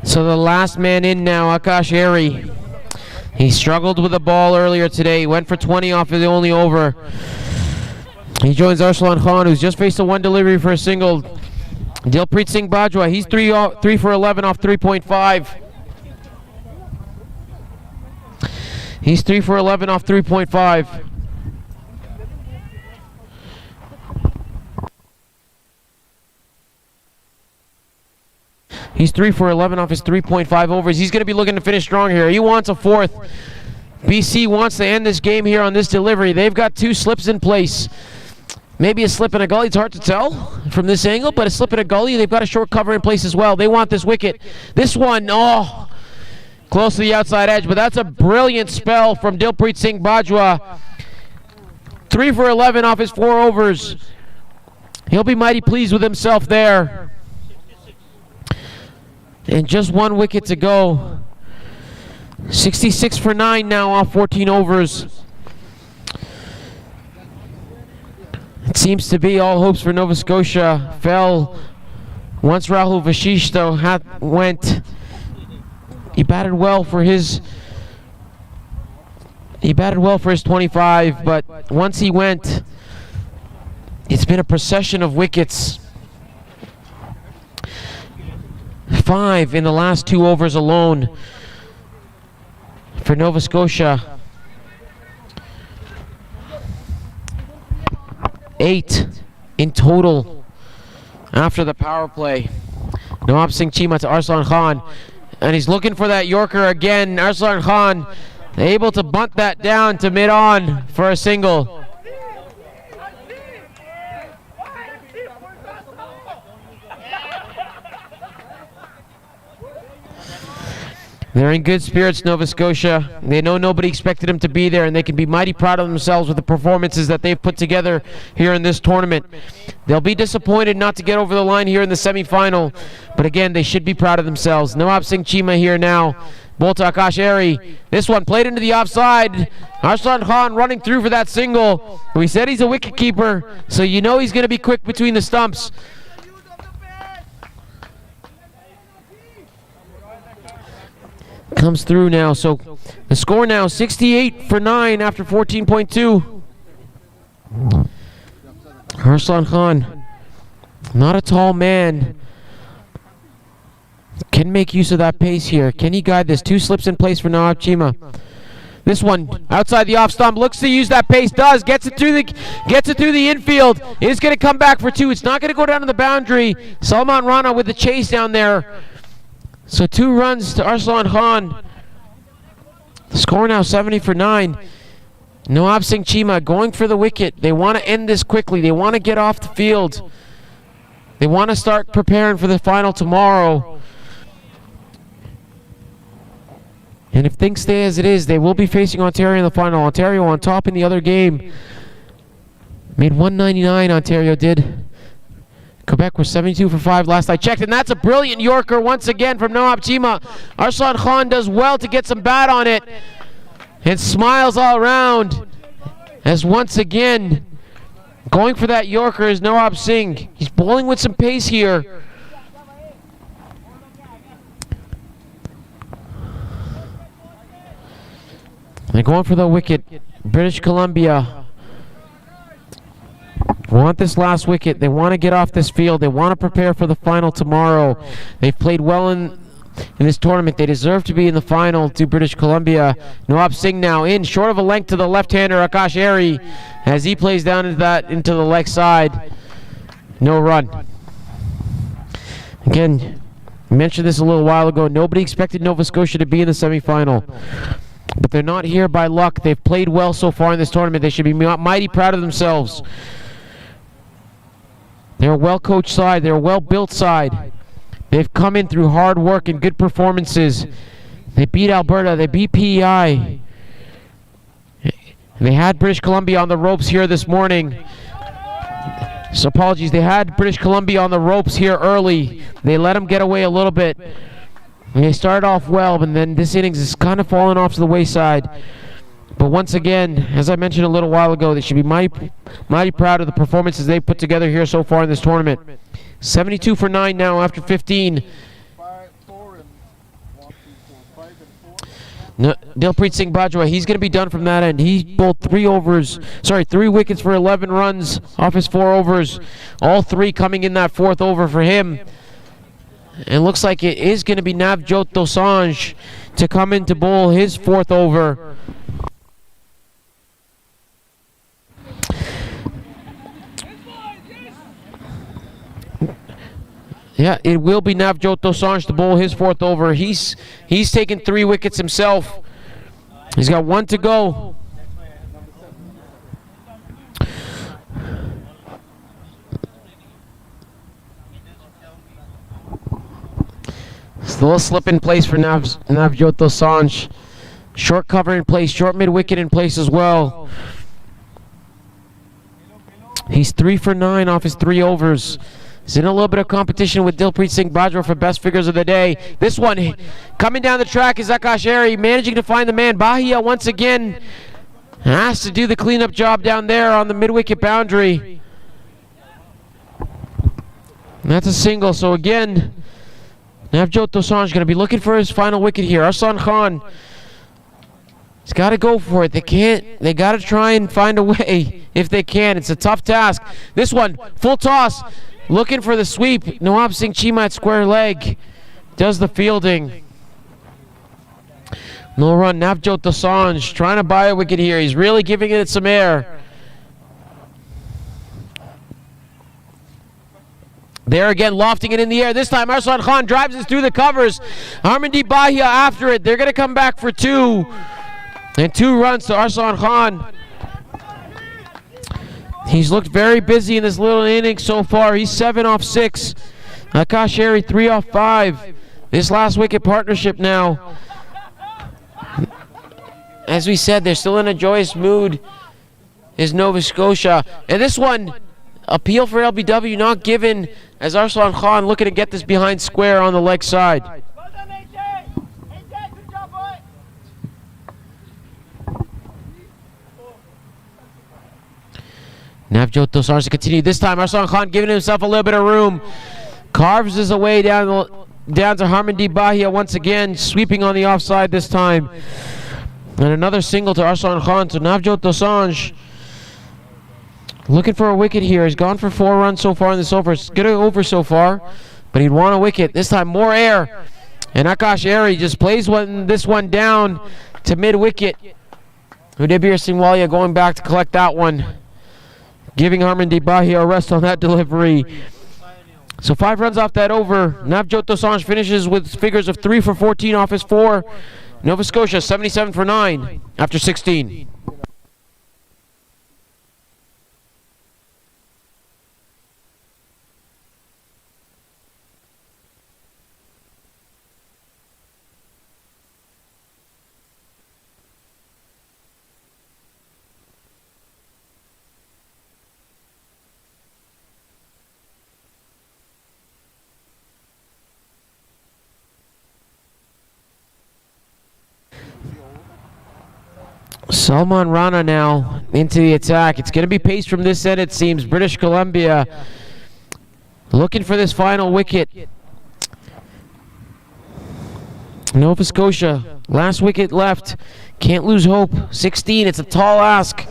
So the last man in now, Akash Airy. He struggled with the ball earlier today. He went for 20 off of the only over. He joins Arslan Khan, who's just faced a 1 delivery for a single. Dilpreet Singh Bajwa, he's 3 for 11 off 3.5. He's 3 for 11 off 3.5. He's 3 for 11 off his 3.5 overs. He's going to be looking to finish strong here. He wants a 4th. BC wants to end this game here on this delivery. They've got 2 slips in place. Maybe a slip and a gully. It's hard to tell from this angle, but a slip and a gully. They've got a short cover in place as well. They want this wicket. This one, oh, close to the outside edge, but that's a brilliant spell from Dilpreet Singh Bajwa. 3 for 11 off his 4 overs. He'll be mighty pleased with himself there. And just 1 wicket to go. 66 for 9 now off 14 overs. It seems to be all hopes for Nova Scotia fell once Rahul Vashish though went. He batted well for his 25, but once he went, it's been a procession of wickets. 5 in the last 2 overs alone for Nova Scotia. 8 in total after the power play. Nawab Singh Chima to Arslan Khan, and he's looking for that Yorker again. Arslan Khan able to bunt that down to mid-on for a single. They're in good spirits, Nova Scotia. They know nobody expected them to be there, and they can be mighty proud of themselves with the performances that they've put together here in this tournament. They'll be disappointed not to get over the line here in the semifinal, but again, they should be proud of themselves. Nawab Singh Chima here now. Ball to Akash Airy. This one played into the offside. Arslan Khan running through for that single. We said he's a wicket keeper, so you know he's going to be quick between the stumps. Comes through now, so the score now 68 for 9 after 14.2. Arslan Khan, not a tall man, can make use of that pace here. Can he guide this? 2 slips in place for Nawab Chima. This one outside the off stump, looks to use that pace, does, gets it through the infield. It's going to come back for 2. It's not going to go down to the boundary. Salman Rana with the chase down there. So 2 runs to Arslan Khan. The score now 70 for 9. Nawab Singh Chima going for the wicket. They want to end this quickly. They want to get off the field. They want to start preparing for the final tomorrow. And if things stay as it is, they will be facing Ontario in the final. Ontario on top in the other game. Made 199, Ontario did. Quebec was 72 for 5 last I checked, and that's a brilliant Yorker once again from Noab Chima. Arslan Khan does well to get some bat on it, and smiles all around as once again going for that Yorker is Noab Singh. He's bowling with some pace here. They're going for the wicket. British Columbia want this last wicket. They want to get off this field. They want to prepare for the final tomorrow. They've played well in this tournament. They deserve to be in the final to British Columbia. Noab Singh now in, short of a length to the left-hander Akash Airy as he plays down into the leg side. No run. Again, I mentioned this a little while ago. Nobody expected Nova Scotia to be in the semifinal. But they're not here by luck. They've played well so far in this tournament. They should be mighty proud of themselves. They're a well-coached side. They're a well-built side. They've come in through hard work and good performances. They beat Alberta. They beat PEI. They had British Columbia on the ropes here this morning. So apologies. They had British Columbia on the ropes here early. They let them get away a little bit. And they started off well, but then this innings is kind of falling off to the wayside. But once again, as I mentioned a little while ago, they should be mighty proud of the performances they've put together here so far in this tournament. 72 for 9 now after 15. No, Dilpreet Singh Bajwa, he's going to be done from that end. He bowled 3 wickets for 11 runs off his 4 overs. All 3 coming in that 4th over for him. And looks like it is going to be Navjot Dosanjh to come in to bowl his 4th over. Yeah, it will be Navjot Dosanjh to bowl his 4th over. He's taken 3 wickets himself. He's got 1 to go. Still a slip in place for Navjot Dosanjh. Short cover in place, short mid wicket in place as well. He's 3 for 9 off his 3 overs. He's in a little bit of competition with Dilpreet Singh Bajwa for best figures of the day. This one coming down the track is Akash Airy, managing to find the man. Bahia once again has to do the cleanup job down there on the mid wicket boundary. And that's a single. So again, Navjot Dosanjh going to be looking for his final wicket here. Arslan Khan, he's got to go for it. They got to try and find a way if they can. It's a tough task. This one, full toss, looking for the sweep. Noab Singh Chima at square leg does the fielding. No run. Navjot Dosanjh trying to buy a wicket here. He's really giving it some air. There again, lofting it in the air. This time, Arslan Khan drives it through the covers. Harmandeep Bahia after it. They're going to come back for 2. And 2 runs to Arslan Khan. He's looked very busy in this little inning so far. He's 7 off 6. Akash Airy 3 off 5. This last wicket partnership now. As we said, they're still in a joyous mood, is Nova Scotia. And this one, appeal for LBW not given, as Arslan Khan looking to get this behind square on the leg side. Navjot Dosanjh to continue. This time Arslan Khan giving himself a little bit of room. Carves his way down to Harmandeep Bahia once again, sweeping on the offside this time. And another single to Arslan Khan. So Navjot Dosanjh looking for a wicket here. He's gone for 4 runs so far in this over. It's good over so far, but he'd want a wicket. This time more air. And Akash Airy just plays this one down to mid-wicket. Udebir Singwalia going back to collect that one, giving Harmandeep Bahia a rest on that delivery. So 5 runs off that over. Navjot Dosanjh finishes with figures of 3 for 14 off his 4. Nova Scotia 77 for 9 after 16. Salman Rana now into the attack. It's going to be paced from this end, it seems. British Columbia looking for this final wicket. Nova Scotia, last wicket left. Can't lose hope. 16, it's a tall ask.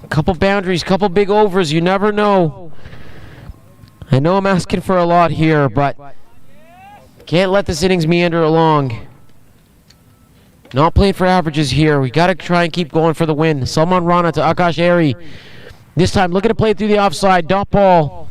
Couple boundaries, couple big overs, you never know. I know I'm asking for a lot here, but can't let this innings meander along. Not playing for averages here. We got to try and keep going for the win. Salman Rana to Akash Airy. This time looking to play it through the offside. Dot ball.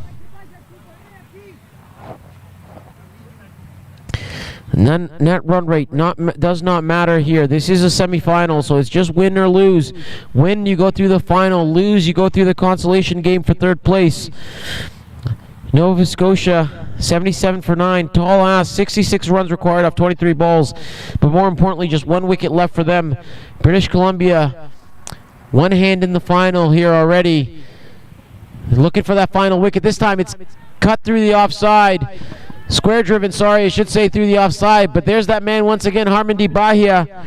Net run rate does not matter here. This is a semifinal, so it's just win or lose. Win, you go through the final. Lose, you go through the consolation game for third place. Nova Scotia, 77 for 9. Tall ass, 66 runs required off 23 balls. But more importantly, just one wicket left for them. British Columbia, one hand in the final here already. Looking for that final wicket. This time it's cut through the offside. Square driven, sorry, I should say through the offside. But there's that man once again, Harmandeep Bahia.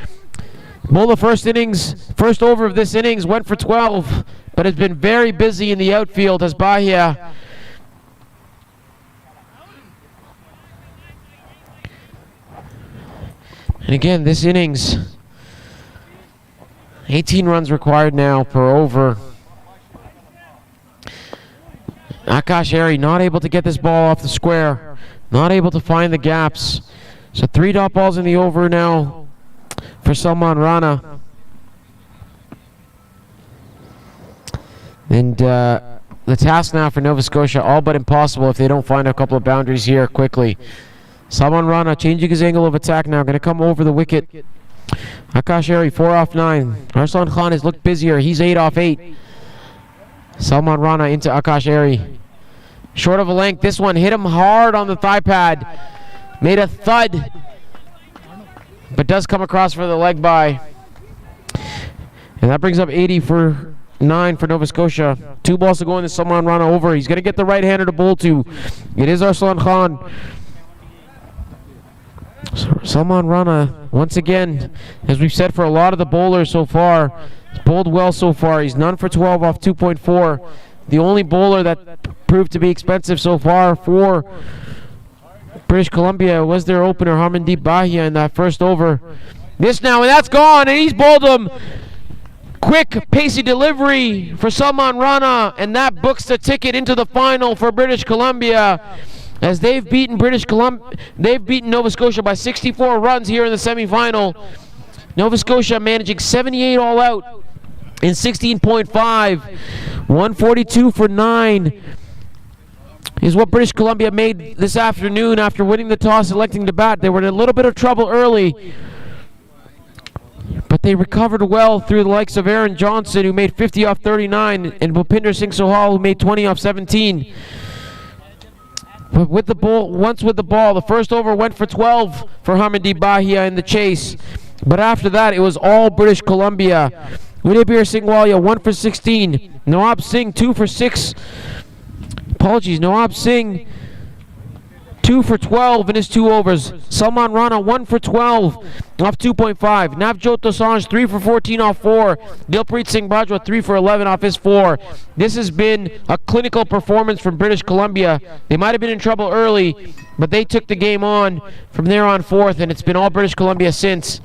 Bowler first over of this innings, went for 12. But has been very busy in the outfield as Bahia. And again, this innings, 18 runs required now per over. Akash Airy not able to get this ball off the square, not able to find the gaps. So 3 dot balls in the over now for Salman Rana. And the task now for Nova Scotia, all but impossible if they don't find a couple of boundaries here quickly. Salman Rana changing his angle of attack now, going to come over the wicket. Akash Airy 4 off 9. Arslan Khan has looked busier, he's 8 off 8. Salman Rana into Akash Airy. Short of a length, this one hit him hard on the thigh pad. Made a thud, but does come across for the leg by. And that brings up 80 for 9 for Nova Scotia. 2 balls to go in the Salman Rana over. He's going to get the right-hander to bowl to. It is Arslan Khan. Salman Rana, once again, as we've said for a lot of the bowlers so far, he's bowled well so far. He's none for 12 off 2.4. The only bowler that proved to be expensive so far for British Columbia was their opener, Harmandeep Bahia, in that first over. This now, and that's gone, and he's bowled him. Quick, pacey delivery for Salman Rana, and that books the ticket into the final for British Columbia. As they've beaten Nova Scotia by 64 runs here in the semifinal. Nova Scotia managing 78 all out in 16.5. 142 for 9 is what British Columbia made this afternoon after winning the toss, electing to bat. They were in a little bit of trouble early, but they recovered well through the likes of Aaron Johnson, who made 50 off 39, and Bhupinder Singh Sohal, who made 20 off 17. But with the ball, the first over went for 12 for Harmandeep Bahia in the chase. But after that, it was all British Columbia. Udebir Singhwalia 1 for 16. Nawab Singh 2 for 6. Nawab Singh 2 for 12 in his 2 overs. Salman Rana 1 for 12 off 2.5. Navjot Dosanjh 3 for 14 off 4. Dilpreet Singh Bajwa 3 for 11 off his 4. This has been a clinical performance from British Columbia. They might have been in trouble early, but they took the game on from there on forth, and it's been all British Columbia since.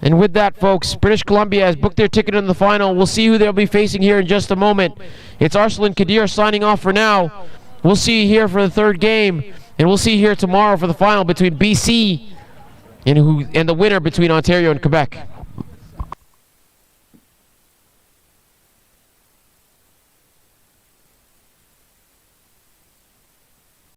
And with that, folks, British Columbia has booked their ticket in the final. We'll see who they'll be facing here in just a moment. It's Arslan Kadir signing off for now. We'll see you here for the third game. And we'll see you here tomorrow for the final between BC and the winner between Ontario and Quebec.